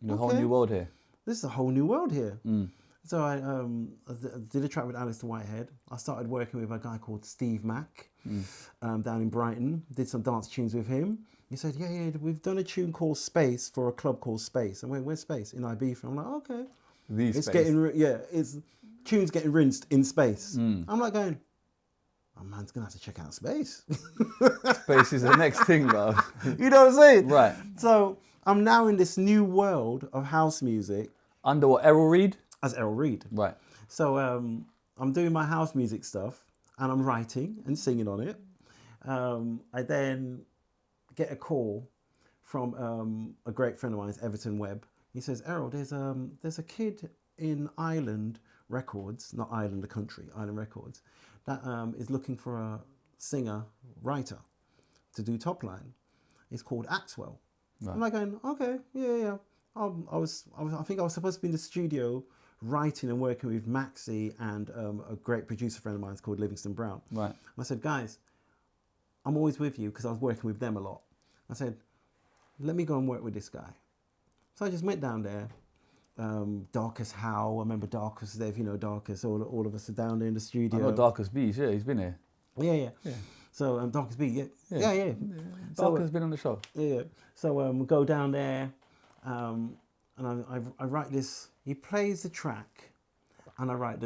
A whole new world here.
This is a whole new world here. So I did a track with Alistair Whitehead. I started working with a guy called Steve Mack down in Brighton. Did some dance tunes with him. He said, yeah, we've done a tune called Space for a club called Space. And where's Space? In Ibiza. I'm like, okay. It's Space. Tunes getting rinsed in space. I'm like going, oh, man's gonna have to check out Space.
Space is the next thing, bro.
You know what I'm saying?
Right.
So I'm now in this new world of house music.
Under what, Errol Reid?
As Errol Reid.
Right.
So I'm doing my house music stuff, and I'm writing and singing on it. I then get a call from a great friend of mine, Everton Webb. He says, Errol, there's a kid in Ireland Records, not Ireland the country, Ireland Records, that is looking for a singer-writer to do Top Line. It's called Axwell. Right. I'm like going, okay, yeah. I think I was supposed to be in the studio writing and working with Maxi and a great producer friend of mine called Livingston Brown.
Right.
And I said, guys, I'm always with you, because I was working with them a lot. I said, let me go and work with this guy. So I just went down there. Darkus Howe, I remember Darkus was there, if you know Darkus, all of us are down there in the studio.
I know Darkus Bees, yeah, he's been here.
Yeah. So Darkest Beat, yeah.
Dark has been on the show.
Yeah. So we go down there, and I write this. He plays the track, and I write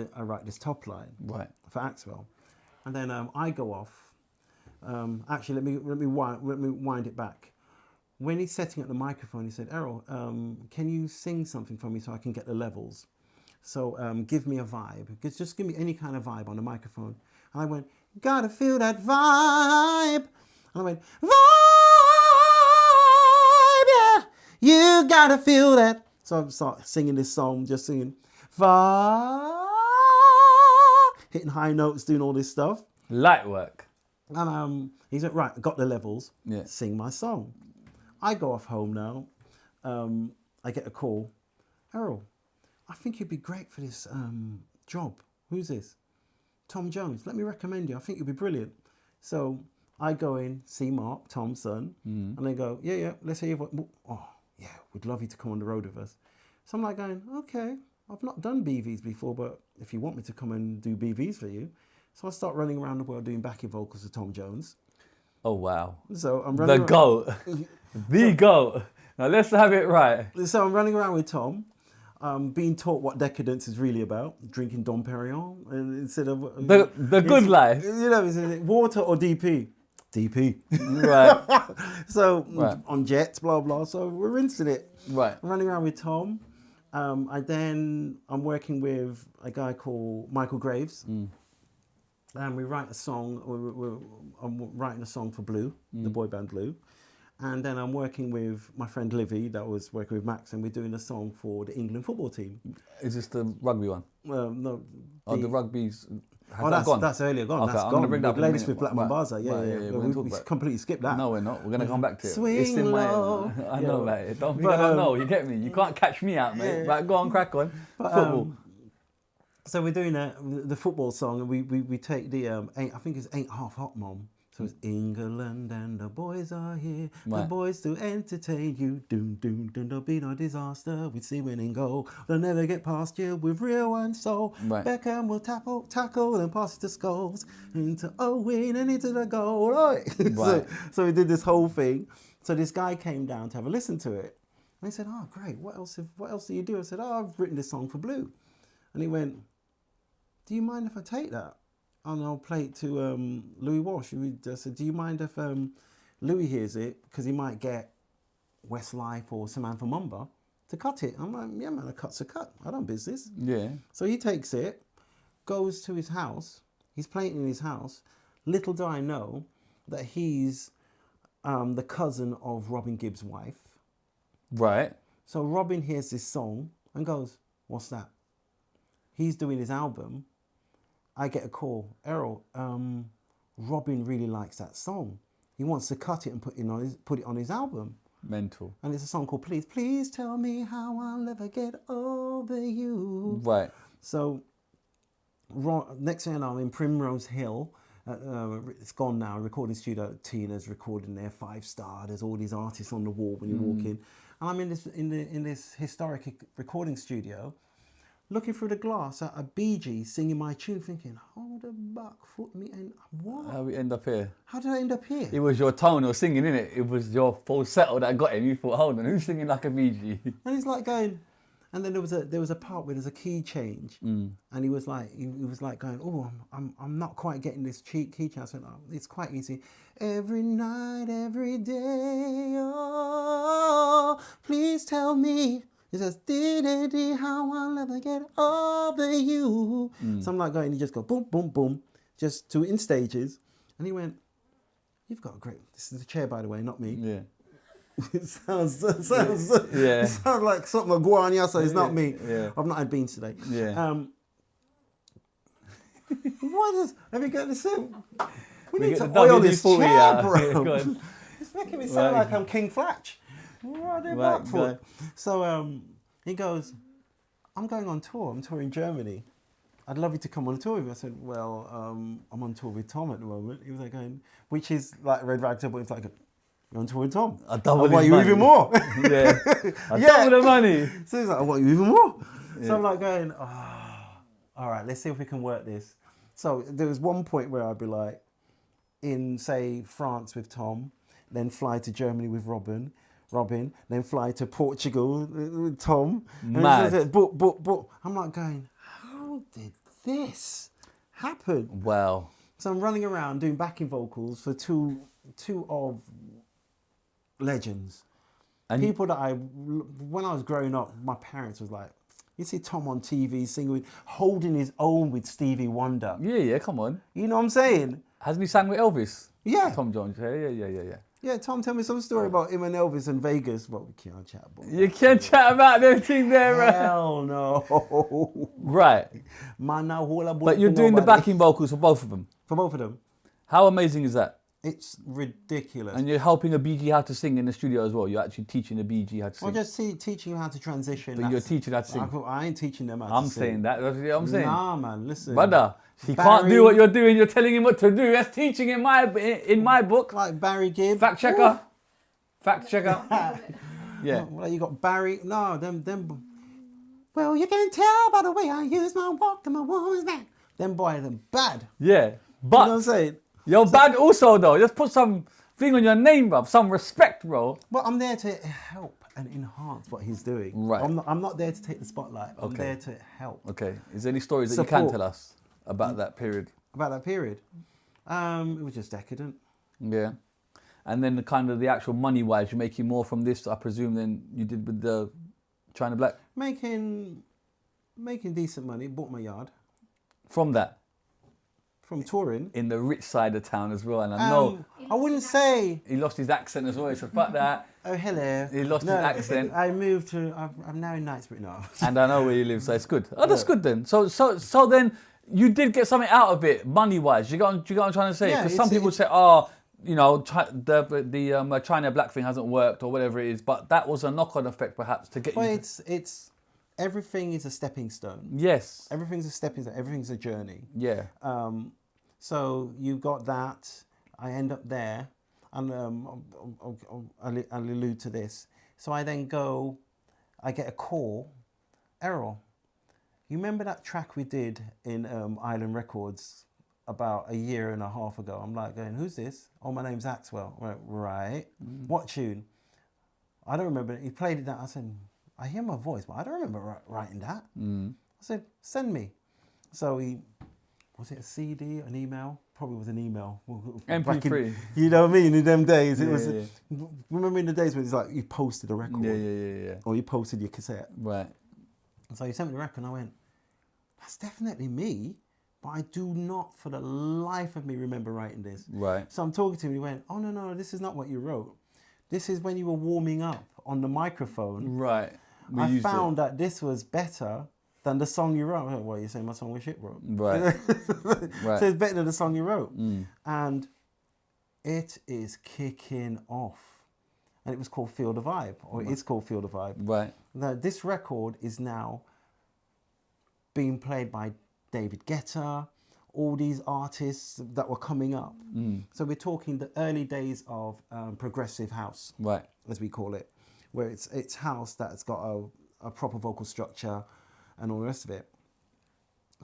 this top line for Axwell, and then I go off. Actually, let me wind it back. When he's setting up the microphone, he said, "Errol, can you sing something for me so I can get the levels? So give me a vibe. Just give me any kind of vibe on the microphone." And I went, "Gotta feel that vibe." And I went, "Vibe, yeah. You gotta feel that." So I start singing this song, just singing, vibe, hitting high notes, doing all this stuff.
Light work.
And he said, "Right, I got the levels.
Yeah.
Sing my song." I go off home now. I get a call. "Errol, I think you'd be great for this job." "Who's this?" "Tom Jones. Let me recommend you. I think you'd be brilliant." So I go in, see Mark, Tom's son, and they go, yeah, let's hear what. Oh, yeah, we'd love you to come on the road with us. So I'm like going, okay, I've not done BVs before, but if you want me to come and do BVs for you. So I start running around the world doing backing vocals for Tom Jones.
Oh, wow.
So I'm running
The GOAT. The GOAT. Now let's have it right.
So I'm running around with Tom, being taught what decadence is really about, drinking Dom Perignon, and instead of...
The good life.
You know, is it water or DP? DP.
Right.
So on jets, blah, blah. So we're rinsing it.
Right.
I'm running around with Tom. I'm working with a guy called Michael Graves. And we write a song. I'm writing a song for Blue, the boy band Blue. And then I'm working with my friend Livy, that was working with Max, and we're doing a song for the England football team.
Is this the rugby one?
No.
The rugby's...
That's earlier gone.
Okay,
That's
I'm
gone.
gonna bring that up in a
Latest
minute.
with Black Mambaza. Yeah. We completely skipped that.
No, we're not. We're going to come back to it.
Swing
it's in my...
low.
I know about it. Don't think I don't know. You get me? You can't catch me out, mate.
Yeah.
Right, go on, crack on. Football.
So we're doing the football song, and we take the, I think it's Ain't Half Hot Mom. So it's England and the boys are here, the boys to entertain you. Doom, doom, doom, there'll be no disaster. We see winning goal. They'll never get past you with real and soul.
Right.
Beckham will tackle and pass it to Scholes. Into Owen and into the goal. Right. So we did this whole thing. So this guy came down to have a listen to it. And he said, "Oh, great. What else do you do?" I said, "Oh, I've written this song for Blue." And he went, "Do you mind if I take that? And I'll play it to Louis Walsh." I said, "Do you mind if Louis hears it? Because he might get Westlife or Samantha Mumba to cut it." I'm like, "Yeah, man, a cut's a cut. I don't business."
Yeah.
So he takes it, goes to his house. He's playing it in his house. Little do I know that he's the cousin of Robin Gibb's wife.
Right.
So Robin hears this song and goes, "What's that?" He's doing his album. I get a call. "Errol, Robin really likes that song. He wants to cut it and put it on his album."
Mental.
And it's a song called Please Tell Me How I'll Never Get Over You.
Right.
So next thing I know, I'm in Primrose Hill. It's gone now. Recording studio. Tina's recording there. 5-star. There's all these artists on the wall when you walk in. And I'm in this historic recording studio, looking through the glass at a Bee Gees singing my tune, thinking, "Hold the buck, foot me, and what?
How we end up here?
How did I end up here?"
It was your tone or singing, innit? It was your falsetto that got him. You thought, hold on, who's singing like a BG?
And he's like going, and then there was a part where there's a key change, and he was like going, "Oh, I'm not quite getting this key change." I said, "Oh, it's quite easy. Every night, every day, oh, please tell me." He says, "Dee how I'll never get over you." So I'm like going, he just go boom, boom, boom, just in stages. And he went, "You've got a great," this is the chair, by the way, not me.
Yeah.
It sounds
Yeah.
it sounds like something of guanya, so it's not me.
Yeah.
I've not had beans today.
Yeah.
Have you got this in? We
We
need
get
to
the
oil this
WD-40
chair,
out.
bro.
Yeah, go on.
It's making me sound
Right.
like I'm King Flatch. What are they
Right,
back for? So he goes, "I'm going on tour. I'm touring Germany. I'd love you to come on tour with me." I said, "Well, I'm on tour with Tom at the moment." He was like going, which is like Red Rag Double. It's like, "You're on tour with Tom.
I double
I want
his
you
money."
even more.
Yeah. I
Yeah.
double the money.
So he's like, "I want you even more." So I'm like going, "Oh, all right, let's see if we can work this." So there was one point where I'd be like, in, say, France with Tom, then fly to Germany with Robin, then fly to Portugal with Tom.
Mad.
And but I'm like going, how did this happen?
Wow.
So I'm running around doing backing vocals for two of legends.
And
People that when I was growing up, my parents was like, you see Tom on TV singing, holding his own with Stevie Wonder.
Yeah, come on.
You know what I'm saying?
Hasn't he sang with Elvis?
Yeah.
Tom Jones. Yeah.
Yeah, Tom, tell me some story about him and Elvis in Vegas. Well, we can't chat about that.
You can't chat about them thing there, right?
Hell no.
Right.
Man, now all about
But you're doing the backing vocals for both of them.
For both of them.
How amazing is that?
It's ridiculous.
And you're helping a BG how to sing in the studio as well. You're actually teaching a BG how to sing.
I'm just teaching you how to transition.
But you're teaching how to sing.
I ain't teaching them how to
I'm
sing.
saying that. That's what I'm saying.
Nah, man, listen.
Brother, he
Barry-
can't do what you're doing. You're telling him what to do. That's teaching in my book.
Like Barry Gibb.
Fact checker. Fact checker. Yeah.
Well, you got Barry. No, them. Well, you can tell by the way I use my walk and my woman's back. Them boys are bad.
Yeah.
You know
But
what I'm saying?
you're bad also though. Just put some thing on your name, bro. Some respect, bro.
Well, I'm there to help and enhance what he's doing.
Right.
I'm not there to take the spotlight. I'm
Okay.
there to help.
Okay. Is there any stories that you can
Support.
tell us about that period?
About that period, it was just decadent.
Yeah. And then the kind of the actual money wise, you're making more from this, I presume, than you did with the China Black?
Making decent money. Bought my yard
From that.
from touring.
In the rich side of town as well. And I know
I wouldn't say.
he lost his accent as well. He said, fuck that.
Oh, hello.
He lost his accent.
I moved to. I'm now in Knightsbridge now.
And I know where you live, so it's good. Oh, that's good then. So then you did get something out of it, money wise. You got what I'm trying to say?
Yeah,
Because some people say, oh, you know, the China Black thing hasn't worked or whatever it is, but that was a knock-on effect perhaps to get
But
you.
it's everything is a stepping stone.
Yes.
Everything's a stepping stone. Everything's a journey.
Yeah.
So you got that. I end up there, and I'll allude to this. So I then go. I get a call. Errol, you remember that track we did in Island Records about a year and a half ago? I'm like going, who's this? Oh, my name's Axwell. I went, right. What tune? I don't remember. He played it down. I said, I hear my voice, but I don't remember writing that. I said, send me. So was it a CD, an email? Probably was an email.
MP3.
You know what I mean? In them days, it was.
Yeah.
Remember in the days when it's like you posted a record,
Yeah.
or you posted your cassette.
Right.
So he sent me the record, and I went, "That's definitely me," but I do not, for the life of me, remember writing this.
Right.
So I'm talking to him. He went, "Oh no, this is not what you wrote. This is when you were warming up on the microphone.
Right.
I found that this was better than the song you wrote." I went, "Well, you're saying my song was shit, bro?"
Right. Right.
So it's better than the song you wrote, and it is kicking off. And it was called Feel the Vibe, or it is called Feel the Vibe.
Right.
Now, this record is now being played by David Guetta, all these artists that were coming up. So we're talking the early days of progressive house,
Right.
as we call it, where it's house that's got a proper vocal structure and all the rest of it.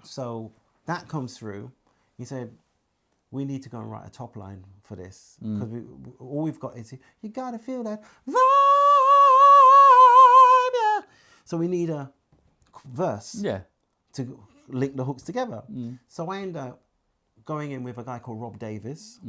So that comes through. He said, we need to go and write a top line for this, because all we've got is, you gotta feel that vibe, yeah. So we need a verse to link the hooks together. So I end up going in with a guy called Rob Davis.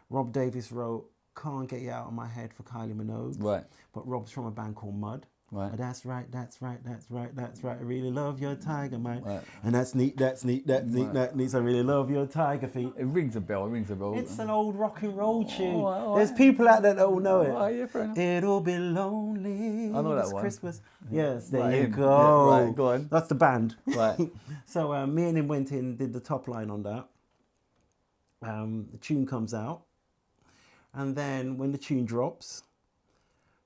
Rob Davis wrote Can't Get You Out of My Head for Kylie Minogue.
Right.
But Rob's from a band called Mud.
Right.
Oh, that's right. I really love your tiger, man.
Right.
And that's neat. I really love your tiger feet.
It rings a bell.
It's an old rock and roll tune.
all
There's
right.
people out there that will know it.
Oh, yeah, fair enough.
It'll be lonely.
I know that
this
one.
Christmas. Yes, there
Right,
you
him.
go.
Yeah, right, go on.
That's the band.
Right.
So me and him went in, did the top line on that. The tune comes out, and then when the tune drops,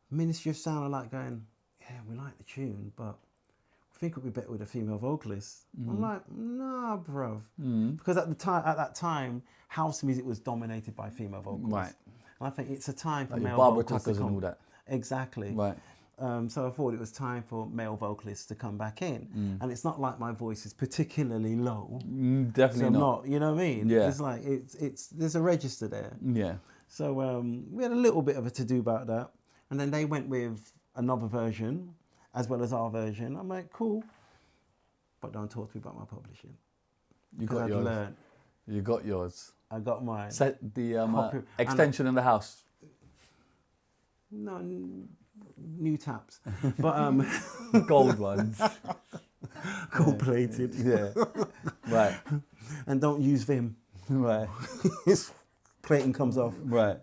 Ministry of Sound are like going, yeah, we like the tune, but I think it would be better with a female vocalist. I'm like, nah, bruv. Because at that time, house music was dominated by female vocalists.
Right.
And I think it's a time for
Like your
male
Barbara
vocals
Tuckers
to
and
come.
all that.
Exactly.
Right.
So I thought it was time for male vocalists to come back in. And it's not like my voice is particularly low.
Definitely
So I'm
not.
you know what I mean?
Yeah.
It's like, there's a register there.
Yeah.
So we had a little bit of a to-do about that. And then they went with another version, as well as our version. I'm like, cool. But don't talk to me about my publishing.
You got yours.
Learned.
You got yours.
I got mine.
Set the extension in the house.
No, new taps. But
Gold ones.
gold plated.
Yeah. Right.
And don't use Vim.
Right.
His plating comes off.
Right.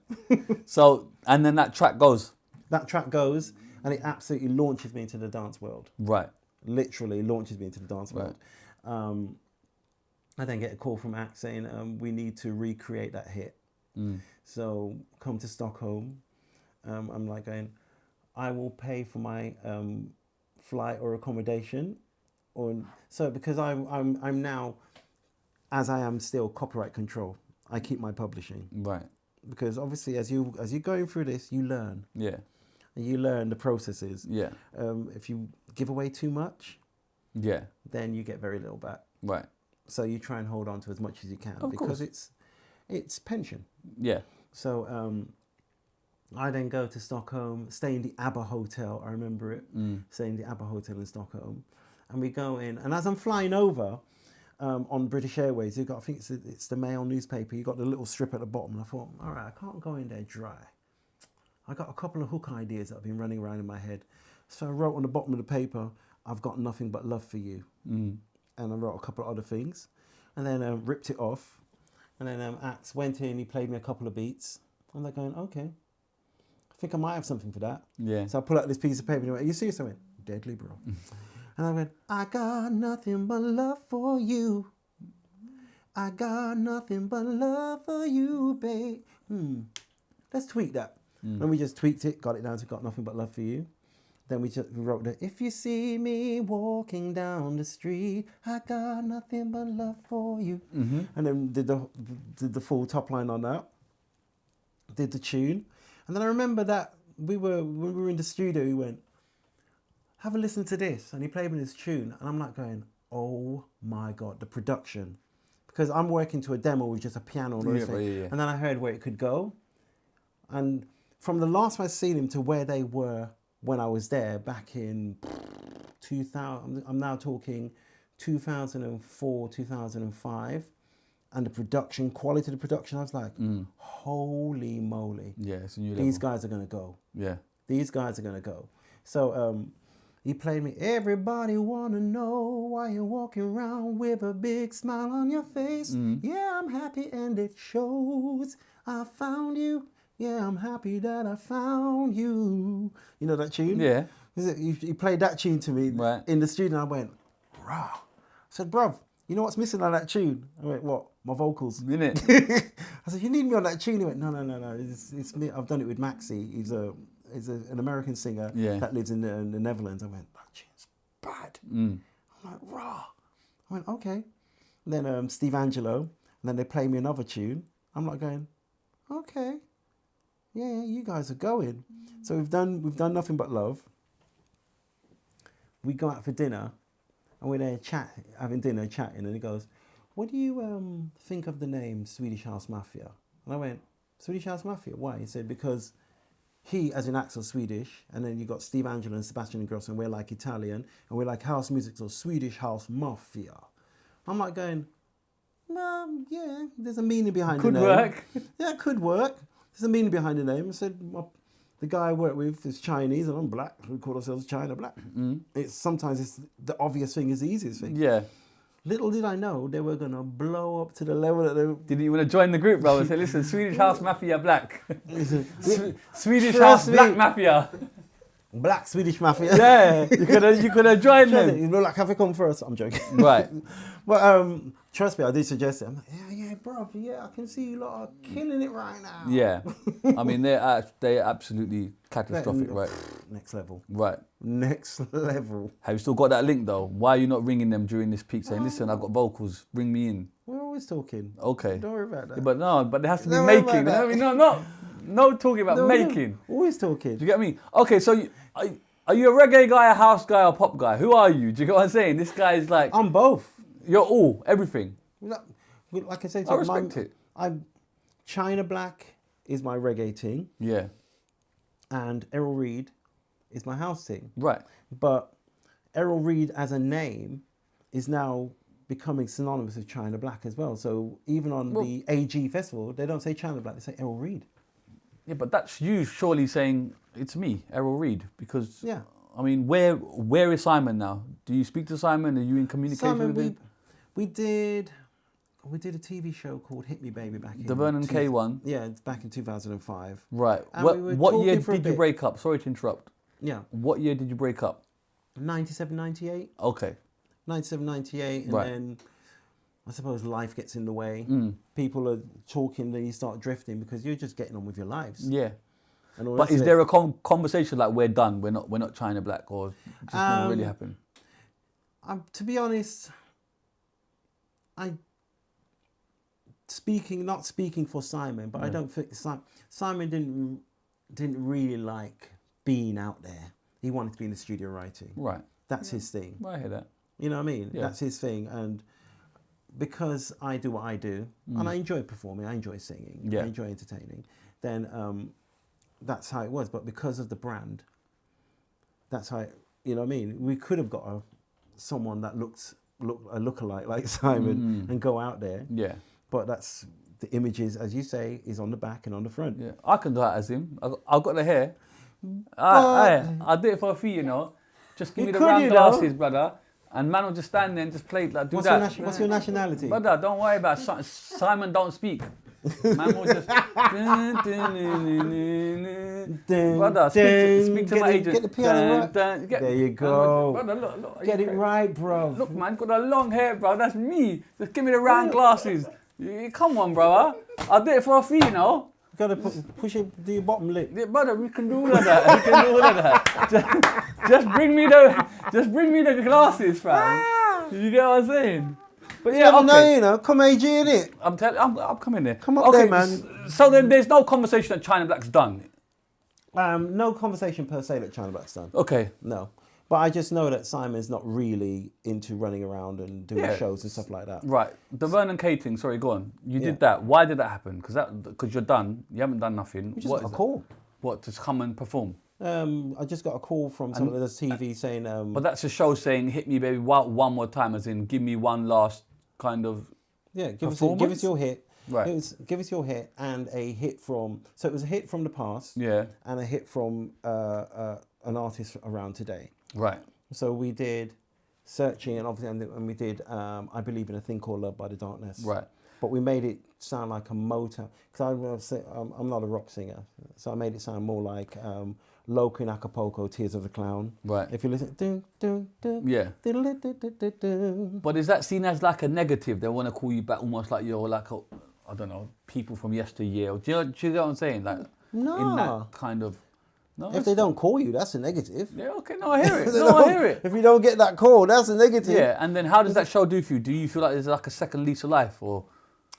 So, and then that track goes.
That track goes, and it absolutely launches me into the dance world.
Right.
Literally launches me into the dance world. I then get a call from Act saying, we need to recreate that hit. So come to Stockholm. I'm like going, I will pay for my flight or accommodation. So because I'm now, as I am still copyright control, I keep my publishing.
Right.
Because obviously as you're going through this, you learn.
Yeah.
And you learn the processes.
Yeah.
If you give away too much,
yeah,
then you get very little back.
Right.
So you try and hold on to as much as you can because it's pension.
Yeah.
So I then go to Stockholm, stay in the ABBA hotel. I remember it. Stay in the ABBA hotel in Stockholm, and we go in. And as I'm flying over on British Airways, you got, I think it's the Mail newspaper. You got the little strip at the bottom. And I thought, all right, I can't go in there dry. I got a couple of hook ideas that have been running around in my head. So I wrote on the bottom of the paper, I've got nothing but love for you. And I wrote a couple of other things. And then ripped it off. And then Axe went in, he played me a couple of beats. I'm like going, okay, I think I might have something for that. Yeah. So I pull out this piece of paper and he went, are you serious? I went, deadly, bro. And I went, I got nothing but love for you. I got nothing but love for you, babe. Let's tweak that. And we just tweaked it, got it down to got nothing but love for you. Then we wrote that, if you see me walking down the street, I got nothing but love for you. And then did the full top line on that. Did the tune. And then I remember that when we were in the studio, he went, have a listen to this. And he played me this tune. And I'm like going, oh my God, the production. Because I'm working to a demo with just a piano and everything. And then I heard where it could go. And from the last time I seen him to where they were when I was there back in 2000, I'm now talking 2004, 2005. And the production, quality of the production, I was like, holy moly. Yeah, it's a new level. These guys are going to go. Yeah. These guys are going to go. So he played me, everybody want to know why you're walking around with a big smile on your face. Yeah, I'm happy and it shows. I found you. Yeah, I'm happy that I found you. You know that tune? Yeah. He played that tune to me in the studio. And I went, bruh. I said, bruv, you know what's missing on that tune? I went, what? My vocals. Innit? I said, you need me on that tune? He went, no. It's me. I've done it with Maxi. He's an American singer that lives in the Netherlands. I went, that tune's bad. I'm like, raw. I went, okay. And then Steve Angelo. And then they play me another tune. I'm like going, okay. Yeah, you guys are going. So we've done nothing but love. We go out for dinner, and we're there having dinner, chatting, and he goes, "What do you think of the name Swedish House Mafia?" And I went, "Swedish House Mafia? Why?" He said, "Because he, as in Axel, Swedish, and then you got Steve Angelo and Sebastian Ingrosso, and we're like Italian, and we're like house music, so Swedish House Mafia." I'm like going, yeah, there's a meaning behind the name. Could work. Yeah, it could work. There's a meaning behind the name. I said, the guy I work with is Chinese and I'm black. We call ourselves China Black. Sometimes the obvious thing is the easiest thing. Yeah. Little did I know they were going to blow up to the level that they... Did you want to join the group, bro, and say, listen, Swedish House Mafia Black. Swedish House Black Mafia. Black Swedish Mafia. Yeah, you could have joined them. You know, like, have it come first? I'm joking. Right. But trust me, I did suggest it. I'm like, yeah, bro, yeah, I can see you lot are killing it right now. Yeah. I mean, they're absolutely catastrophic, right? Next level. Right. Next level. Have you still got that link, though? Why are you not ringing them during this peak saying, listen, I've got vocals, bring me in? We're always talking. Okay. Don't worry about that. Yeah, but there has to be making. No, talking about making. Always talking. Do you get me? Okay, so are
Are you a reggae guy, a house guy, or pop guy? Who are you? Do you get what I'm saying? This guy is like,
I'm both.
you're all, everything.
Like I said,
I respect it.
China Black is my reggae team,
Yeah,
and Errol Reid is my house team.
right.
But Errol Reid as a name is now becoming synonymous with China Black as well. So even on the AG festival, they don't say China Black, they say Errol Reid.
Yeah, but that's you surely saying it's me, Errol Reid, because
Yeah.
I mean, where is Simon now? Do you speak to Simon? Are you in communication
Simon,
with him?
we did a TV show called Hit Me Baby back in
The Vernon K one.
Yeah, it's back in 2005.
Right.
And
What,
we were
what year
talking for a
did you
bit.
break up? Sorry to interrupt.
Yeah,
What year did you break up?
97, 98.
Okay.
97, 98, and
Right.
then I suppose life gets in the way.
Mm.
People are talking, then you start drifting because you're just getting on with your lives.
Yeah.
And all
But
the
is
rest
there
of
a conversation like we're done? We're not China Black, or just never really happened?
it. To be honest, not speaking for Simon, but I don't think Simon didn't really like being out there. He wanted to be in the studio writing.
Right.
That's his thing.
I hear that.
You know what I mean?
Yeah.
That's his thing. And because I do what I do, and I enjoy performing, I enjoy singing,
Yeah.
I enjoy entertaining, then that's how it was. But because of the brand, that's how, you know what I mean? We could have got someone that looked a lookalike like Simon and go out there.
Yeah.
But that's, the images, as you say, is on the back and on the front.
Yeah. I can do that as him. I've got the hair. I'll do it for a fee, you know. Just give
You
me the
could,
round
you know.
glasses, brother. And man will just stand there and just play, like, do
What's
that.
what's your nationality?
Brother, don't worry about it. Simon don't speak. Man will just... Brother, speak to my agent.
Get the piano right.
There
There you go.
Brother, look.
Get it right, bro.
Look, man, got the long hair, bro. That's me. Just give me the round glasses. Come on, brother. I'll do it for a fee, you know.
Gotta push it to your bottom lip.
Yeah, brother, we can do all of that. We can do all of that. Just bring me the glasses, fam. You get what I'm saying? But yeah,
Never know,
okay.
you know. Come AG in it.
I'm coming there.
Come up there, man.
So then there's no conversation that China Black's done.
No conversation per se that China Black's done.
Okay.
No. But I just know that Simon's not really into running around and doing
Yeah.
shows and stuff like that.
Right. The Vernon K thing, sorry, go on. You
Yeah.
did that. Why did that happen? Because you're done. You haven't done nothing.
We just got a call.
What, to come and perform?
I just got a call from some of the TV saying...
But that's a show saying, hit me, baby, one more time, as in, give me one last kind of
yeah, give us your hit.
Right.
Give us your hit and a hit from... So it was a hit from the past.
Yeah.
And a hit from an artist around today.
Right.
So we did Searching, and obviously, and we did I Believe in a Thing Called Love by the Darkness.
Right.
But we made it sound like a motor, because I'm not a rock singer, so I made it sound more like Loco in Acapulco, Tears of the Clown.
Right.
If you listen, dun, dun, dun,
Yeah.
dun, dun, dun, dun, dun, dun.
But is that seen as like a negative? They want to call you back almost like you're like a, I don't know, people from yesteryear. Do you know what I'm saying? Like
No.
in that kind of. No.
If they don't call you, that's a negative.
Yeah. Okay. No, I hear it.
If they
No, I
don't-
hear it.
If you don't get that call, that's a negative.
Yeah. And then how does that show do for you? Do you feel like there's like a second lease of life, or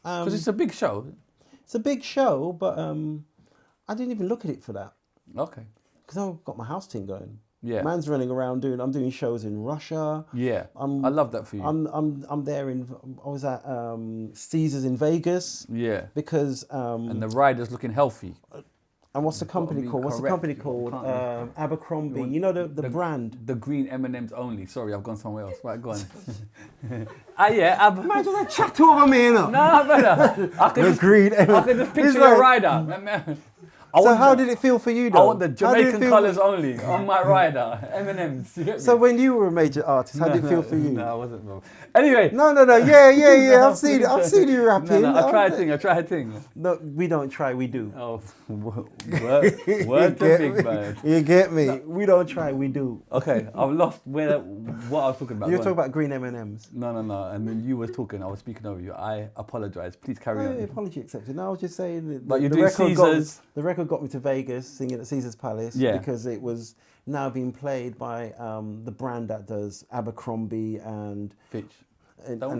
because it's a big show?
It's a big show, but I didn't even look at it for that,
Okay.
because I've got my house team going.
Yeah.
Man's running around I'm doing shows in Russia.
Yeah. I love that for you.
I'm there I was at Caesars in Vegas
Yeah.
because
And the rider's looking healthy.
and what's the company
be
called? What's the
correct.
company called?
Can't
Abercrombie. You know the brand.
The green M&Ms only. Sorry, I've gone somewhere else. Right, go on.
Imagine that chat over me, you know.
No, brother. I can
green.
I can just picture
It's
your
like-
rider.
So how did it feel for you, though?
I want the
How did it
Jamaican
feel-
colours only on my rider. M&Ms. You get me?
So when you were a major artist, how did it feel for you?
No, I wasn't, bro. Anyway.
No. Yeah. I've seen you rapping.
No, I tried a thing.
No, we don't try, we do.
Oh, word to big man.
You get me? We don't try, we do.
Okay, I've lost what I was talking about.
You're
Go
talking
on.
about green M&Ms.
No. And then you was talking, I was speaking over you. I apologise. Please carry on.
Apology accepted. No, I was just saying that
But you're
the
doing
record got me-
Caesars.
the record got me to Vegas, singing at Caesar's Palace,
Yeah.
because it was now being played by the brand that does Abercrombie and
Fitch.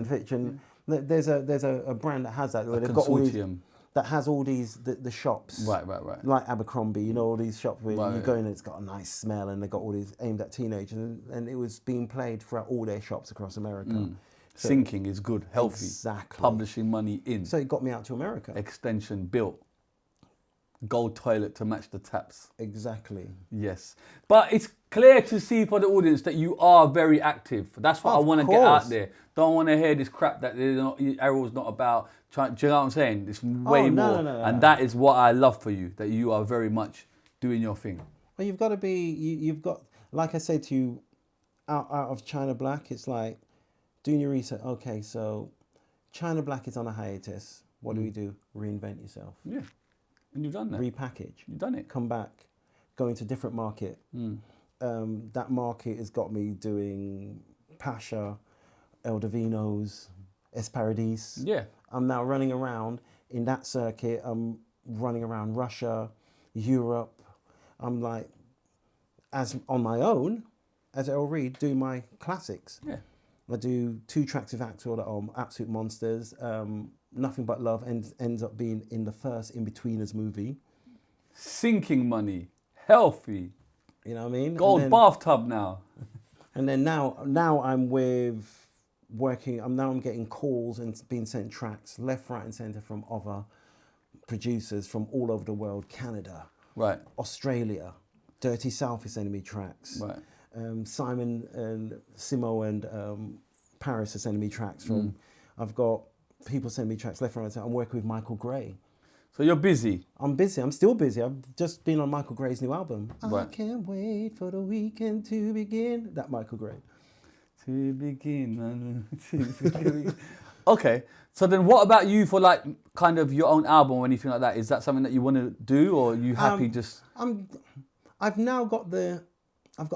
Fitch. And there's a brand that has that, where
A
they've got all these,
consortium.
that has all these the shops.
Right.
Like Abercrombie, you know, all these shops where
Right,
you go in and it's got a nice smell, and they got all these aimed at teenagers, and it was being played throughout all their shops across America. So,
Syncing is good, healthy.
Exactly.
Publishing money in.
So it got me out to America.
Extension built. Gold toilet to match the taps.
Exactly.
Yes. But it's clear to see for the audience that you are very active. That's what I want to get out there. Don't want to hear this crap that Errol's not about. Do you know what I'm saying? It's way more.
No.
And that is what I love for you, that you are very much doing your thing.
Well, you've got to be, you've got, like I said to you, out of China Black, it's like doing your research. Okay, so China Black is on a hiatus. What do? Reinvent yourself.
Yeah. And you've done that.
Repackage.
You've done it.
Come back. Go into a different market. That market has got me doing Pasha, El Divino's, Esparadis.
Yeah.
I'm now running around in that circuit. I'm running around Russia, Europe. I'm like, as on my own, as Errol Reid, doing my classics.
Yeah.
I do 2 tracks with Axel that are absolute monsters. Nothing But Love ends up being in the first In-Betweeners movie.
Sinking money. Healthy.
You know what I mean?
Gold bathtub now.
And then now I'm I'm getting calls and being sent tracks left, right and centre from other producers from all over the world. Canada,
Right.
Australia, Dirty South is sending me tracks.
Right.
Simon and Simo and Paris are sending me tracks from. I've got people sending me tracks left, right and centre. I'm working with Michael Gray.
So you're busy.
I'm busy. I'm still busy. I've just been on Michael Gray's new album.
Right.
I can't wait for the weekend to begin. That Michael Gray.
To begin. Okay. So then what about you for like kind of your own album or anything like that? Is that something that you want to do, or are you happy just...
I've now got the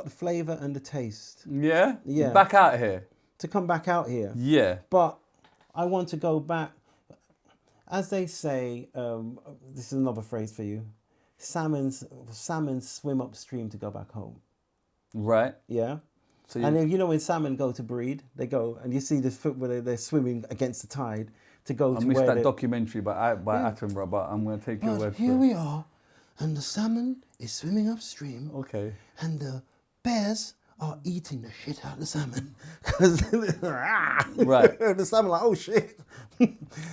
flavour and the taste.
Yeah?
Yeah.
Back out here.
To come back out here.
Yeah.
But I want to go back. As they say, this is another phrase for you. Salmons swim upstream to go back home.
Right.
Yeah.
So
and if, you know when salmon go to breed, they go and you see this foot where they're swimming against the tide to go to
I missed
where
that documentary by Attenborough, but I'm going to take your
But
word
here
for it.
we are, and the salmon is swimming upstream.
Okay.
And the bears are eating the shit out of the salmon.
Right.
The salmon like, oh shit.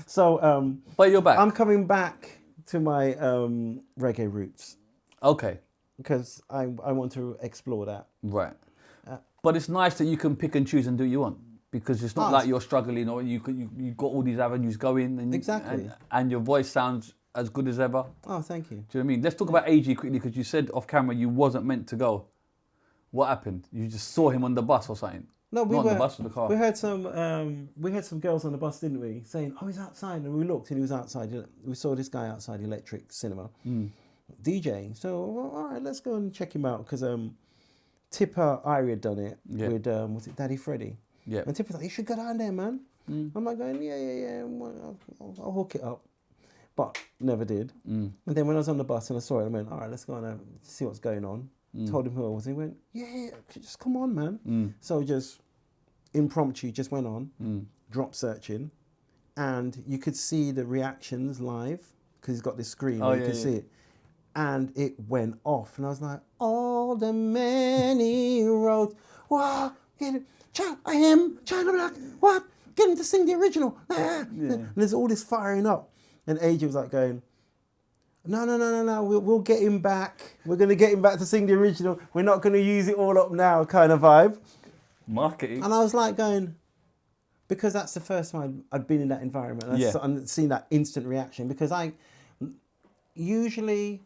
So,
But you're back.
I'm coming back to my reggae roots
Okay.
because I want to explore that.
Right. But it's nice that you can pick and choose and do what you want, because it's not like you're struggling or you've got all these avenues going. And
Exactly.
And your voice sounds as good as ever.
Oh, thank you.
Do you know what I mean? Let's talk about AG quickly, because you said off camera you wasn't meant to go. What happened? You just saw him on the bus or something?
No,
Not on the bus, or the car.
We had some girls on the bus, didn't we? Saying, "Oh, he's outside," and we looked, and he was outside. We saw this guy outside Electric Cinema, DJing. So, well, all right, let's go and check him out because Tipper Irie had done it with was it Daddy Freddy?
Yeah.
And Tipper's like, "You should go down there, man." I'm like going, "Yeah. I'll hook it up," but never did. And then when I was on the bus and I saw it, I went, "All right, let's go and see what's going on." Told him who I was. He went, "Yeah, just come on, man." So just impromptu, just went on, drop searching, and you could see the reactions live because he's got this screen where you could see it, and it went off, and I was like, "All the many roads, wow, get it, I am China Black, what? Get him to sing the original." And there's all this firing up, and AJ was like going, No. We'll get him back. We're going to get him back to sing the original. We're not going to use it all up now kind of vibe.
Marketing.
And I was like going, because that's the first time I'd been in that environment. And seen that instant reaction. Because usually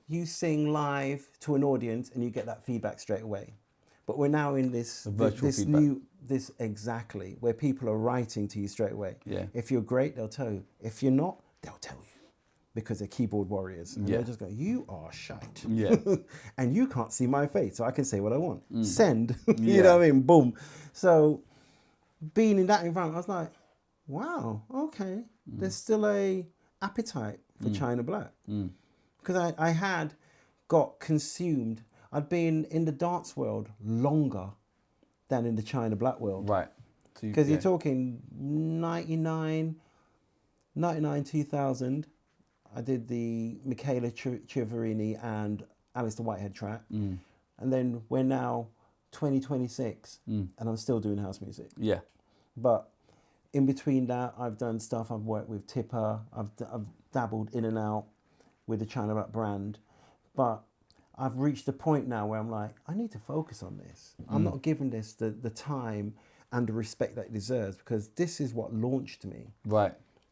you sing live to an audience and you get that feedback straight away. But we're now in this exactly, where people are writing to you straight away.
Yeah.
If you're great, they'll tell you. If you're not, they'll tell you. Because they're keyboard warriors. And they'll just go, "You are shite."
Yeah.
And you can't see my face, so I can say what I want. Send. You know what I mean? Boom. So being in that environment, I was like, wow, okay. There's still a appetite for China Black. Because I had got consumed. I'd been in the dance world longer than in the China Black world.
Right.
Because you're talking 99, 2000, I did the Michaela Ciavarini and Alistair Whitehead track. And then we're now 2026 and I'm still doing house music.
Yeah.
But in between that, I've done stuff. I've worked with Tipper. I've dabbled in and out with the China Rap brand. But I've reached a point now where I'm like, I need to focus on this. I'm not giving this the time and the respect that it deserves, because this is what launched me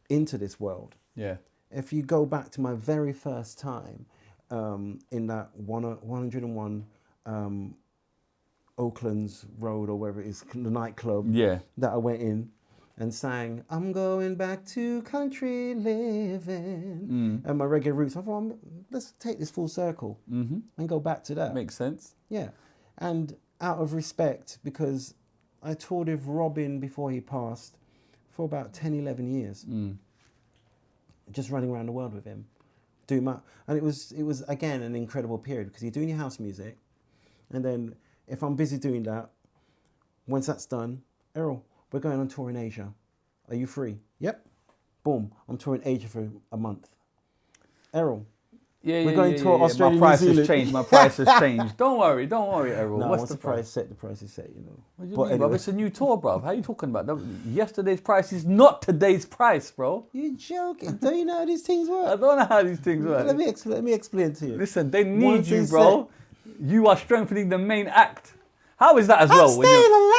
into this world.
Yeah.
If you go back to my very first time in that 101 Oakland's Road or wherever it is, the nightclub that I went in and sang, I'm going back to country living, and my reggae roots. I thought, let's take this full circle and go back to that.
Makes sense.
Yeah. And out of respect, because I toured with Robin before he passed for about 10, 11 years. Just running around the world with him. And it was again an incredible period, because you're doing your house music, and then if I'm busy doing that, once that's done, Errol, we're going on tour in Asia. Are you free? Yep. Boom. I'm touring Asia for a month. Errol. We're going to Australia.
My price
New Zealand.
has changed. My price has changed. Don't worry, Errol.
No,
What's
once
the
the price set, the price is set, you know.
What do you
But
mean, bruv?
anyway.
It's a new tour, bruv. How you talking about that? Yesterday's price is not today's price, bro.
You're joking. Don't you know how these things work?
I don't know how these things work.
Let me explain to you.
Listen, they need
Once
you,
it's
bro. You are strengthening the main act. How is that as well?
I'm staying alive.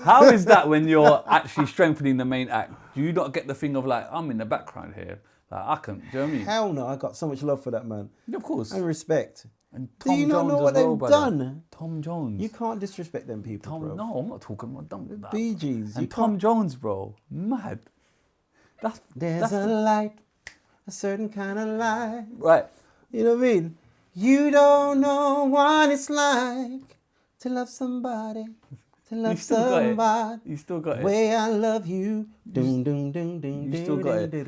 How is that when you're actually strengthening the main act? Do you not get the thing of like, I'm in the background here? Like, I can, do you know what I mean?
Hell no, I got so much love for that man.
Yeah, of course.
And respect.
And
Do you not
Jones
know
as
what
well,
they've
brother.
done?
Tom Jones.
You can't disrespect them people, bro.
No, I'm not talking about Tom.
Bee Gees.
And Tom Jones, bro. Mad.
There's a light, a certain kind of light.
Right.
You know what I mean? You don't know what it's like to love somebody, to love somebody.
You still got it.
The way I love you. Ding, ding, ding, ding,
You still got it.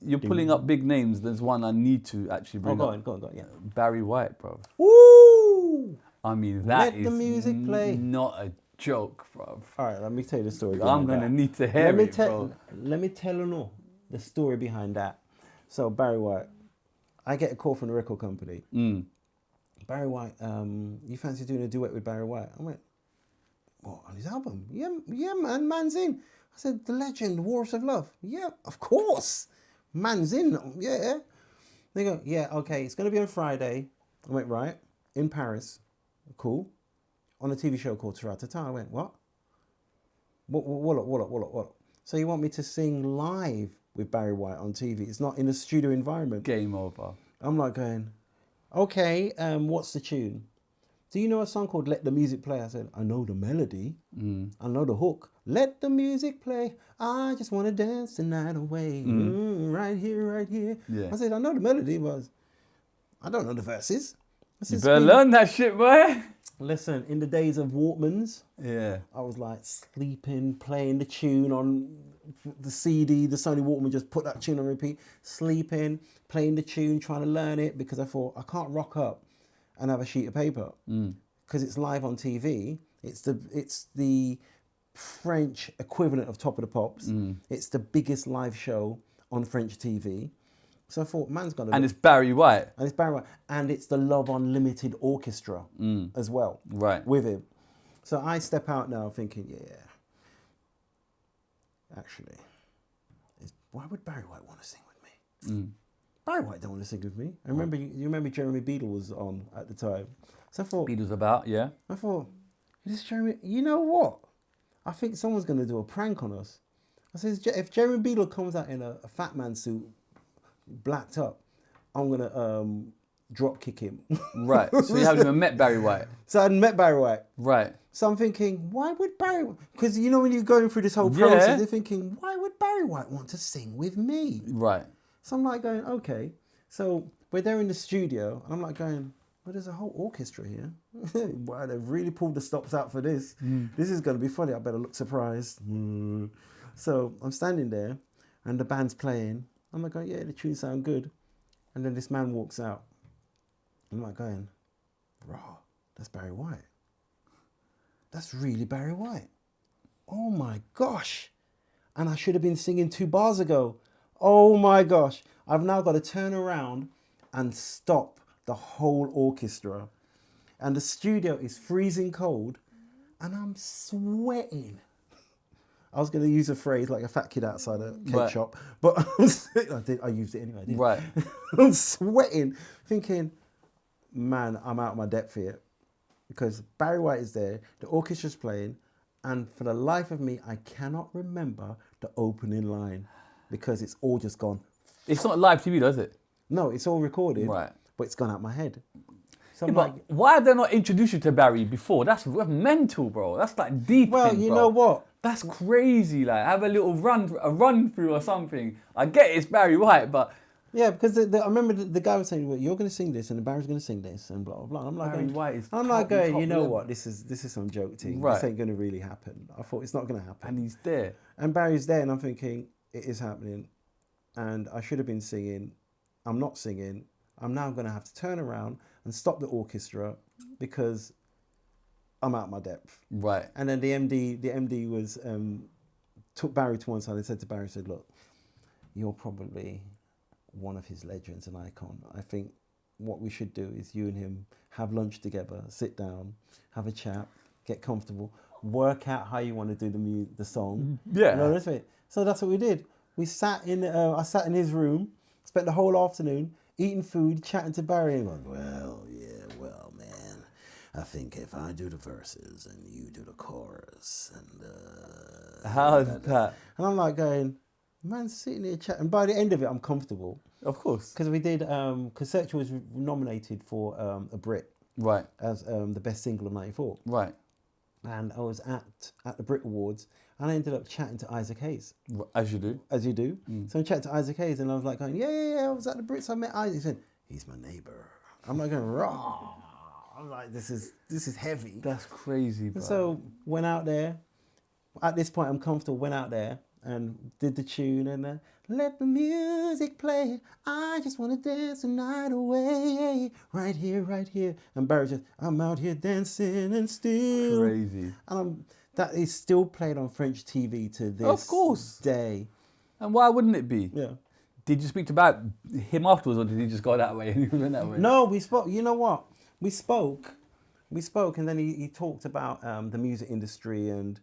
You're pulling up big names. There's one I need to actually bring up.
Go on, yeah.
Barry White, bro.
Woo!
I mean, that
Let
is
the music play.
not a joke, bro.
All right, let me tell you the story.
I'm
behind
going to
that.
need to hear it, bro.
Let me tell you all the story behind that. So Barry White, I get a call from the record company. Barry White, you fancy doing a duet with Barry White? I went, what, on his album? Yeah, man, man's in. I said, the legend, Wars of Love. Yeah, of course. Man's in, yeah. They go, yeah, okay, it's going to be on Friday. I went, right, in Paris. Cool. On a TV show called Taratata. I went, what? What? So you want me to sing live with Barry White on TV? It's not in a studio environment.
Game over.
I'm like going, okay, what's the tune? Do you know a song called Let the Music Play? I said, I know the melody. I know the hook. Let the music play. I just want to dance the night away. Right here.
Yeah.
I said, I know the melody, but I don't know the verses.
You better learn that shit, boy.
Listen, in the days of Walkmans,
Yeah.
I was like sleeping, playing the tune on the CD, the Sony Walkman, just put that tune on repeat, sleeping, playing the tune, trying to learn it, because I thought I can't rock up and have a sheet of paper because it's live on TV. It's the French equivalent of Top of the Pops. It's the biggest live show on French TV. So I thought, man's got to...
And it's Barry White.
And it's Barry White. And it's the Love Unlimited Orchestra as well.
Right.
With him. So I step out now thinking, yeah, actually, why would Barry White want to sing with me? Barry White don't want to sing with me. I remember, you remember Jeremy Beadle was on at the time. So I thought...
Beatles about, yeah.
I thought, this Jeremy... You know what? I think someone's going to do a prank on us. I said, if Jeremy Beadle comes out in a fat man suit, blacked up, I'm going to drop kick him.
Right. So you haven't even met Barry White.
So I hadn't met Barry White.
Right.
So I'm thinking, why would Barry... Because you know when you're going through this whole process, you're thinking, why would Barry White want to sing with me?
Right.
So I'm like going, okay. So we're there in the studio, and I'm like going, well, there's a whole orchestra here. Wow, they've really pulled the stops out for this. This is going to be funny. I better look surprised. So I'm standing there, and the band's playing. I'm like going, yeah, the tunes sound good. And then this man walks out. I'm like going, raw, that's Barry White. That's really Barry White. Oh my gosh. And I should have been singing 2 bars ago. Oh my gosh. I've now got to turn around and stop the whole orchestra. And the studio is freezing cold and I'm sweating. I was going to use a phrase like a fat kid outside a cake shop, but I used it anyway.
Right.
I'm sweating, thinking, man, I'm out of my depth here. Because Barry White is there, the orchestra's playing, and for the life of me, I cannot remember the opening line because it's all just gone.
It's not live TV, does it?
No, it's all recorded,
Right.
but it's gone out my head. So
Yeah,
I'm
but
like,
why have they not introduced you to Barry before? That's mental, bro. That's like deep.
well, you know what?
That's crazy. Like, have a little run through or something. I get it's Barry White, but
Yeah, because I remember the guy was saying, well, you're going to sing this and the Barry's going to sing this and blah, blah, blah. And I'm like,
Barry White is
I'm like
top
going, you know
level.
what? This is some joke thing.
Right.
This ain't going to really happen. I thought it's not going to happen.
and he's there.
And Barry's there and I'm thinking, it is happening. And I should have been singing. I'm not singing. I'm now going to have to turn around and stop the orchestra because I'm out of my depth.
Right.
And then the MD was, took Barry to one side and said to Barry, said, look, you're probably one of his legends, an icon. I think what we should do is you and him have lunch together, sit down, have a chat, get comfortable, work out how you want to do the song.
Yeah.
You know, that's it. So that's what we did. We sat in, I sat in his room, spent the whole afternoon eating food, chatting to Barry and going, well, man, I think if I do the verses and you do the chorus and
How's that?
and I'm like going, man, sitting here chatting. By the end of it, I'm comfortable.
Of course.
Because we did, because Searcher was nominated for a Brit
Right.
as the best single of '94.
Right.
And I was at the Brit Awards and I ended up chatting to Isaac Hayes.
As you do.
As you do. So I chatted to Isaac Hayes and I was like going, yeah, I was at the Brits, I met Isaac. He said, he's my neighbour. I'm like going, raw. I'm like, this is heavy.
That's crazy, bro.
And so went out there. At this point, I'm comfortable. Went out there and did the tune and let the music play. I just want to dance the night away. Right here. And Barry just, I'm out here dancing and still.
Crazy.
And that is still played on French TV to this
Of course.
day.
And why wouldn't it be?
Yeah.
Did you speak about him afterwards, or did he just go that way and he went that way?
No, we spoke. You know what? We spoke, and then he talked about the music industry and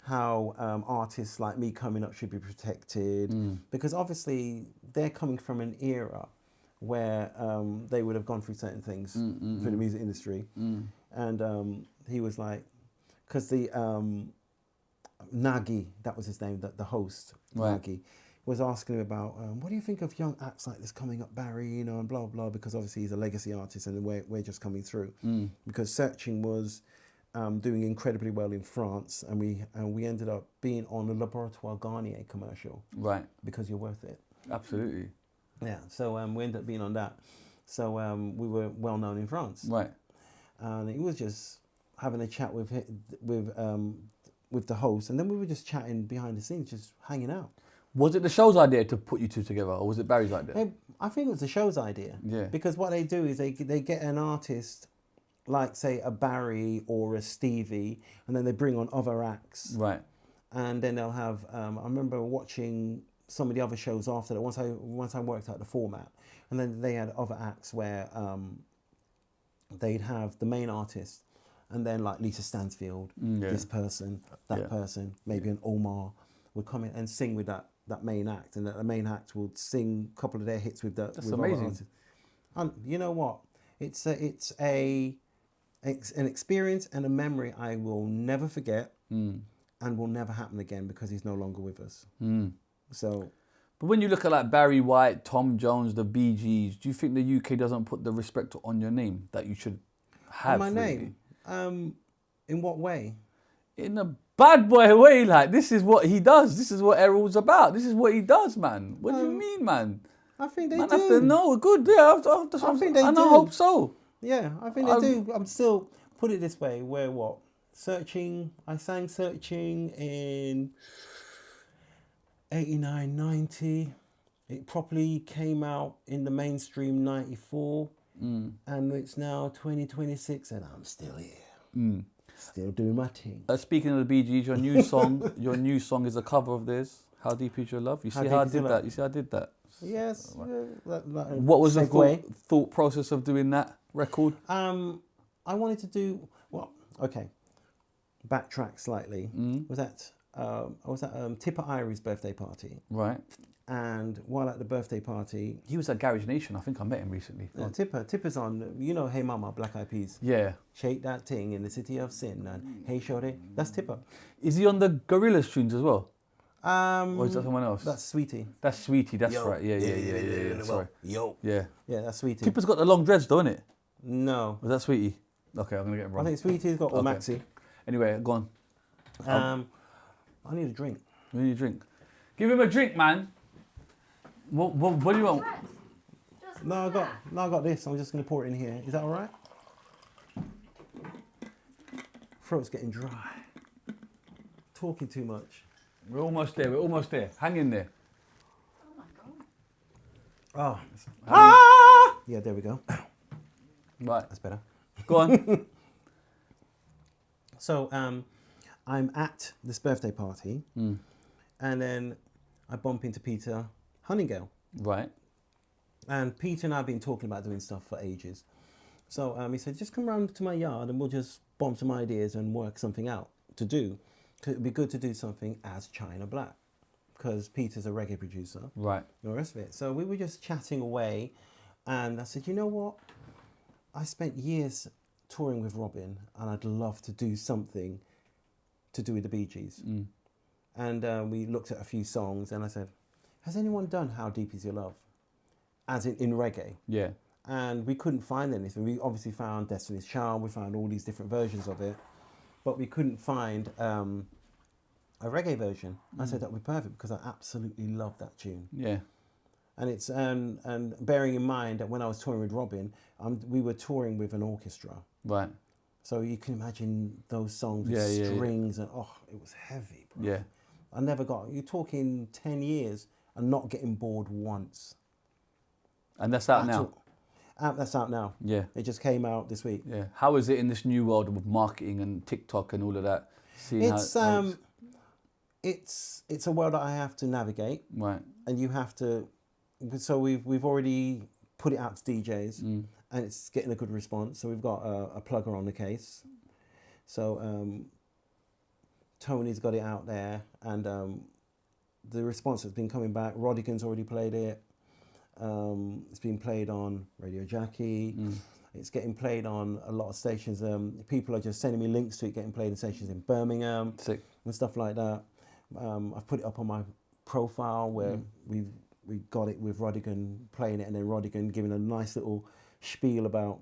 how artists like me coming up should be protected because obviously they're coming from an era where they would have gone through certain things for the music industry, and he was like, because the Nagy, that was his name, the host,
Right.
Nagy, was asking him about what do you think of young acts like this coming up, Barry, you know, and blah blah, because obviously he's a legacy artist and we're just coming through. Because Searching was doing incredibly well in France, and we ended up being on a Laboratoire Garnier commercial.
Right.
Because You're Worth It.
Absolutely.
Yeah. So we ended up being on that. So we were well known in France.
Right.
And he was just having a chat with the host, and then we were just chatting behind the scenes, just hanging out.
Was it the show's idea to put you two together, or was it Barry's idea?
I think it was the show's idea.
Yeah.
Because what they do is they get an artist, like say a Barry or a Stevie, and then they bring on other acts.
Right.
And then they'll have. I remember watching some of the other shows after that. Once I worked out the format, and then they had other acts where they'd have the main artist, and then like Lisa Stansfield, this person, that person, maybe an Omar would come in and sing with that main act, and the main act would sing a couple of their hits with
That's
with
amazing.
other artists. And you know what? It's an experience and a memory I will never forget, and will never happen again because he's no longer with us. So.
But when you look at like Barry White, Tom Jones, the Bee Gees, do you think the UK doesn't put the respect on your name that you should have?
My
really?
name? In what way?
In a bad boy way, like this is what he does. This is what Errol's about. This is what he does, man. What do you mean, man?
I think they
Man,
do.
have to know. Good, yeah.
I think they
and
do.
I hope so.
Yeah, I think they do. I'm still, put it this way, where what? Searching, I sang Searching in 89, 90. It properly came out in the mainstream 94. And it's now 2026 and I'm still here. Still doing my thing.
Speaking of the Bee Gees, your new song is a cover of theirs. How Deep Is Your Love? You see how I did that? You see how I did that?
Yes.
What was the thought process of doing that record?
I wanted to do backtrack slightly. Was that I was at Tipper Irie's birthday party.
Right.
And while at the birthday party,
he was at Garage Nation. I think I met him recently.
Tipper's on. You know, Hey Mama, Black Eyed Peas.
Yeah.
Shake that thing in the city of sin. And Hey Shorty, that's Tipper.
Is he on the Gorillaz tunes as well? Or is that someone else?
That's Sweetie.
That's Sweetie. That's right. Yeah. Sorry.
Yo.
Yeah.
Yeah, that's Sweetie.
Tipper's got the long dreads, though, innit?
No.
Was that Sweetie? Okay, I'm gonna get it wrong.
I think Sweetie's got all Maxi.
Anyway, go on.
I need a drink.
We need a drink. Give him a drink, man. What do you want?
No, I got this. I'm just gonna pour it in here. Is that all right? Throat's getting dry. Talking too much.
We're almost there. Hang in there.
Oh. Ah! Yeah, there we go.
Right.
That's better.
Go on.
So, I'm at this birthday party, and then I bump into Peter Honeygale.
Right. And
Peter and I have been talking about doing stuff for ages. So he said, just come round to my yard and we'll just bomb some ideas and work something out to do. Cause it'd be good to do something as China Black, because Peter's a reggae producer.
Right.
And the rest of it. So we were just chatting away, and I said, you know what? I spent years touring with Robin, and I'd love to do something to do with the Bee Gees. And we looked at a few songs, and I said, has anyone done How Deep Is Your Love? As in reggae.
Yeah.
And we couldn't find anything. We obviously found Destiny's Child, we found all these different versions of it, but we couldn't find a reggae version. I said that would be perfect because I absolutely love that tune.
Yeah.
And it's and bearing in mind that when I was touring with Robin, we were touring with an orchestra.
Right.
So you can imagine those songs with strings and it was heavy. Bro.
Yeah.
I never got. You're talking 10 years and not getting bored once.
And that's out now.
That's out now.
Yeah.
It just came out this week.
Yeah. How is it in this new world with marketing and TikTok and all of that?
It's a world that I have to navigate.
Right.
And you have to. So we've already put it out to DJs, and it's getting a good response. So we've got a plugger on the case. So Tony's got it out there, and the response has been coming back. Rodigan's already played it. It's been played on Radio Jackie. It's getting played on a lot of stations. People are just sending me links to it getting played in stations in Birmingham.
Sick.
And stuff like that. I've put it up on my profile where we got it with Rodigan playing it, and then Rodigan giving a nice little spiel about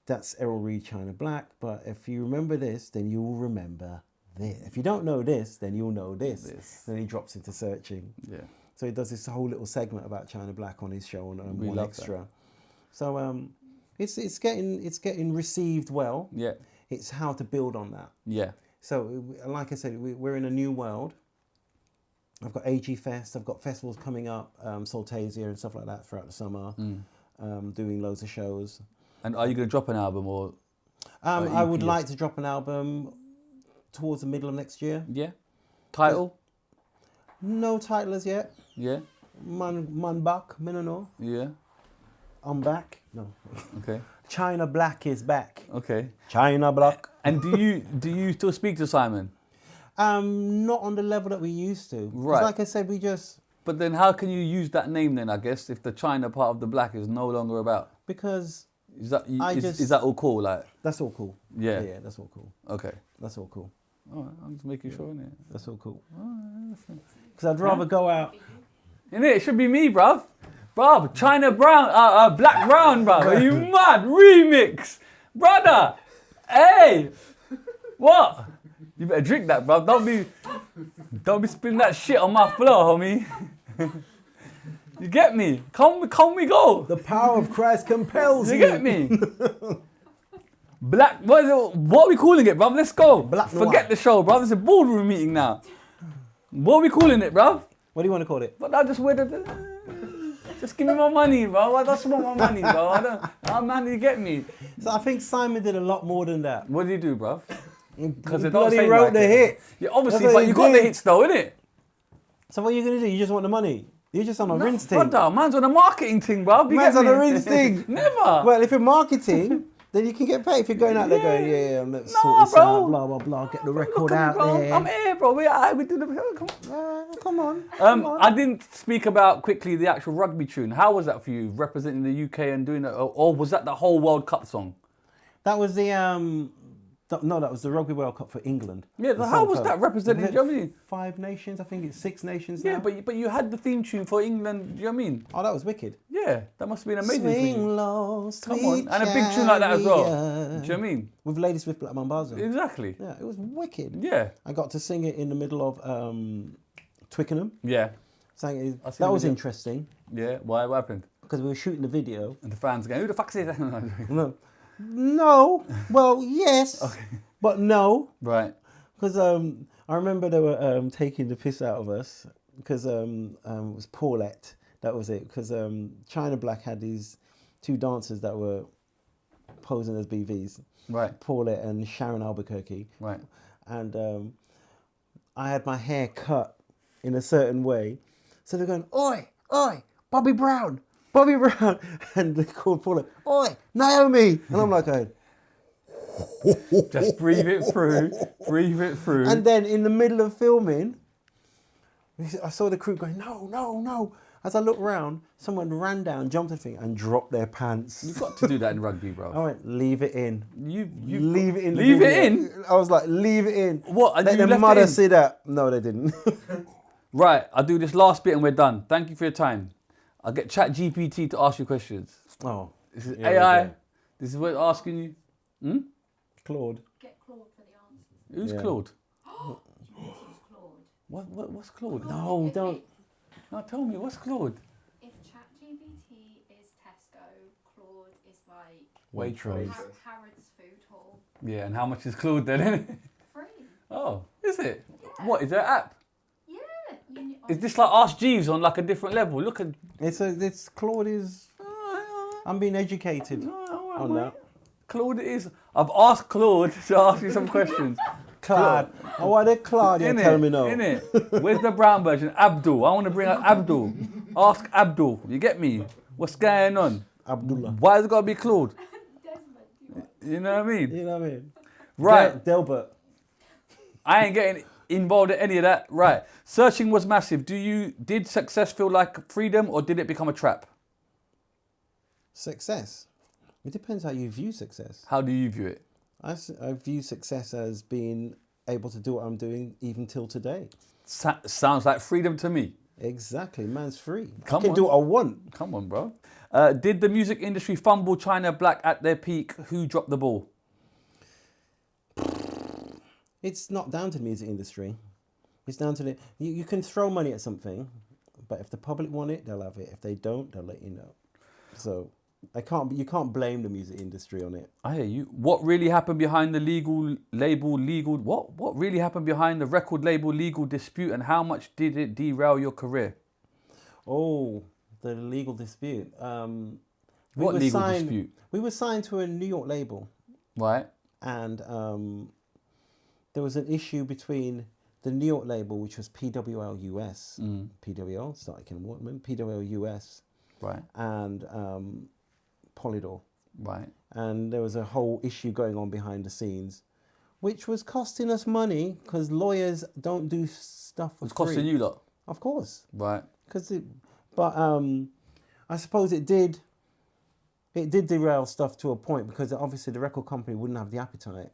that's Errol Reid, China Black. But if you remember this, then you will remember this. If you don't know this, then you'll know this. Then he drops into searching. Yeah. So he does this whole little segment about China Black on his show on One Extra. That. So it's getting received well. Yeah. It's how to build on that. Yeah. So like I said, we're in a new world. I've got AG Fest. I've got festivals coming up, Soltasia and stuff like that throughout the summer. Doing loads of shows.
And are you going to drop an album or?
I would like to drop an album towards the middle of next year.
Yeah. Title?
No title as yet.
Yeah.
Man back, me no know.
Yeah.
I'm back. No.
Okay.
China Black is back.
Okay.
China Black.
And do you still speak to Simon?
Not on the level that we used to.
Right.
Like I said, we just.
But then how can you use that name then, I guess, if the China part of the Black is no longer about?
Because.
Is that all cool? Like.
That's all cool.
Yeah.
Yeah, that's all cool.
Okay.
That's all cool.
All right, I'm just making sure, innit?
That's all cool. Because I'd rather go out.
Innit? It should be me, bruv. Bruv, China Brown, Black Brown, bruv. Are you mad? Remix. Brother. Hey. What? You better drink that, bruv. Don't be spilling that shit on my floor, homie. You get me? Come we go.
The power of Christ compels you.
You get me? Black, what are we calling it, bruv? Let's go.
Black
Forget the show, bruv. It's a boardroom meeting now. What are we calling it, bruv?
What do you want to call it?
But I just just give me my money, bro. I just want my money, bro. How man, you get me?
So I think Simon did a lot more than that.
What did he do, bruv? Because
You
they don't
bloody
say
wrote
like
the
it.
hit.
Yeah, obviously,
That's what
but
you
you got the
did.
hits though, innit?
So what are you going to do? You just want the money? You're just on a rinse thing.
Brother, man's on a marketing thing, bro. You
Man's
get
on
me?
a rinse thing.
Never.
Well, if you're marketing, then you can get paid. If you're going out there going, yeah, let's
Nah,
sort this
bro.
out, blah, blah, blah, get the record
Look at me,
out
bro.
there.
I'm here, bro. We do the. Come on.
Come on.
I didn't speak about quickly the actual rugby tune. How was that for you, representing the UK and doing it, or was that the whole World Cup song?
That was the, no, that was the Rugby World Cup for England.
Yeah,
The
how
song
was
for-
that representing
was it
Germany?
5 nations, I think it's 6 nations
Yeah,
now.
but you had the theme tune for England. Do you know what I mean?
Oh, that was wicked.
Yeah, that must have been amazing for you.
Swing low,
Come on,
sweet
and a big tune like that as well. Do you
chariot.
know what I mean?
With Ladies with Black Mambazo.
Exactly.
Yeah, it was wicked.
Yeah.
I got to sing it in the middle of Twickenham.
Yeah.
Sang it,
I see
that
the
was
video.
interesting
Yeah. Why? What happened?
because we were shooting the video.
And the fans going, "Who the fuck's this?"
No, well, yes, but no,
Right.
because I remember they were taking the piss out of us because it was Paulette, that was it, because China Black had these 2 dancers that were posing as BVs,
Right.
Paulette and Sharon Albuquerque,
Right.
and I had my hair cut in a certain way, so they're going, oi, oi, Bobby Brown, and they called Paulette, oi, Naomi, and I'm like,
Just breathe it through. Breathe it through.
and then in the middle of filming, I saw the crew going, no, no, no. As I looked round, someone ran down, jumped the thing, and dropped their pants.
You've got to do that in rugby,
I
bro.
went, leave it in.
You
Leave it in. the
Leave it
video.
in?
I was like, leave it in.
What? And
Let
you
the
left it
mother
in?
see that. No, they didn't.
Right. I'll do this last bit and we're done. Thank you for your time. I'll get ChatGPT to ask you questions.
Oh,
This is
Yeah,
AI.
yeah.
This is what it's asking you.
Claude.
Get Claude for the answers.
Who's
Yeah.
Claude?
Who's Claude?
What's Claude?
No, don't.
No, tell me, what's Claude?
If ChatGPT is Tesco, Claude is like
Waitrose.
Harrods Food Hall.
Yeah, and how much is Claude then?
Free.
Oh, is it?
Yeah.
What, is there an app?
Yeah.
Is this like Ask Jeeves on like a different level? Look at...
It's Claude is. I'm being educated on that.
Claude is... I've asked Claude to ask you some questions.
Claude. Oh, why did Claude? You're telling me no.
Innit? Where's the brown version? Abdul. I want to bring out Abdul. Ask Abdul. You get me? What's going on?
Abdullah.
Why has it got to be Claude?
Desmond.
You know what I mean?
You know what I mean?
Right.
Delbert.
I ain't getting involved in any of that. Right. Searching was massive. Did success feel like freedom or did it become a trap?
Success. It depends how you view success.
How do you view it?
I view success as being able to do what I'm doing even till today.
Sounds like freedom to me.
Exactly, man's free.
Come
I can
on.
do what I want.
Come on, bro. Did the music industry fumble China Black at their peak? Who dropped the ball?
It's not down to the music industry. It's down to the... You can throw money at something, but if the public want it, they'll have it. If they don't, they'll let you know. So you can't blame the music industry on it.
I hear you. What really happened behind the What really happened behind the record label legal dispute and how much did it derail your career?
Oh, the legal dispute.
What legal dispute?
We were signed to a New York label,
Right.
and there was an issue between the New York label, which was PWL US, PWL, Started King Waterman, PWL US,
Right.
and Polydor.
Right.
And there was a whole issue going on behind the scenes, which was costing us money because lawyers don't do stuff for
It's costing
free.
you lot.
Of course.
Right.
But I suppose it did derail stuff to a point because obviously the record company wouldn't have the appetite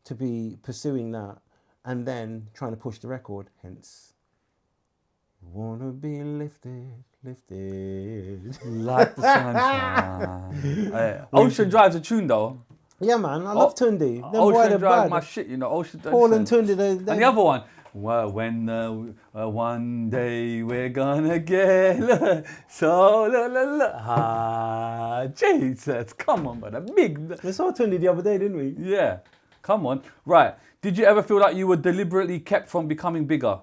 to be pursuing that and then trying to push the record, hence wanna be lifted.
Like the sunshine. Ocean Drive's a tune though.
Yeah, man, I love Tundi. Them boy,
Ocean
they're
Drive,
bad.
my shit, you know. Ocean
Paul and
listen.
Tundi,
And the other one, well, when one day we're gonna get so la la la. Ah, Jesus, come on, brother, big.
We saw Tundi the other day, didn't we?
Yeah, come on. Right. Did you ever feel like you were deliberately kept from becoming bigger?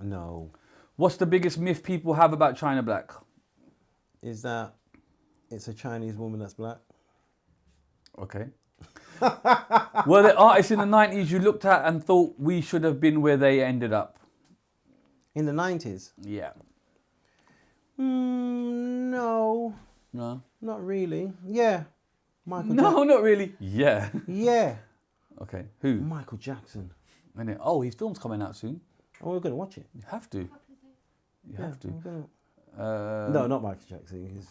No.
What's the biggest myth people have about China Black?
Is that it's a Chinese woman that's black?
Okay. Were there artists in the 90s you looked at and thought we should have been where they ended up?
In the 90s?
Yeah.
No,
No?
not really. Yeah. Michael
No, not really. Yeah.
Yeah.
Okay, who?
Michael Jackson.
And oh, his film's coming out soon.
Oh, we're going to watch it.
You have to. You have to.
No, not Michael Jackson.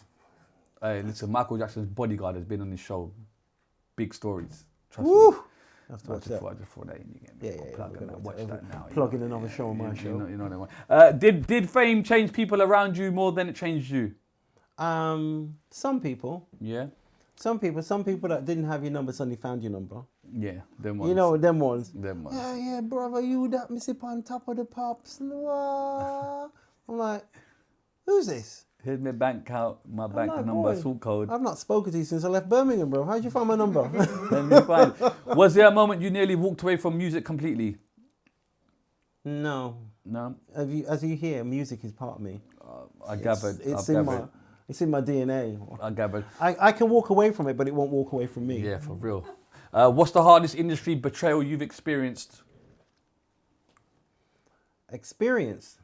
Hey, listen, Michael Jackson's bodyguard has been on this show. Big stories. Trust
Woo!
me.
I have to watch that.
I just thought that in. You get me?
Yeah.
Plug
We're gonna
watch that now.
Plug in another show on my show.
You know that one. Did fame change people around you more than it changed you?
Some people.
Yeah.
Some people that didn't have your number suddenly found your number.
Yeah, them ones.
You know, them ones.
Them ones.
Yeah, brother, you that me sip on top of the pops. I'm like, who's this?
Here's my bank account, my bank
like,
number,
boy,
sort code.
I've not spoken to you since I left Birmingham, bro. How'd you find my number?
Let me find. Was there a moment you nearly walked away from music completely?
No.
No.
As you hear, music is part of me.
I gathered.
It's
I've
in
gathered.
it's in my DNA.
I gathered.
I can walk away from it, but it won't walk away from me.
Yeah, for real. What's the hardest industry betrayal you've experienced?
Experience.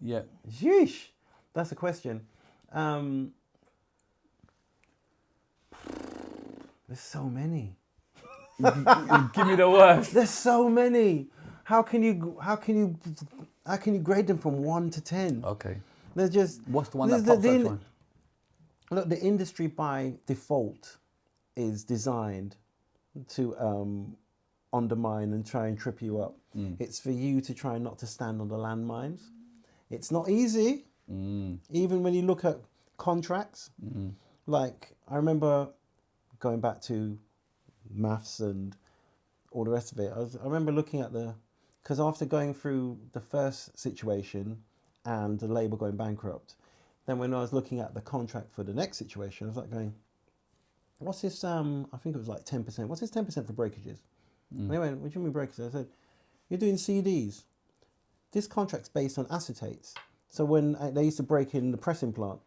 Yeah.
Yeesh. That's a question. There's so many.
Give me the worst.
There's so many. How can you grade them from 1 to 10?
Okay.
There's just
What's the one that pops up one?
Look, the industry by default is designed to undermine and try and trip you up. It's for you to try not to stand on the landmines. It's not easy. Even when you look at contracts, like I remember going back to maths and all the rest of it. I remember looking at because after going through the first situation and the label going bankrupt, then when I was looking at the contract for the next situation, I was like going, what's this, I think it was like 10%. What's this 10% for breakages? And they went, what do you mean breakages? I said, you're doing CDs. This contract's based on acetates. So when they used to break in the pressing plant.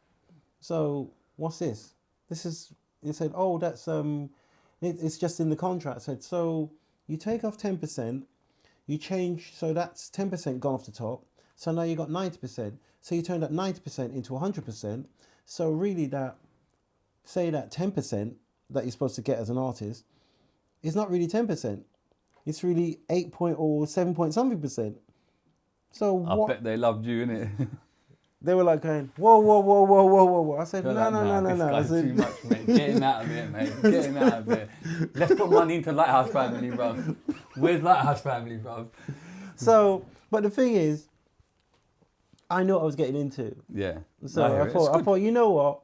So what's this? They said, oh, that's, it's just in the contract. I said, so you take off 10%, you change, so that's 10% gone off the top. So now you got 90%. So you turned that 90% into 100%. So really say that 10% that you're supposed to get as an artist is not really 10%. It's really 8 point or 7 point something percent. So
I bet they loved you, innit?
They were like going, whoa. I said, no.
This
I
guy's
said,
too much, mate. Get him out of here, mate. Get him out of here. Let's put money into Lighthouse Family, bro. Where's Lighthouse Family, bro?
So, but the thing is, I knew what I was getting into.
Yeah.
So I thought, you know what?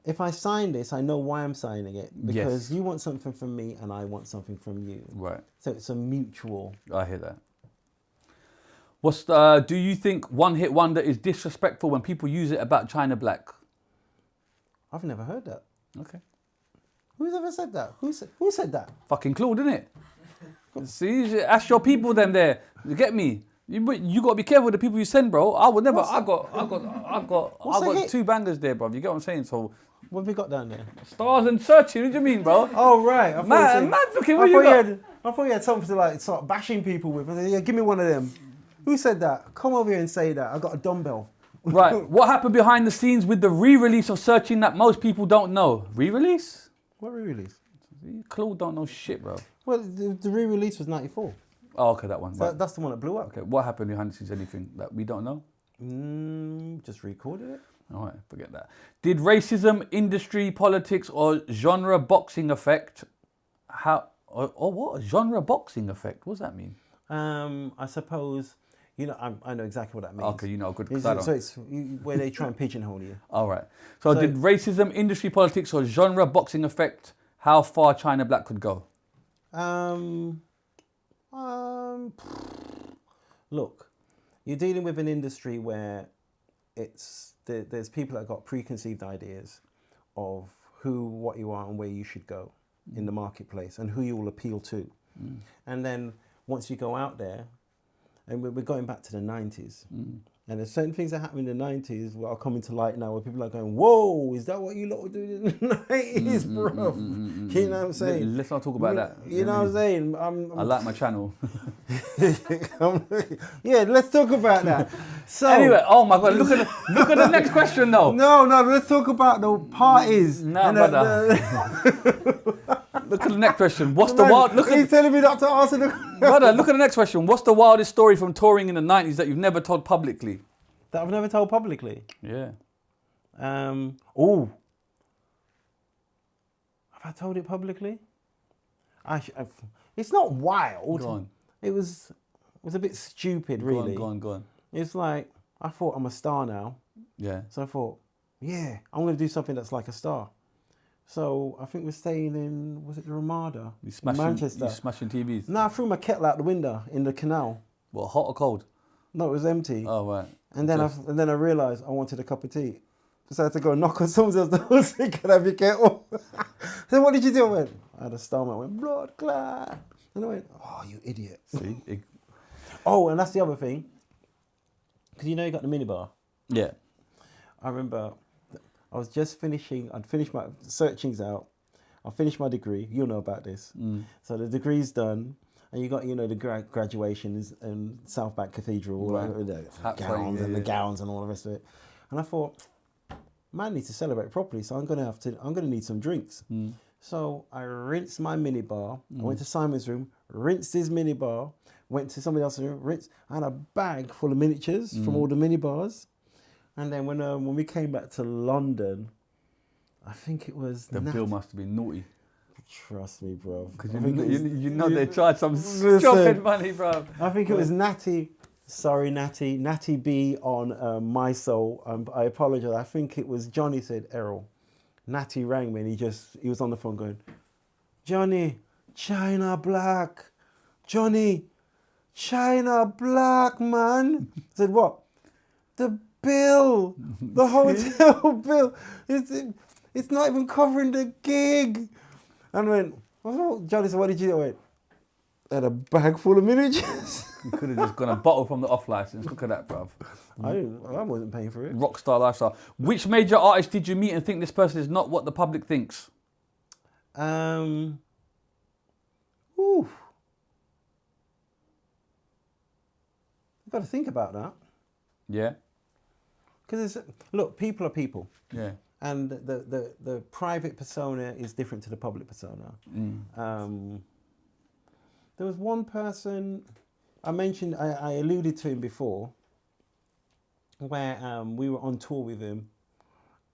If I sign this, I know why I'm signing it. Because you want something from me and I want something from you.
Right.
So it's a mutual.
I hear that. Do you think One Hit Wonder is disrespectful when people use it about China Black?
I've never heard that.
Okay.
Who's ever said that? Who said that?
Fucking Claude, innit? See, ask your people them there. You get me? You got to be careful with the people you send, bro. I would never. I got 2 bangers there, bro. You get what I'm saying? So
What have we got down there?
stars and searching. What do you mean, bro?
Oh right.
Man, looking. What you got?
I thought you had something to like start bashing people with. I said, yeah, give me one of them. Who said that? Come over here and say that. I got a dumbbell.
Right. What happened behind the scenes with the re-release of Searching that most people don't know? Re-release?
What re-release?
Claude don't know shit, bro.
Well, the re-release was 94.
Oh, okay, that one.
So
Right.
that's the one that blew up.
Okay, what happened behind the scenes? Anything that we don't know?
Just recorded it.
All right, forget that. Did racism, industry, politics, or genre boxing affect or what? Genre boxing effect? What does that mean?
I suppose, I know exactly what that means.
Okay, you know, good.
So it's where they try and pigeonhole you.
All right. So did racism, industry, politics, or genre boxing affect how far China Black could go?
Look, you're dealing with an industry where there's people that got preconceived ideas of what you are and where you should go in the marketplace and who you will appeal to. And then once you go out there, and we're going back to the 90s, And there's certain things that happened in the 90s that are coming to light now where people are going, whoa, is that what you lot were doing in the 90s, bro? You know what I'm saying?
Let's not talk about that.
You know what I'm saying?
I like my channel.
Yeah, let's talk about that. So
Anyway, oh my God, look at the next question though.
No, let's talk about the parties.
No, brother. Look at the next question. What's the wild?
He's telling me not to answer the
Brother, look at the next question. What's the wildest story from touring in the 90s that you've never told publicly?
that I've never told publicly.
Yeah.
Oh. Have I told it publicly? It's not wild.
Go on.
It was a bit stupid, really.
Go on.
It's like, I thought I'm a star now.
Yeah.
So I thought, yeah, I'm going to do something that's like a star. So I think we're staying in, was it the Ramada? Manchester.
You smashing TVs?
No, I threw my kettle out the window in the canal.
What, hot or cold?
No, it was empty.
Oh, right.
And then I realised I wanted a cup of tea. So I had to go knock on someone else's door and say, can I have your kettle? So what did you do? I went, I had a stomach. I went, blood clot. And I went, oh, you idiot.
See?
Oh, and that's the other thing. Because you know you got the minibar.
Yeah.
I remember I was just finishing, I'd finished my searchings out. I finished my degree. You'll know about this. So the degree's done. And you got, you know, the graduations in South Bank Cathedral,
Right.
the
Hat
gowns
frame,
and the gowns and all the rest of it. And I thought, man needs to celebrate properly, so I'm gonna need some drinks. So I rinsed my minibar. I went to Simon's room, rinsed his minibar, went to somebody else's room, rinsed. I had a bag full of miniatures from all the minibars. And then when we came back to London, I think it was
The bill must have been naughty.
Trust me, bro.
Because you know they charge some stupid money, bro.
I think it was Natty. Sorry, Natty B on My Soul. I apologise. I think it was Johnny said, Errol. Natty rang me and he was on the phone going, Johnny, China Black. Johnny, China Black, man. I said, what? The bill. The hotel bill. It's not even covering the gig. And I went, oh, Johnny said, what did you do? I went, I had a bag full of miniatures.
You could have just gone a bottle from the off license. Look at that, bruv.
I wasn't paying for it.
Rockstar lifestyle. Which major artist did you meet and think this person is not what the public thinks?
Ooh. I've got to think about that.
Yeah.
Because look, people are people.
Yeah.
And the private persona is different to the public persona. There was one person I mentioned, I alluded to him before, where we were on tour with him,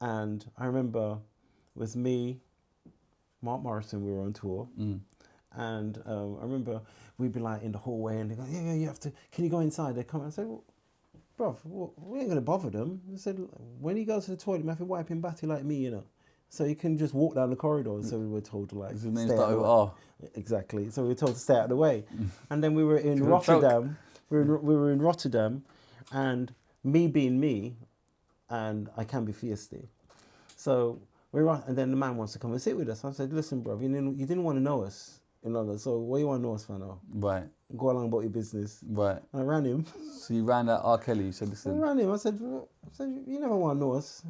and I remember it was me, Mark Morrison, we were on tour, and I remember we'd be like in the hallway, and they go, yeah, you have to, can you go inside? They come and say, well, bruv, we ain't gonna bother them. I said, when he goes to the toilet, you have to wipe him batty like me, you know. So you can just walk down the corridor. So we were told to like
His name
stay
started
out
with
of
R.
Exactly. So we were told to stay out of the way. And then we were in Rotterdam. We were in Rotterdam, and me being me, and I can be feisty. So and then the man wants to come and sit with us. I said, listen, bro, you didn't want to know us in London. So what do you want to know us for now?
Right.
Go along about your business.
Right.
And I ran him.
So you ran that R. Kelly. You said,
I
listen.
ran him. I said, you never want to know us.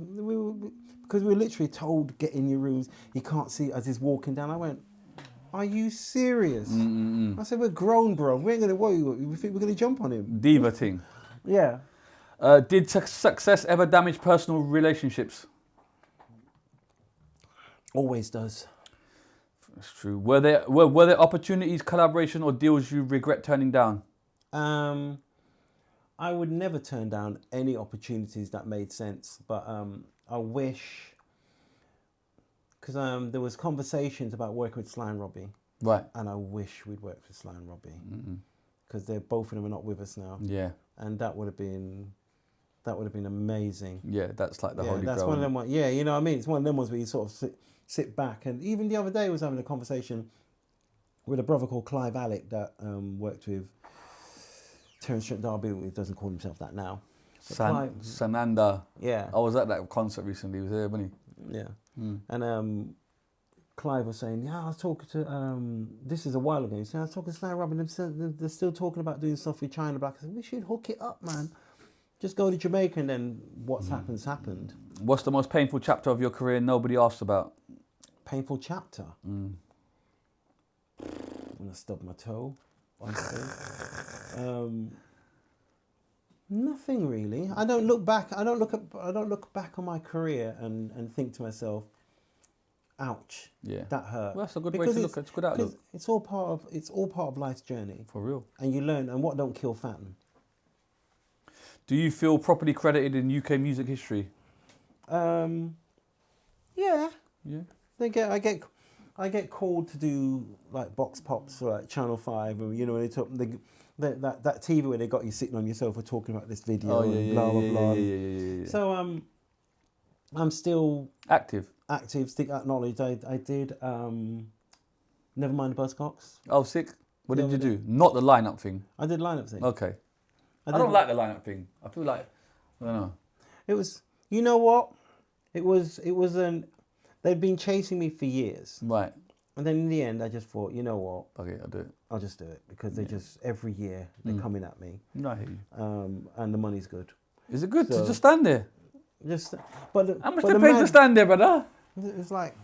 Because we were literally told, get in your rooms. You can't see as he's walking down. I went, are you serious? I said, we're grown, bro. We ain't going to worry. We think we're going to jump on him.
Diva thing.
Yeah.
Did success ever damage personal relationships?
Always does.
That's true. Were there opportunities, collaboration, or deals you regret turning down?
I would never turn down any opportunities that made sense, but I wish, because there was conversations about working with Sly and Robbie.
Right.
And I wish we'd worked with Sly and Robbie, because they're both of them are not with us now.
Yeah.
And that would have been amazing.
Yeah, that's like the holy grail.
That's one of them ones. Yeah, you know what I mean? It's one of them ones where you sort of sit back. And even the other day I was having a conversation with a brother called Clive Alec that worked with Terence Trent D'Arby. He doesn't call himself that now.
Sananda.
Yeah.
I was at that concert recently. He was there, wasn't
he? Yeah. And Clive was saying, yeah, I was talking to, this is a while ago, he said, I was talking to Sly Robbie, and they're still talking about doing stuff with China Black. I said, we should hook it up, man. just go to Jamaica and then what's happened.
What's the most painful chapter of your career nobody asked about?
Painful chapter? When I stubbed my toe, honestly. Nothing really. I don't look back back on my career and think to myself, ouch, that hurt.
Well, that's a good way to look at it. It's a good outlook.
It's all part of life's journey.
For real.
And you learn, and what don't kill fatten.
Do you feel properly credited in UK music history?
Yeah.
Yeah.
I get called to do like box pops for like Channel 5, and you know when they talk that TV where they got you sitting on your sofa talking about this video and blah blah blah.
Yeah.
So I'm still
active.
Stick acknowledged. I did Never Mind the Buzzcocks.
Oh, sick. What did you do? Not the lineup thing.
I did lineup thing.
Okay. I don't like the lineup thing. I feel like I don't know.
It was. You know what? It was they'd been chasing me for years.
Right.
And then in the end, I just thought, you know what?
Okay, I'll do it.
I'll just do it because they just every year they're coming at me.
No, I hear you.
And the money's good.
Is it good to just stand there?
How
much they pay to stand there, brother?
It's like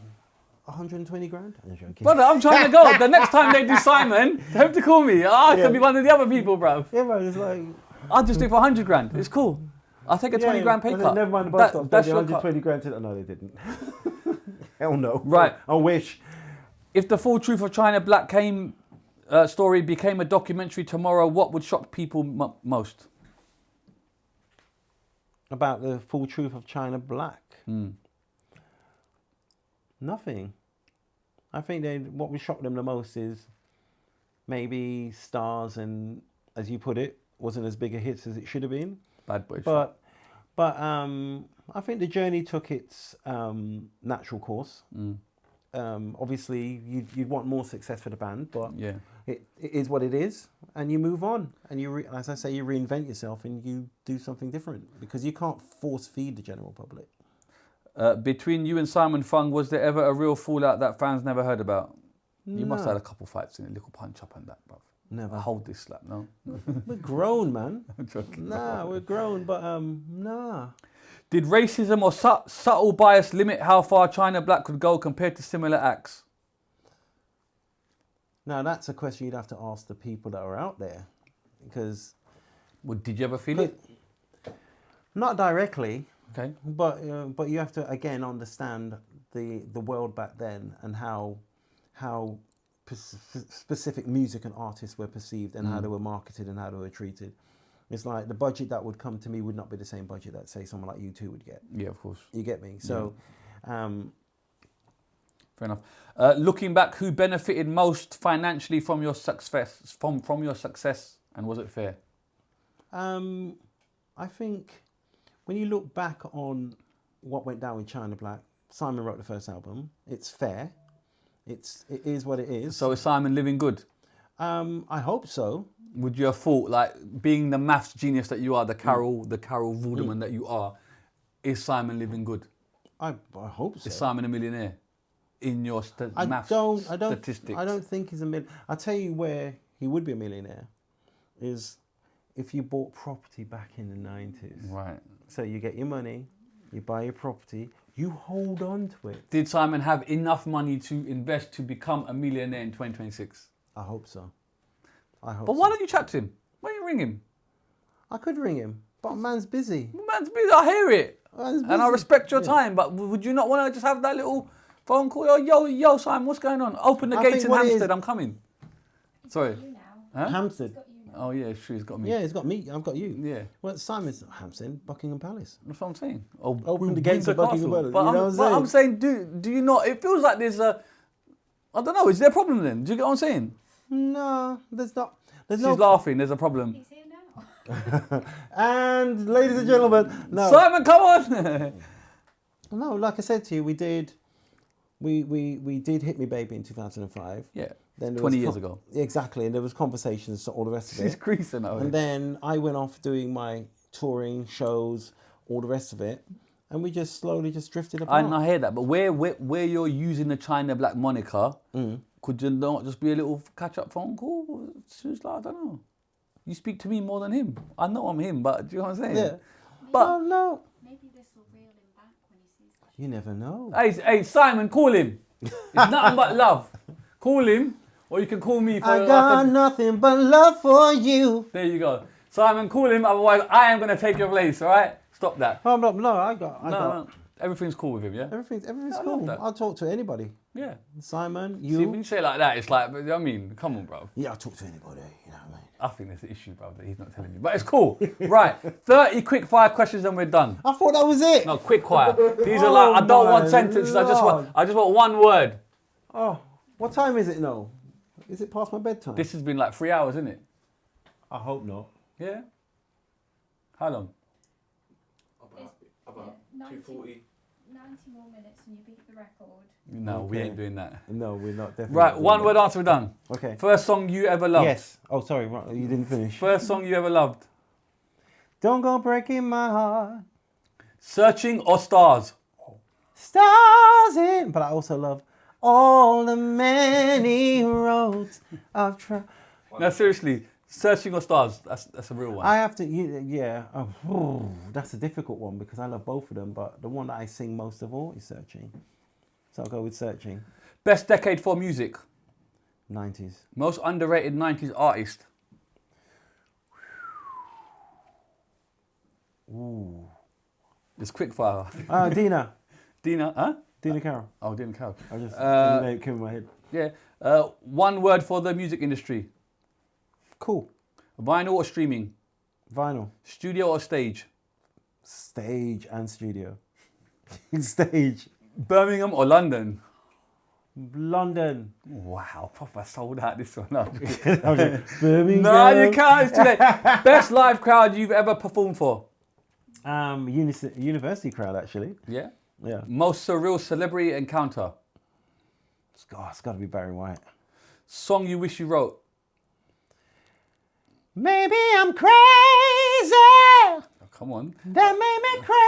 120 grand. I'm joking.
Brother, I'm trying to go. The next time they do Simon, they have to call me. I could be one of the other people, bruv.
Yeah, bro. It's like
I'll just do it for 100 grand. It's cool. I'll take a 20 grand pay cut.
Never mind the bus stop.
That's
They
your
120 grand. No, they didn't. Hell no.
Right.
I wish.
If the full truth of China Black story became a documentary tomorrow, what would shock people most?
About the full truth of China Black? Nothing. I think what would shock them the most is maybe Stars and, as you put it, wasn't as big a hit as it should have been.
Bad boy.
But I think the journey took its natural course. Obviously, you'd want more success for the band, but it is what it is, and you move on, and as I say, you reinvent yourself and you do something different because you can't force feed the general public.
Between you and Simon Fung, was there ever a real fallout that fans never heard about?
No.
You must have had a couple fights in a little punch up and that, bruv.
Never.
Hold this slap, no?
We're grown, man.
I'm joking.
Nah, we're grown, but nah.
Did racism or subtle bias limit how far China Black could go compared to similar acts?
Now, that's a question you'd have to ask the people that are out there, because...
Well, did you ever feel it?
Not directly.
Okay.
But you have to, again, understand the world back then and how specific music and artists were perceived and how they were marketed and how they were treated. It's like the budget that would come to me would not be the same budget that, say, someone like U2 would get.
Yeah, of course.
You get me? So,
fair enough. Looking back, who benefited most financially from your success? From your success, and was it fair?
I think when you look back on what went down with China Black, Simon wrote the first album. It's fair. It is what it is.
So is Simon living good?
I hope so.
Would you have thought, like, being the maths genius that you are, the Carol Vorderman that you are, is Simon living good?
I hope so.
Is Simon a millionaire? In your maths statistics?
I don't think he's a millionaire. I'll tell you where he would be a millionaire is if you bought property back in the 90s.
Right.
So you get your money, you buy your property, you hold on to it.
Did Simon have enough money to invest to become a millionaire in 2026?
I hope so. But
why don't you chat to him? Why don't you ring him?
I could ring him, but man's busy.
Man's busy, I hear it.
Man's busy.
And I respect your time, but would you not want to just have that little phone call? Yo, Simon, what's going on? Open the gates in Hampstead, I'm coming. Sorry.
Huh? Hampstead.
Oh, yeah, sure, he's got me.
Yeah, he's got me. I've got you.
Yeah.
Well, Simon's Hampstead, Buckingham Palace.
That's what I'm saying.
Open the gates of Buckingham Palace.
But
you know what
I'm saying, do you not? It feels like there's a. I don't know. Is there a problem then? Do you get what I'm saying?
No, there's not.
She's laughing. There's a problem.
He's here now.
And ladies and gentlemen, no.
Simon, come on.
No, like I said to you, we did Hit Me Baby in 2005.
Yeah.
Then
20 years ago.
Exactly, and there was conversations, so all the rest of it.
She's creasing out.
And then I went off doing my touring shows, all the rest of it, and we just slowly just drifted apart.
I hear that, but where you're using the China Black moniker, could you not just be a little catch-up phone call? It's just like, I don't know. You speak to me more than him. I know I'm him, but do you know what I'm saying?
Yeah.
But
No.
Maybe this will reel him back when he sees that.
You never know.
hey, Simon, call him. It's nothing but love. Call him, or you can call me. For
I got nothing but love for you.
There you go. Simon, call him. Otherwise, I am gonna take your place. All right? Stop that.
Oh, no, I got.
No. Everything's cool with him, yeah?
Everything's
I love
cool.
that.
I'll talk to anybody.
Yeah.
Simon,
See,
you.
when you say it like that, it's like, I mean, come on, bro.
Yeah, I'll talk to anybody. You know what I mean?
I think there's an issue, bro, that he's not telling you. But it's cool. Right. 30 quick fire questions and we're done.
I thought that was it.
No, quick fire. These are like, I don't want
my
sentences. I just
Lord.
want one word.
Oh, what time is it now? Is it past my bedtime?
This has been like 3 hours, isn't it?
I hope not.
Yeah? How long?
About 240. 90 more minutes and you beat the record.
No, we
Okay.
ain't doing that.
No, we're not definitely.
Right,
not
one
doing
word answer, we're done.
that. Okay.
First song you ever loved.
Yes. Oh, sorry, right, you didn't finish.
First song you ever loved.
Don't go breaking my heart.
Searching or Stars?
Stars in. But I also love all the many roads I've tried.
No, seriously. Searching or Stars? That's a real one.
I have to, yeah. Oh, that's a difficult one because I love both of them. But the one that I sing most of all is Searching. So I'll go with Searching.
Best decade for music?
90s.
Most underrated 90s artist?
Ooh.
It's quick fire.
Dina.
Dina, huh?
Dina Carroll.
Oh, Dina Carroll.
I just it came in my head.
Yeah. One word for the music industry.
Cool.
Vinyl or streaming?
Vinyl.
Studio or stage?
Stage and studio. Stage.
Birmingham or London?
London.
Wow, proper sold out this one. No,
Birmingham.
no, you can't. It's too late. Best live crowd you've ever performed for?
University crowd, actually.
Yeah.
Yeah.
Most surreal celebrity encounter?
It's got to be Barry White.
Song you wish you wrote?
Maybe I'm crazy.
Oh, come on.
That made me crazy.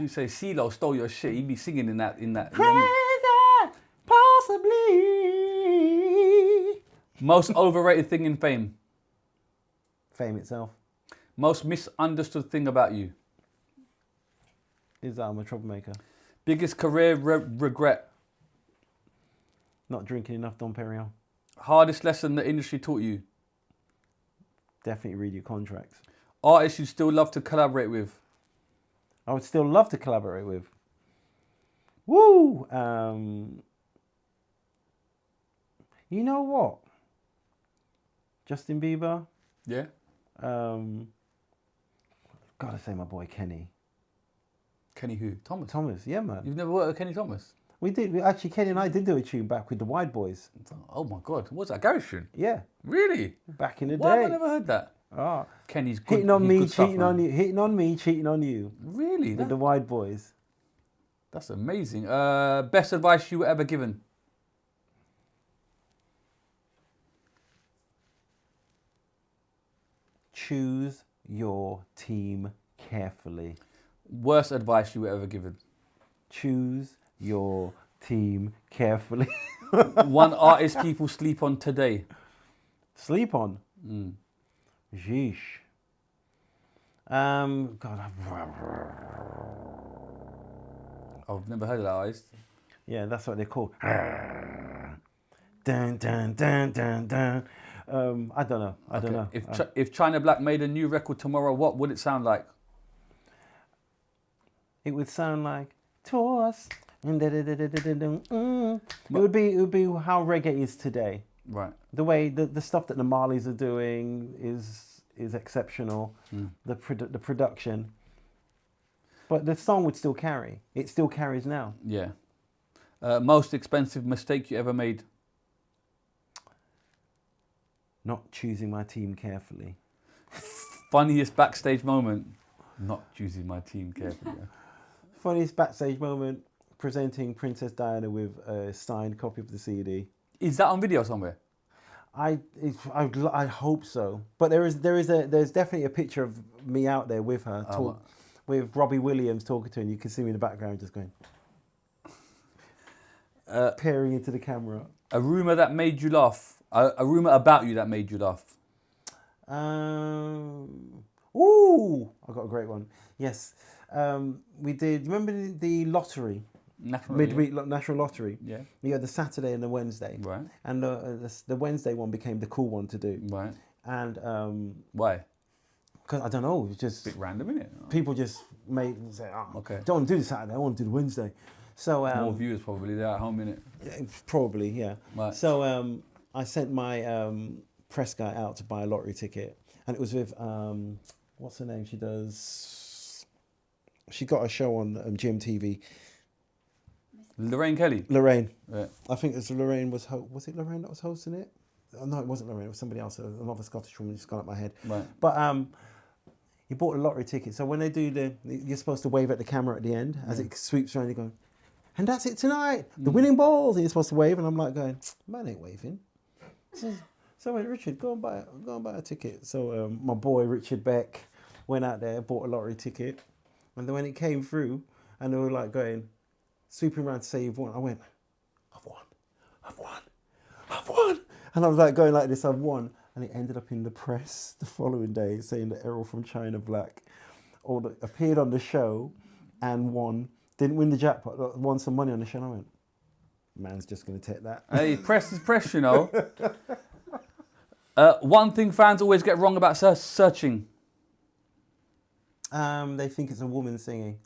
You say CeeLo stole your shit. He'd be singing in that.
Crazy. Possibly.
Most overrated thing in fame?
Fame itself.
Most misunderstood thing about you?
Is that I'm a troublemaker.
Biggest career regret?
Not drinking enough Dom Perignon.
Hardest lesson the industry taught you?
Definitely read your contracts.
Artists you still love to collaborate with?
I would still love to collaborate with. Woo! You know what? Justin Bieber.
Yeah.
Gotta say my boy Kenny.
Kenny who? Thomas.
Thomas, yeah man.
You've never worked with Kenny Thomas?
We did. Actually, Kenny and I did do a tune back with the Wide Boys.
Oh my God. What's that? Garage tune?
Yeah,
Really?
back in the
Why have I
day.
never heard that?
Ah,
Kenny's good.
hitting on
he's
me,
good stuff,
cheating on
man.
you. Hitting on me, cheating on you.
Really?
With the Wide Boys.
That's amazing. Best advice you were ever given?
Choose your team carefully.
Worst advice you were ever given?
Choose your team carefully.
One artist people sleep on today?
Sleep on. Jeesh. God,
I've never heard of that artist.
yeah, that's what they're called. Dun, dun, dun, dun, dun. I don't know. I don't know.
If China Black made a new record tomorrow, what would it sound like?
It would sound like to us. It would be how reggae is today.
Right.
The way the stuff that the Marleys are doing is exceptional. The production, but the song would still carry. It still carries now.
Yeah. Most expensive mistake you ever made?
Not choosing my team carefully.
Funniest backstage moment? Not choosing my team carefully.
Funniest backstage moment: presenting Princess Diana with a signed copy of the CD.
Is that on video somewhere?
I hope so, but there's definitely a picture of me out there with her, with Robbie Williams talking to her, and you can see me in the background just going, peering into the camera.
A rumor that made you laugh. A rumor about you that made you laugh.
Ooh, I got a great one. Yes, we did. Remember the lottery, midweek national lottery?
Yeah.
You had the Saturday and the Wednesday,
Right.
And the Wednesday one became the cool one to do.
Right.
And
Why?
because I don't know, it was just
Bit random, innit?
people just say, "Oh,
Okay.
don't want to do the Saturday. I want to do the Wednesday." So
More viewers probably. They're at home, innit?
yeah, probably, yeah.
Right.
So I sent my press guy out to buy a lottery ticket, and it was with what's her name? She got a show on GMTV.
Lorraine Kelly.
Lorraine.
Yeah.
I think it was Lorraine was it Lorraine that was hosting it? Oh, no, it wasn't Lorraine. It was somebody else. Another Scottish woman just gone up my head.
Right.
But you bought a lottery ticket. So when they do you're supposed to wave at the camera at the end as it sweeps around. You go, and that's it tonight. The winning balls. And you're supposed to wave, and I'm like going, man, ain't waving. So I went, Richard, go and buy a ticket. So my boy Richard Beck went out there, bought a lottery ticket, and then when it came through, and they were like going, sweeping around to say you've won, I went, I've won. And I was like going like this, I've won. And it ended up in the press the following day saying that Errol from China Black appeared on the show and won. Didn't win the jackpot, won some money on the show. And I went, man's just going to take that.
Hey, press is press, you know. One thing fans always get wrong about searching.
They think it's a woman singing.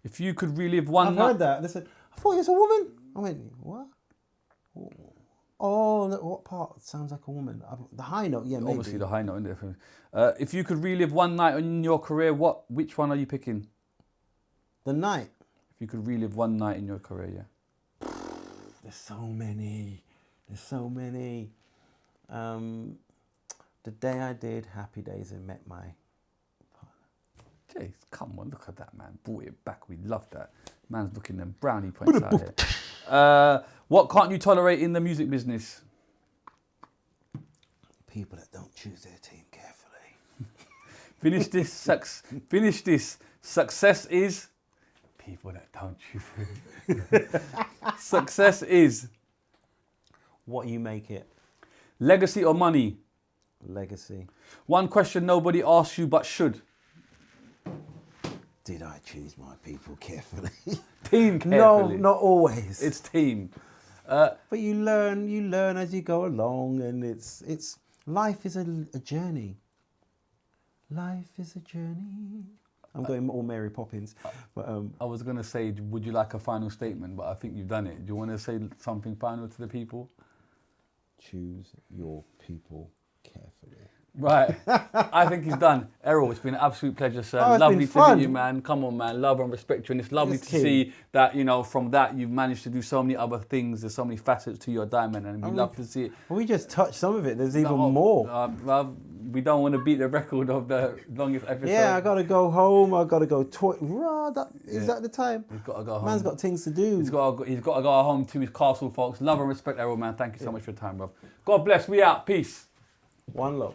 If you could relive one
I've
night...
heard that. They said, I thought it was a woman. I went, what? Oh, what part sounds like a woman? The high note, yeah, maybe.
Obviously the high note, isn't it? If you could relive one night in your career, which one are you picking?
The night.
If you could relive one night in your career, yeah.
There's so many. The day I did Happy Days and met my partner.
Jeez, come on, look at that, man. Brought it back. We love that. Man's looking them brownie points out here. What can't you tolerate in the music business?
People that don't choose their team carefully.
Finish this. Success is people that don't choose. Success is
What you make it.
legacy or money.
Legacy.
One question nobody asks you but should.
Did I choose my people carefully?
Team
No,
carefully.
not always.
It's team.
But you learn as you go along, and it's life is a journey. Life is a journey. I'm going all Mary Poppins, but
I was going to say, would you like a final statement? But I think you've done it. Do you want to say something final to the people?
choose your people carefully.
Right. I think he's done. Errol, it's been an absolute pleasure, sir.
Oh, it's
Lovely
been
to
fun.
meet you, man. Come on, man. Love and respect you. And it's lovely
Yes,
to
King.
see that, you know, from that, you've managed to do so many other things. There's so many facets to your diamond, and we love to see it.
Well, we just touched some of it. There's even
No,
more.
well, we don't want to beat the record of the longest episode.
Yeah, I got to go home. I got to go Is that the time?
He's got to go home.
Man's got things to do.
He's got to go home to his castle, folks. Love and respect, Errol, man. Thank you so much for your time, bro. God bless. We out. Peace.
One love.